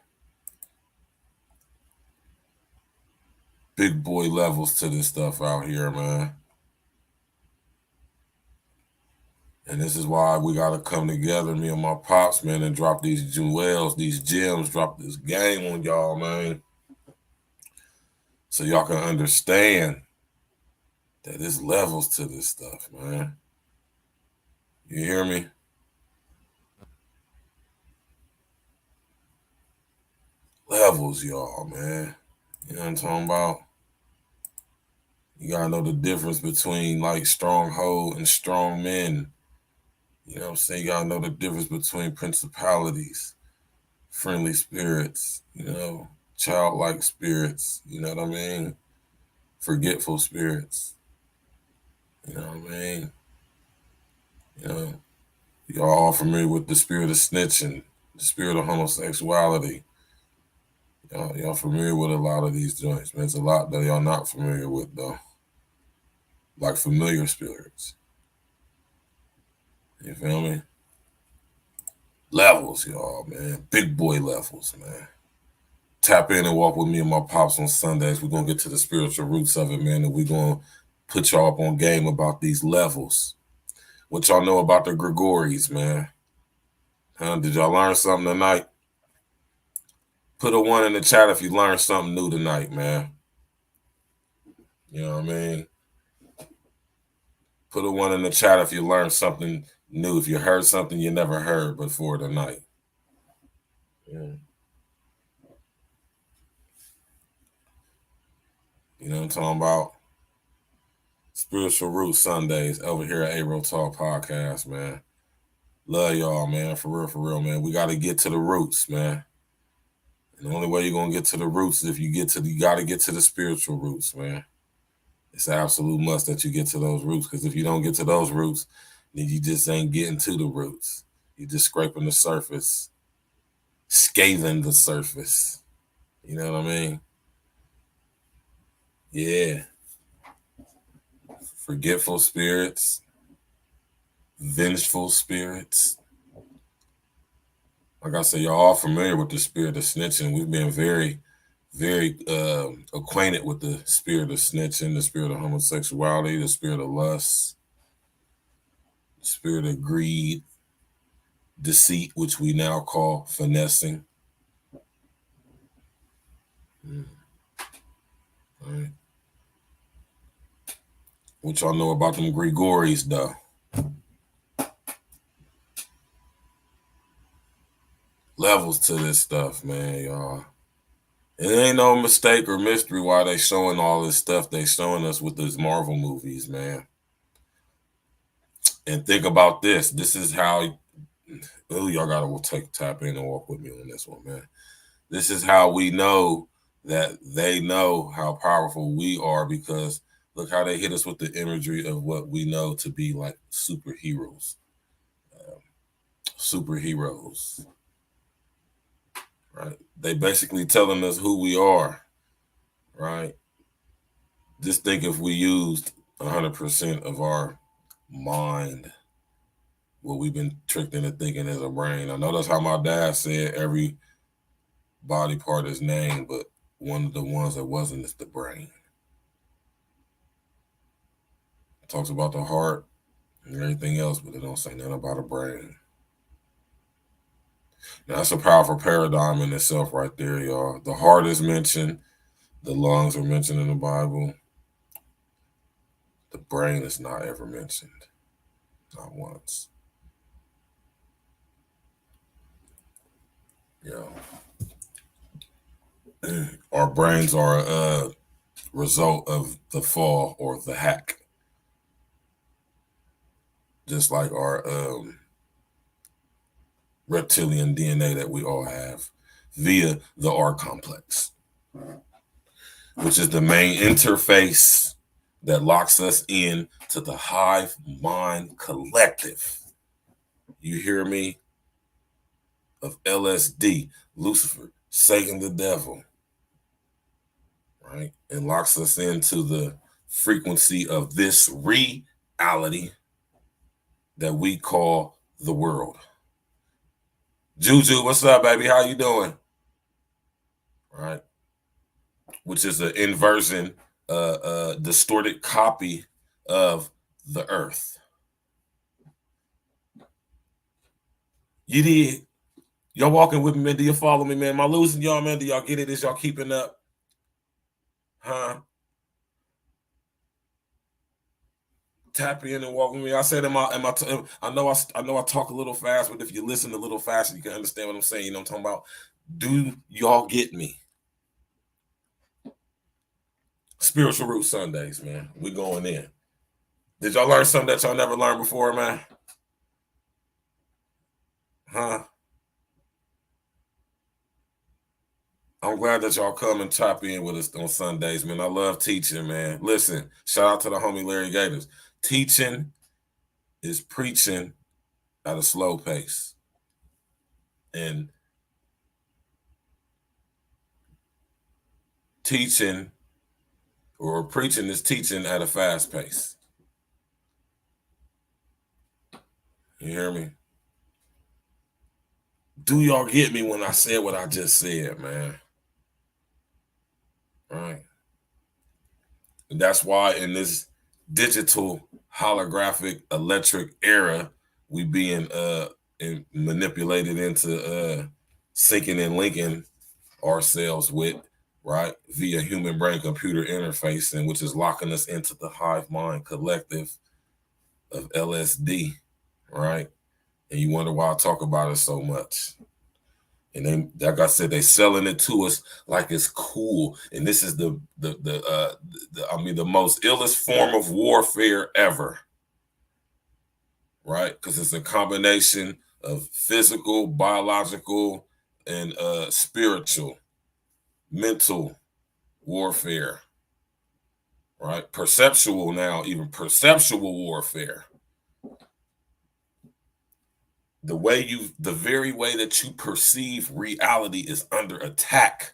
Big boy levels to this stuff out here, man. And this is why we got to come together, me and my pops, man, and drop these jewels, these gems, drop this game on y'all, man. So y'all can understand that there's levels to this stuff, man. You hear me? Levels, y'all, man. You know what I'm talking about? You gotta know the difference between like stronghold and strong men. You know what I'm saying? You gotta know the difference between principalities, friendly spirits, you know, childlike spirits, you know what I mean? Forgetful spirits. You know what I mean? You know, y'all all familiar with the spirit of snitching, the spirit of homosexuality. Y'all familiar with a lot of these joints, man. It's a lot that y'all not familiar with, though. Like familiar spirits. You feel me? Levels, y'all, man. Big boy levels, man. Tap in and walk with me and my pops on Sundays. We're going to get to the spiritual roots of it, man. And we're going to put y'all up on game about these levels. What y'all know about the Gregories, man? Huh? Did y'all learn something tonight? Put a 1 in the chat if you learned something new tonight, man. You know what I mean? Put a 1 in the chat if you learned something new. If you heard something you never heard before tonight. Yeah. You know what I'm talking about? Spiritual Roots Sundays over here at A-Real Talk Podcast, man. Love y'all, man. For real, man. We got to get to the roots, man. And the only way you're going to get to the roots is if you got to get to the spiritual roots, man. It's an absolute must that you get to those roots, because if you don't get to those roots, then you just ain't getting to the roots. You're just scraping the surface, scathing the surface. You know what I mean? Yeah. Forgetful spirits, vengeful spirits. Like I said, y'all all familiar with the spirit of snitching. We've been very, very acquainted with the spirit of snitching, the spirit of homosexuality, the spirit of lust, the spirit of greed, deceit, which we now call finessing. Right. What y'all know about them Gregories, though? Levels to this stuff, man, y'all. It ain't no mistake or mystery why they showing all this stuff they showing us with these Marvel movies, man. And think about this. This is how, y'all gotta tap in and walk with me on this one, man. This is how we know that they know how powerful we are, because look how they hit us with the imagery of what we know to be like superheroes. Superheroes. Right? They basically telling us who we are. Right? Just think if we used 100% of our mind, what we've been tricked into thinking as a brain. I know that's how my dad said every body part is named, but one of the ones that wasn't is the brain. It talks about the heart and everything else, but it don't say nothing about a brain. Now, that's a powerful paradigm in itself right there, y'all. The heart is mentioned. The lungs are mentioned in the Bible. The brain is not ever mentioned. Not once. You know, our brains are a result of the fall or the hack. Just like our reptilian DNA that we all have via the R complex, which is the main interface that locks us in to the hive mind collective. You hear me? Of LSD, Lucifer, Satan the devil, right? And locks us into the frequency of this reality that we call the world. Juju, what's up, baby? How you doing? Right? Which is an inversion, distorted copy of the earth. You did. Y'all walking with me, man? Do you follow me, man? Am I losing y'all, man? Do y'all get it? Is y'all keeping up? Huh? tap in and walk with me. I said I know I talk a little fast, but if you listen a little faster, you can understand what I'm saying. You know what I'm talking about? Do y'all get me? Spiritual Root Sundays, man. We going in. Did y'all learn something that y'all never learned before, man? Huh? I'm glad that y'all come and tap in with us on Sundays, man. I love teaching, man. Listen, shout out to the homie Larry Gators. Teaching is preaching at a slow pace. And teaching or preaching is teaching at a fast pace. You hear me? Do y'all get me when I said what I just said, man? Right. And that's why in this digital holographic electric era, we being manipulated into syncing and linking ourselves with, right, via human brain computer interfacing, which is locking us into the hive mind collective of LSD, right? And you wonder why I talk about it so much. And then, like I said, they selling it to us like it's cool. And this is the most illest form of warfare ever, right? Because it's a combination of physical, biological, and spiritual, mental warfare, right? Perceptual now, even perceptual warfare. The very way that you perceive reality is under attack.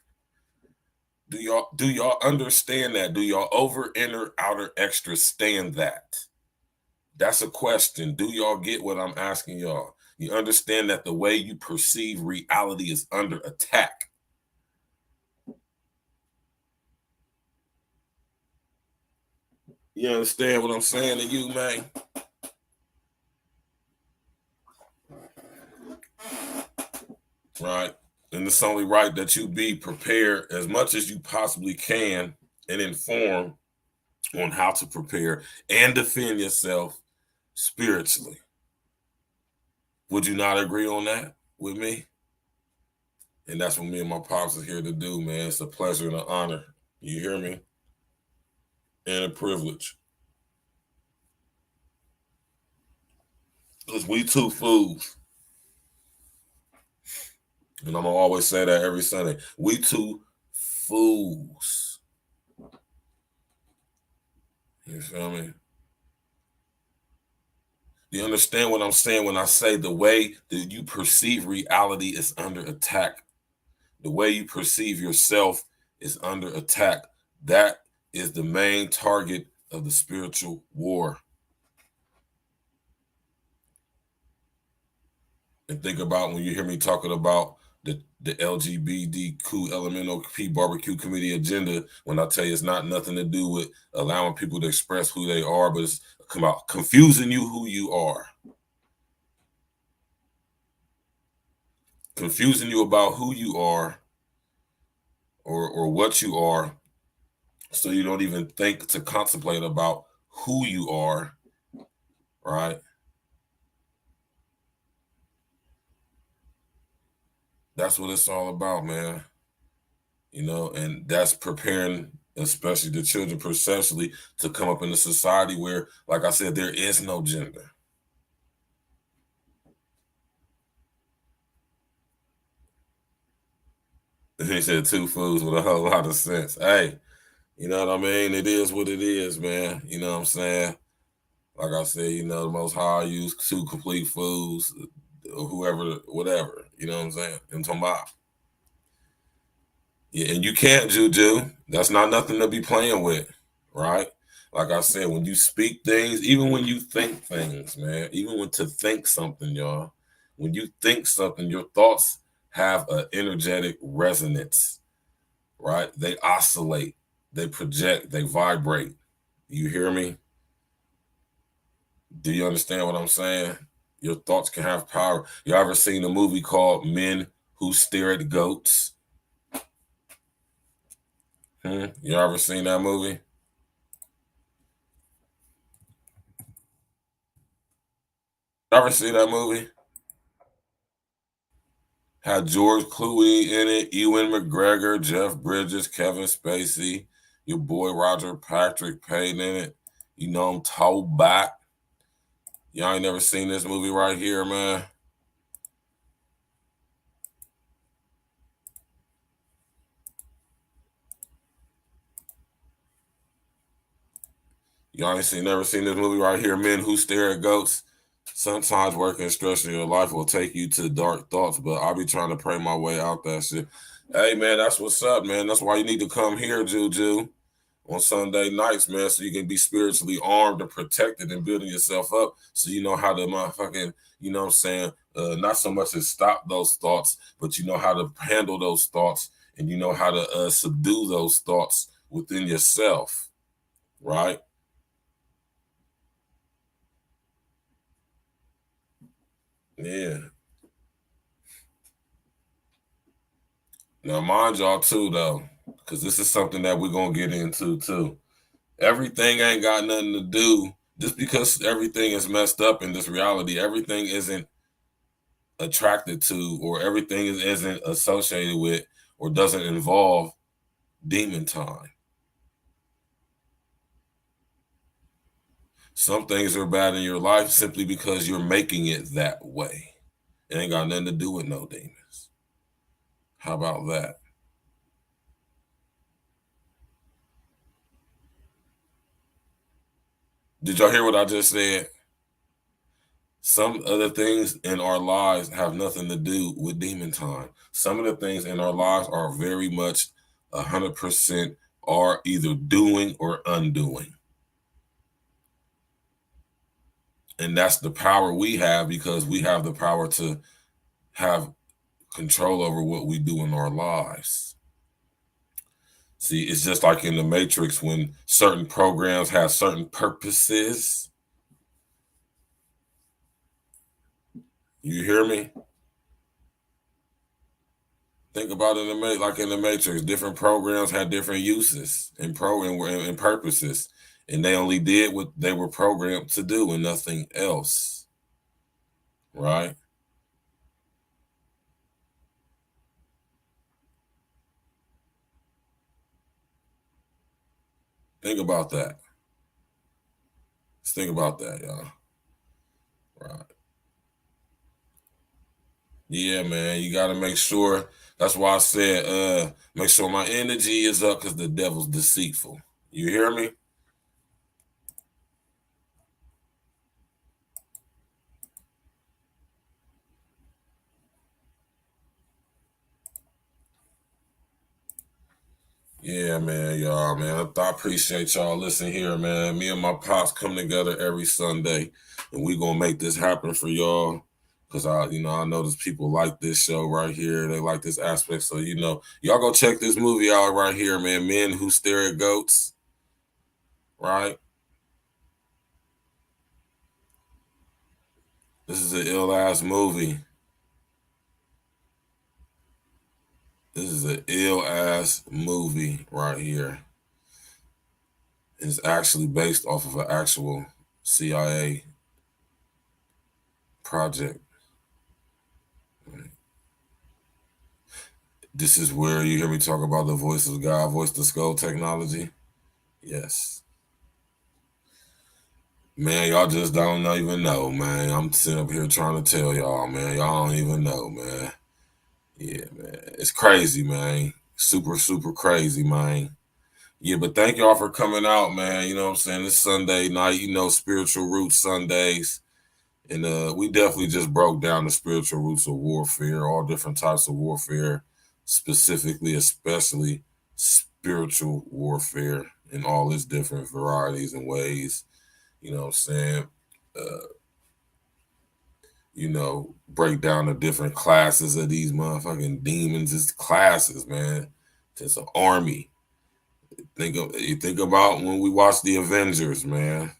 Do y'all understand that? Do y'all over, inner, outer, extra stand that? That's a question. Do y'all get what I'm asking y'all? You understand that the way you perceive reality is under attack? You understand what I'm saying to you, man? Right. And it's only right that you be prepared as much as you possibly can and informed on how to prepare and defend yourself spiritually. Would you not agree on that with me? And that's what me and my pops are here to do, man. It's a pleasure and an honor. You hear me? And a privilege. Because we two fools. And I'm going to always say that every Sunday. We two fools. You feel me? You understand what I'm saying when I say the way that you perceive reality is under attack? The way you perceive yourself is under attack. That is the main target of the spiritual war. And think about when you hear me talking about the LGBTQ elemental P barbecue committee agenda, when I tell you it's not nothing to do with allowing people to express who they are, but it's about confusing you who you are. Confusing you about who you are or what you are, so you don't even think to contemplate about who you are, right? That's what it's all about, man. You know, and that's preparing, especially the children perceptually, to come up in a society where, like I said, there is no gender. He said two fools with a whole lot of sense. Hey, you know what I mean? It is what it is, man. You know what I'm saying? Like I said, you know, the Most High used two complete fools, whoever, whatever. You know what I'm saying? I'm talking about. Yeah, and you can't, Juju. That's not nothing to be playing with, right? Like I said, when you speak things, even when you think things, man, even when to think something, y'all, when you think something, your thoughts have an energetic resonance, right? They oscillate, they project, they vibrate. You hear me? Do you understand what I'm saying? Your thoughts can have power. You ever seen a movie called Men Who Stare at Goats? You ever seen that movie? Ever see that movie? Had George Clooney in it, Ewan McGregor, Jeff Bridges, Kevin Spacey, your boy Roger Patrick Payne in it. You know him, Toe Back. Y'all ain't never seen this movie right here, man. Y'all ain't never seen this movie right here, Men Who Stare at Goats. Sometimes work and stress in your life will take you to dark thoughts, but I'll be trying to pray my way out that shit. Hey, man, that's what's up, man. That's why you need to come here, Juju, on Sunday nights, man, so you can be spiritually armed and protected and building yourself up so you know how to motherfucking, you know what I'm saying, not so much as stop those thoughts, but you know how to handle those thoughts and you know how to subdue those thoughts within yourself, right? Yeah. Now, mind y'all too, though, because this is something that we're going to get into too. Everything ain't got nothing to do, just because everything is messed up in this reality, everything isn't attracted to or everything isn't associated with or doesn't involve demon time. Some things are bad in your life simply because you're making it that way. It ain't got nothing to do with no demons. How about that? Did y'all hear what I just said? Some other things in our lives have nothing to do with demon time. Some of the things in our lives are very much 100% are either doing or undoing. And that's the power we have because we have the power to have control over what we do in our lives. See, it's just like in the Matrix when certain programs have certain purposes. You hear me? Think about it like in the Matrix, different programs had different uses and purposes, and they only did what they were programmed to do and nothing else, right? Think about that. Just think about that, y'all. Right. Yeah, man, you got to make sure. That's why I said, make sure my energy is up because the devil's deceitful. You hear me? Yeah, man, y'all, man. I appreciate y'all. Listen here, man. Me and my pops come together every Sunday, and we gonna make this happen for y'all. Cause I notice people like this show right here. They like this aspect. So y'all go check this movie out right here, man. Men Who Stare at Goats. Right. This is an ill ass movie. This is an ill ass movie right here. It's actually based off of an actual CIA project. This is where you hear me talk about the voice of God, voice to skull technology. Yes. Man, y'all just don't even know, man. I'm sitting up here trying to tell y'all, man. Y'all don't even know, man. Yeah, man. It's crazy, man. Super, super crazy, man. Yeah, but thank y'all for coming out, man. You know what I'm saying? This Sunday night, Spiritual Roots Sundays. And we definitely just broke down the spiritual roots of warfare, all different types of warfare, specifically, especially spiritual warfare in all its different varieties and ways. You know what I'm saying? Break down the different classes of these motherfucking demons. It's classes, man. It's an army. You think about when we watched the Avengers, man.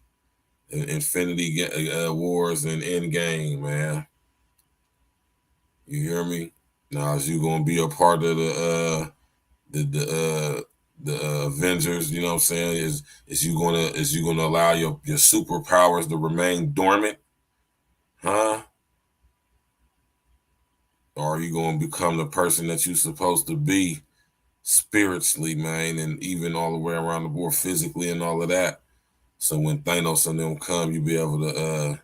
Infinity Wars and Endgame, man. You hear me? Now, is you gonna be a part of the Avengers? You know what I'm saying? Is you gonna allow your superpowers to remain dormant? Huh? Or are you going to become the person that you're supposed to be spiritually, man, and even all the way around the board physically and all of that? So when Thanos and them come, you be able to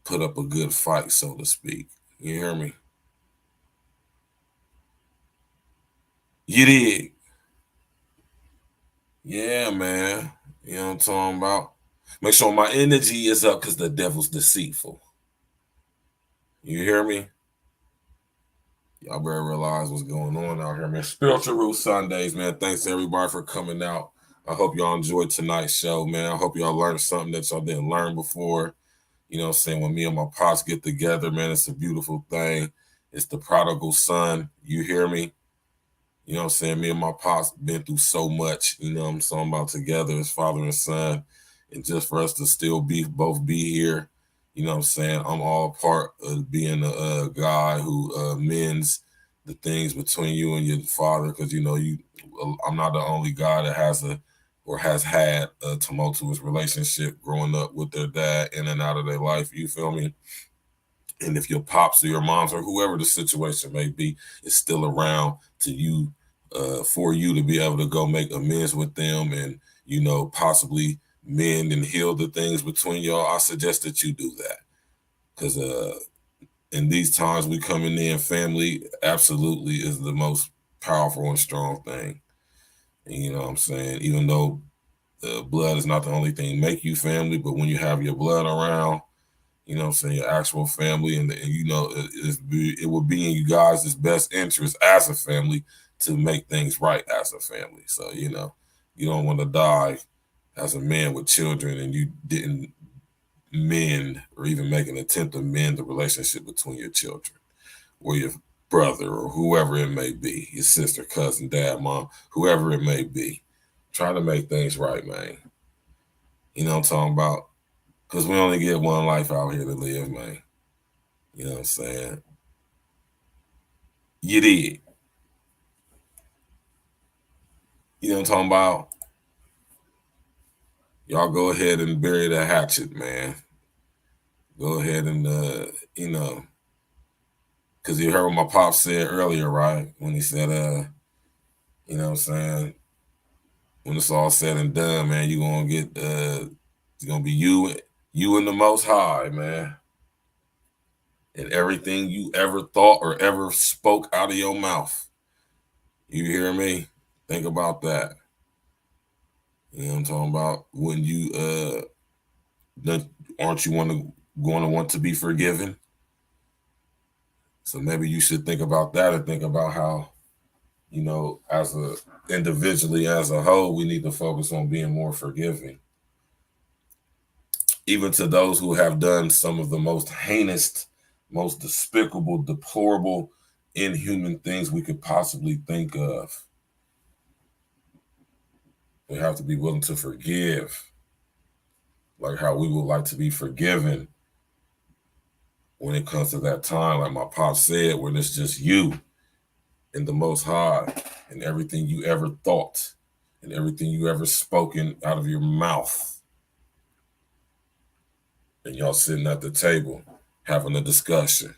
put up a good fight, so to speak. You hear me? You dig? Yeah, man. You know what I'm talking about? Make sure my energy is up because the devil's deceitful. You hear me? Y'all better realize what's going on out here, man. Spiritual Root Sundays, man. Thanks to everybody for coming out. I hope y'all enjoyed tonight's show, man. I hope y'all learned something that y'all didn't learn before. You know what I'm saying? When me and my pops get together, man, it's a beautiful thing. It's the prodigal son. You hear me? You know what I'm saying? Me and my pops been through so much, you know what I'm talking about, together as father and son. And just for us to still both be here, you know what I'm saying? I'm all part of being a guy who mends the things between you and your father, because, you know, I'm not the only guy that has had a tumultuous relationship growing up with their dad in and out of their life. You feel me? And if your pops or your moms or whoever the situation may be is still around to you, for you to be able to go make amends with them and, you know, possibly mend and heal the things between y'all, I suggest that you do that. Because in these times we coming in, family absolutely is the most powerful and strong thing. And, you know what I'm saying? Even though blood is not the only thing make you family, but when you have your blood around, you know what I'm saying, your actual family, and you know, it would be in you guys' best interest as a family to make things right as a family. So, you know, you don't want to die as a man with children and you didn't mend or even make an attempt to mend the relationship between your children or your brother or whoever it may be, your sister, cousin, dad, mom, whoever it may be. Try to make things right, man. You know what I'm talking about? Because we only get one life out here to live, man. You know what I'm saying? You did. You know what I'm talking about? Y'all go ahead and bury the hatchet, man. Go ahead and, you know, because you heard what my pop said earlier, right? When he said, you know what I'm saying? When it's all said and done, man, you're going to get, it's going to be you and the Most High, man. And everything you ever thought or ever spoke out of your mouth. You hear me? Think about that. You know what I'm talking about? When you aren't you going to want to be forgiven? So maybe you should think about that and think about how, you know, individually as a whole, we need to focus on being more forgiving. Even to those who have done some of the most heinous, most despicable, deplorable, inhuman things we could possibly think of. We have to be willing to forgive, like how we would like to be forgiven when it comes to that time, like my pop said, when it's just you and the Most High and everything you ever thought and everything you ever spoken out of your mouth. And y'all sitting at the table having a discussion.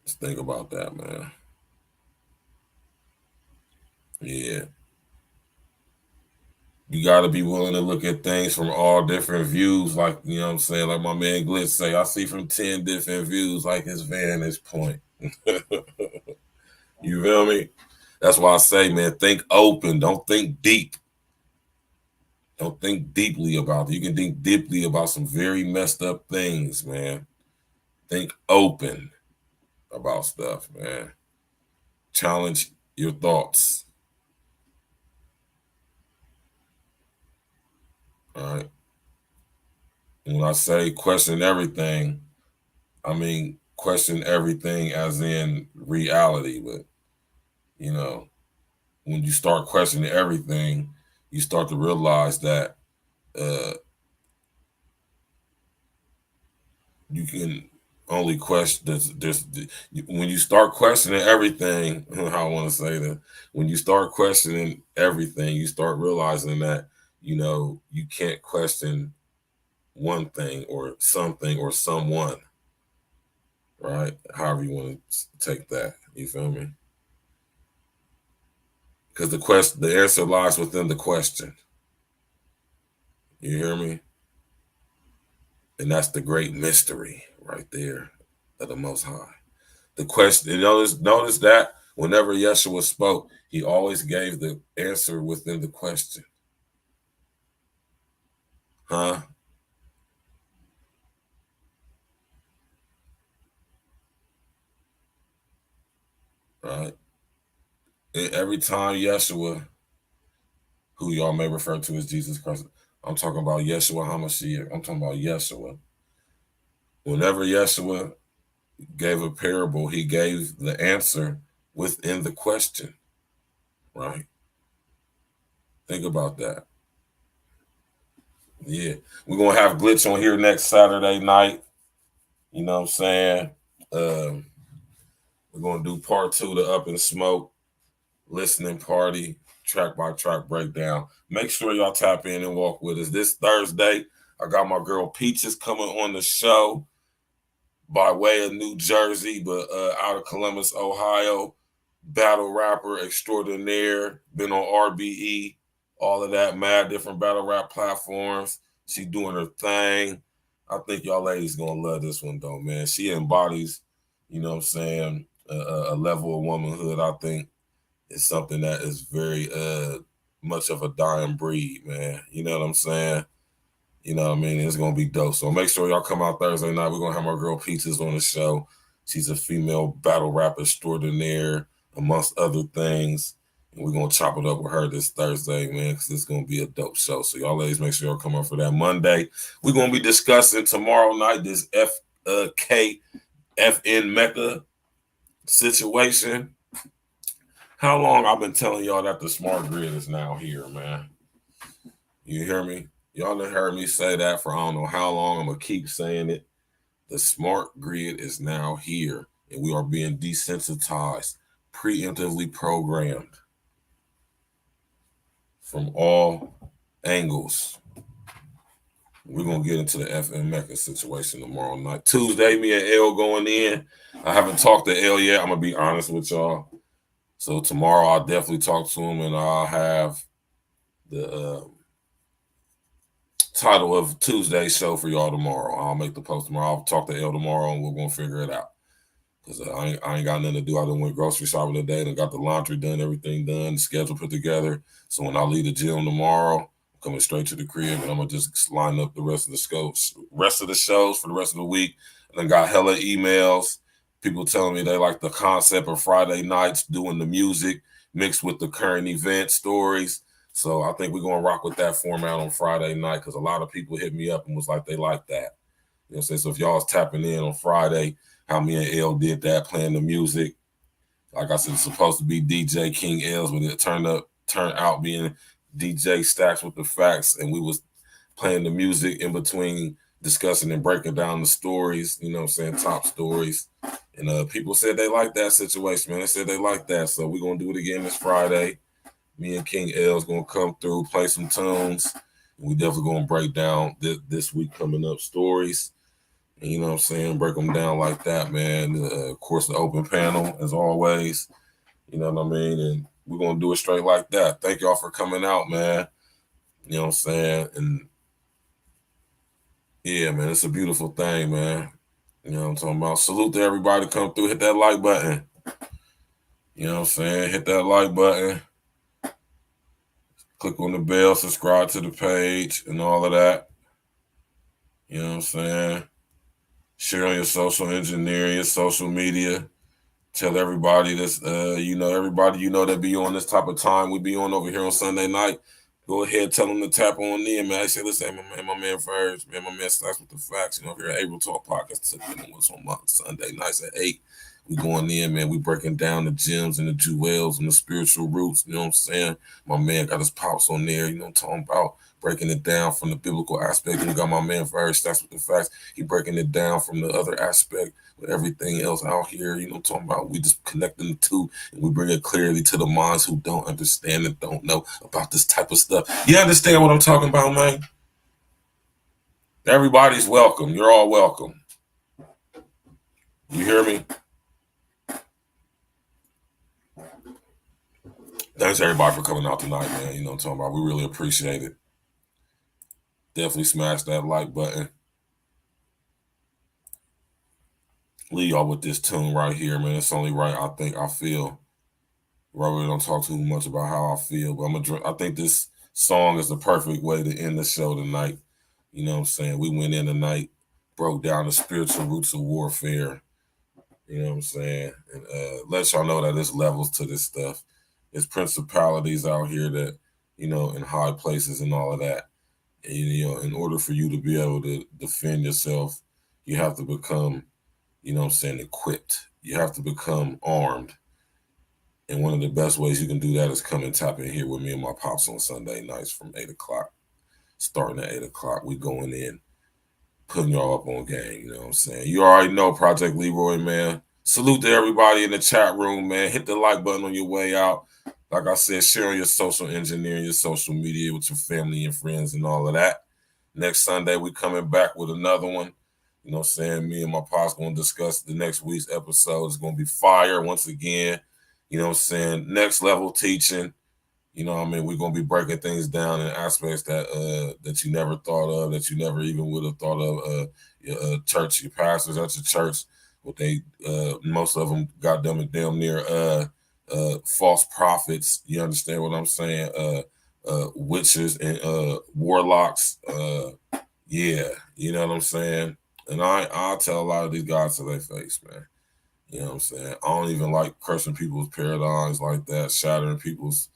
Let's think about that, man. Yeah. You got to be willing to look at things from all different views. Like, you know what I'm saying? Like my man Glitch say, I see from 10 different views, like his vantage point. You feel me? That's why I say, man, think open. Don't think deep. Don't think deeply about it. You can think deeply about some very messed up things, man. Think open about stuff, man. Challenge your thoughts. All right. When I say question everything, I mean question everything as in reality. But, you know, when you start questioning everything, you start to realize that you can only question when you start questioning everything. How I want to say that, when you start questioning everything, you start realizing that, you know, you can't question one thing or something or someone, right? However you want to take that, you feel me? Because the answer lies within the question. You hear me? And that's the great mystery right there of the Most High. The question, notice that whenever Yeshua spoke, he always gave the answer within the question. Huh? Right? And every time Yeshua, who y'all may refer to as Jesus Christ, I'm talking about Yeshua HaMashiach. I'm talking about Yeshua. Whenever Yeshua gave a parable, he gave the answer within the question, right? Think about that. Yeah, we're going to have Glitch on here next Saturday night. You know what I'm saying? We're going to do part 2 to Up in Smoke, listening party, track by track breakdown. Make sure y'all tap in and walk with us. This Thursday, I got my girl Peaches coming on the show by way of New Jersey, but out of Columbus, Ohio. Battle rapper extraordinaire, been on RBE, all of that, mad different battle rap platforms. She doing her thing. I think y'all ladies gonna love this one though, man. She embodies, you know what I'm saying, a level of womanhood. I think is something that is very much of a dying breed, man. You know what I'm saying? You know what I mean? It's gonna be dope. So make sure y'all come out Thursday night. We're gonna have my girl Peaches on the show. She's a female battle rapper extraordinaire, amongst other things. And we're going to chop it up with her this Thursday, man, because it's going to be a dope show. So y'all ladies, make sure y'all come up for that Monday. We're going to be discussing tomorrow night this FN Mecca situation. How long I've been telling y'all that the smart grid is now here, man? You hear me? Y'all done heard me say that for I don't know how long. I'm going to keep saying it. The smart grid is now here, and we are being desensitized, preemptively programmed from all angles. We're going to get into the FN Mecca situation tomorrow night. Tuesday, me and L going in. I haven't talked to L yet. I'm going to be honest with y'all. So tomorrow I'll definitely talk to him, and I'll have the title of Tuesday's show for y'all tomorrow. I'll make the post tomorrow. I'll talk to L tomorrow, and we're going to figure it out. Because I ain't got nothing to do. I done went grocery shopping today and got the laundry done, everything done, the schedule put together. So when I leave the gym tomorrow, I'm coming straight to the crib, and I'm going to just line up the rest of the shows for the rest of the week. And I got hella emails, people telling me they like the concept of Friday nights doing the music mixed with the current event stories. So I think we're going to rock with that format on Friday night, because a lot of people hit me up and was like they like that. You know what I'm saying? So if y'all was tapping in on Friday, how me and L did that, playing the music. Like I said, it's supposed to be DJ King L's, but it turned out being DJ Stacks with the Facts, and we was playing the music in between discussing and breaking down the stories, you know what I'm saying, top stories. And people said they like that situation, man. They said they like that. So we're going to do it again this Friday. Me and King L's going to come through, play some tunes. And we definitely going to break down this week coming up stories. And you know what I'm saying? Break them down like that, man. Of course, the open panel, as always. You know what I mean? And we're going to do it straight like that. Thank y'all for coming out, man. You know what I'm saying? And yeah, man, it's a beautiful thing, man. You know what I'm talking about? Salute to everybody. Come through. Hit that like button. You know what I'm saying? Hit that like button. Click on the bell. Subscribe to the page and all of that. You know what I'm saying? Share on your social engineering, your social media. Tell everybody this, everybody that be on this type of time we be on over here on Sunday night. Go ahead, tell them to tap on in, man. I say, listen, my man Virgil, man, my man Stacks with the Facts. You know, here at April Talk Podcast, took what's on Sunday nights at 8. We going in, man. We breaking down the gems and the jewels and the spiritual roots. You know what I'm saying? My man got his pops on there. You know what I'm talking about? Breaking it down from the biblical aspect. And we got my man Virgil, Stacks with the Facts. He breaking it down from the other aspect with everything else out here. You know what I'm talking about? We just connecting the two, and we bring it clearly to the minds who don't understand and don't know about this type of stuff. You understand what I'm talking about, man? Everybody's welcome. You're all welcome. You hear me? Thanks everybody for coming out tonight, man. You know what I'm talking about? We really appreciate it. Definitely smash that like button. Leave y'all with this tune right here, man. It's only right. I feel. I really don't talk too much about how I feel, but I think this song is the perfect way to end the show tonight. You know what I'm saying? We went in tonight, broke down the spiritual roots of warfare. You know what I'm saying? And let y'all know that there's levels to this stuff. There's principalities out here that, you know, in high places and all of that. And, you know, in order for you to be able to defend yourself, you have to become, you know what I'm saying, equipped. You have to become armed. And one of the best ways you can do that is come and tap in here with me and my pops on Sunday nights from 8 o'clock. Starting at 8 o'clock, we going in, putting y'all up on game, you know what I'm saying? You already know Project Leroy, man. Salute to everybody in the chat room, man. Hit the like button on your way out. Like I said, share on your social engineering, your social media with your family and friends and all of that. Next Sunday, we coming back with another one. You know what I'm saying? Me and my pops going to discuss the next week's episode. It's going to be fire once again. You know what I'm saying? Next level teaching. You know what I mean? We're going to be breaking things down in aspects that that you never thought of, that you never even would have thought of. Your church, your pastors at your church, what they, most of them got them damn near false prophets. You understand what I'm saying? Witches and warlocks. Yeah, you know what I'm saying? And I'll tell a lot of these guys to their face, man. You know what I'm saying? I don't even like crushing people's paradigms like that, shattering people's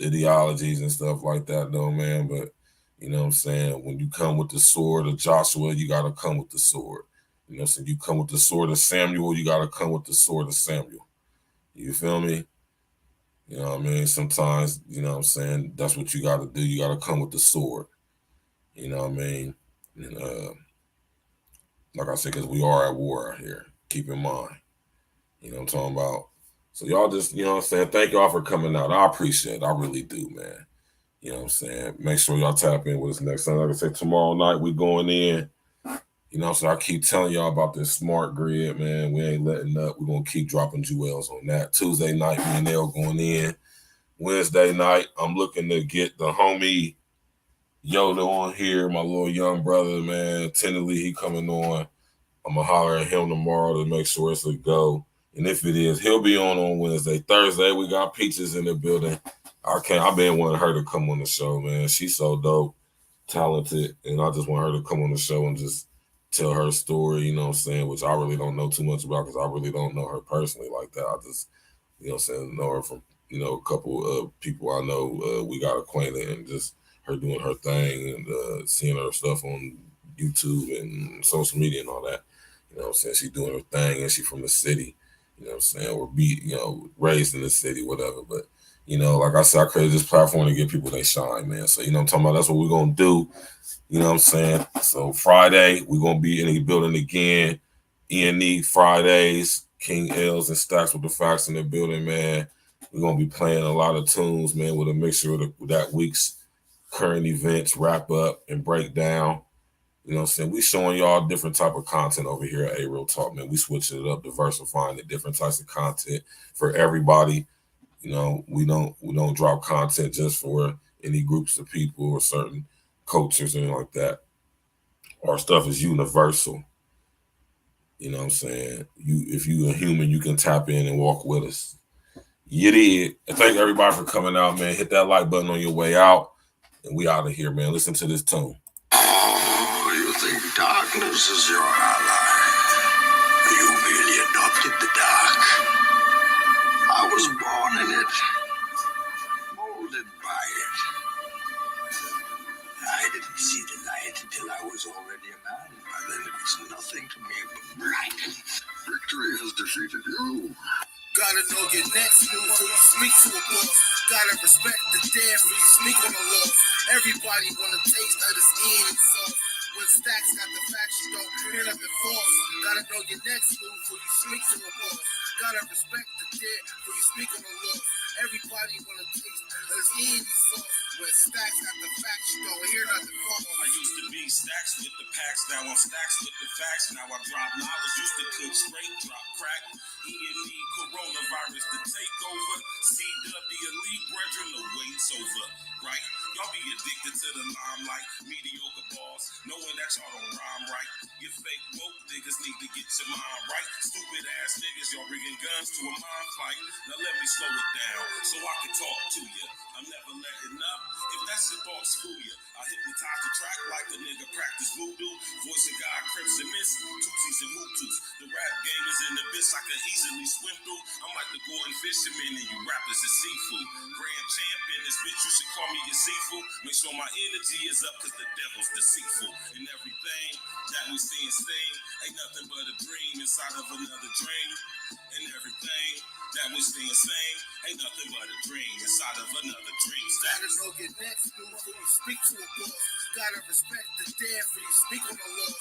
ideologies and stuff like that, though, man. But you know what I'm saying? When you come with the sword of Joshua, you got to come with the sword. You know what I'm saying? You come with the sword of Samuel, you got to come with the sword of Samuel. You feel me? You know what I mean? Sometimes, you know what I'm saying? That's what you got to do. You got to come with the sword. You know what I mean? And, like I said, because we are at war out here. Keep in mind. You know what I'm talking about? So y'all just, you know what I'm saying? Thank y'all for coming out. I appreciate it. I really do, man. You know what I'm saying? Make sure y'all tap in with us next Sunday. Like I said, tomorrow night we going in. You know, so I keep telling y'all about this smart grid, man. We ain't letting up. We're going to keep dropping jewels on that. Tuesday night, me and Elle going in. Wednesday night, I'm looking to get the homie Yoda on here, my little young brother, man. Tentatively, he coming on. I'm going to holler at him tomorrow to make sure it's a go. And if it is, he'll be on Wednesday. Thursday, we got Peaches in the building. I've been wanting her to come on the show, man. She's so dope, talented, and I just want her to come on the show and just tell her story, you know what I'm saying, which I really don't know too much about because I really don't know her personally like that. I just, you know what I'm saying, know her from, you know, a couple of people I know. We got acquainted and just her doing her thing and seeing her stuff on YouTube and social media and all that. You know what I'm saying? She doing her thing and she from the city, you know what I'm saying, or raised in the city, whatever. But, you know, like I said, I created this platform to give people they shine, man. So, you know what I'm talking about? That's what we're going to do. You know what I'm saying? So Friday, we're going to be in the building again. E&E Fridays, King L's and Stacks with the Facts in the building, man. We're going to be playing a lot of tunes, man, with a mixture of that week's current events, wrap up and break down. You know what I'm saying? We showing y'all different type of content over here at A-Real Talk, man. We switching it up, diversifying the different types of content for everybody. You know, we don't drop content just for any groups of people or certain cultures or anything like that. Our stuff is universal. You know what I'm saying? If you a human, you can tap in and walk with us. You did. And thank everybody for coming out, man. Hit that like button on your way out. And we out of here, man. Listen to this tune. Oh, you think darkness is your ally? You merely adopted the dark. I was born in it, molded by it. I didn't see the light until I was already a man. By then it was nothing to me but blindness. Victory has defeated you. Gotta know your next move when you speak to a boss. Gotta respect the dance when you speak on the law. Everybody wanna taste of this Ian sauce. When Stacks got the facts, you don't hear nothing false. Gotta know your next move when you speak to a boss. Gotta respect the dead when you speak on the law. Everybody wanna taste this Andy sauce. When stacks got the facts, you don't hear nothing from them. I used to be stacks with the packs, now I'm stacks with the facts. Now I drop knowledge, used to cook straight, drop crack. E&E, coronavirus, the takeover. CW, elite brethren, the wait's over, right? Y'all be addicted to the limelight, mediocre balls, knowing that y'all don't rhyme right. You fake woke niggas need to get your mind right. Stupid ass niggas, y'all bringing guns to a mind fight. Now let me slow it down so I can talk to you. I'm never letting up. If that's your thoughts, screw you. I hypnotize the track like a nigga practice voodoo. Voice of God, Crimson Mist, Tootsies and Hutus. The rap game is in the abyss I can easily swim through. I'm like the Gordon Fisherman and you rappers is seafood. Grand champion, this bitch, you should call me your seafood. Make sure my energy is up cause the devil's deceitful. And everything that we see and sing ain't nothing but a dream inside of another dream. And everything that we see and sing ain't nothing but a dream inside of another dream. Gotta know your next move when you speak to a boss. Gotta respect the dead when you speak on the law.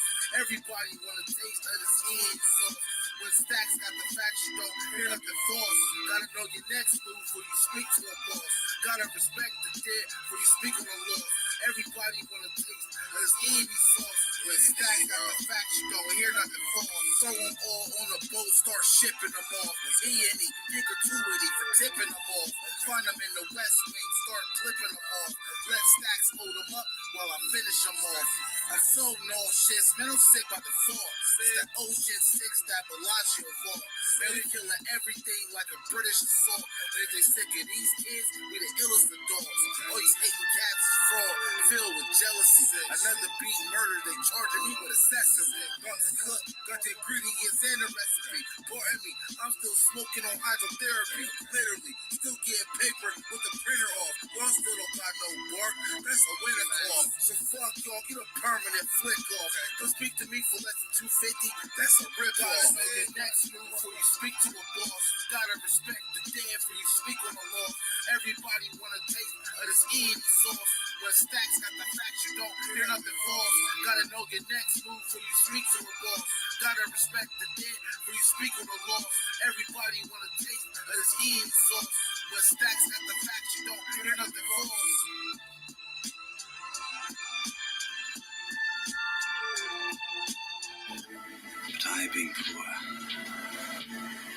Everybody wanna taste of this end sauce. When stacks got the facts, you don't hear nothing false. Gotta know your next move when you speak to a boss. Gotta respect the dead when you speak on the law. Everybody wanna taste of this end sauce. When stacks got the facts, you don't hear nothing false. Throw them all on a boat, start shipping them off. E&E, get gratuity for tipping them off. Find them in the West Wing, start clipping them off. Let stacks hold them up while I finish them off. I sold no shit, man, I'm sick by the thought. That Ocean 6, that Bellagio vault. Man, we killing everything like a British assault. And if they sick of these kids, we the illest of dogs. All these hating cats is fraud, filled with jealousy. Another beat murder, they charging me with accessory. Brought the cook, got the ingredients and the recipe. Pardon me, I'm still smoking on hydrotherapy. Literally, still getting paper with the printer off. Y'all still don't got no bark, that's a winner call. So fuck y'all, get a permanent flick off. Don't speak to me for less than $250, that's a rip off. Your next move before you speak to a boss. Gotta respect the dead before you speak on the law. Everybody wanna taste of this Andy sauce. When stacks got the facts, you don't hear nothing false. Gotta know your next move before you speak to a boss. Gotta respect the dead before you speak on the law. Everybody wanna taste of this Andy sauce. When stacks got the facts, you don't hear nothing false. But I, being poor,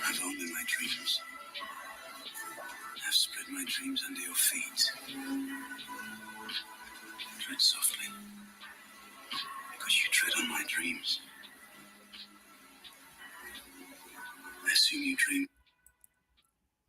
have only my dreams. I've spread my dreams under your feet. Tread softly, because you tread on my dreams. I assume you dream.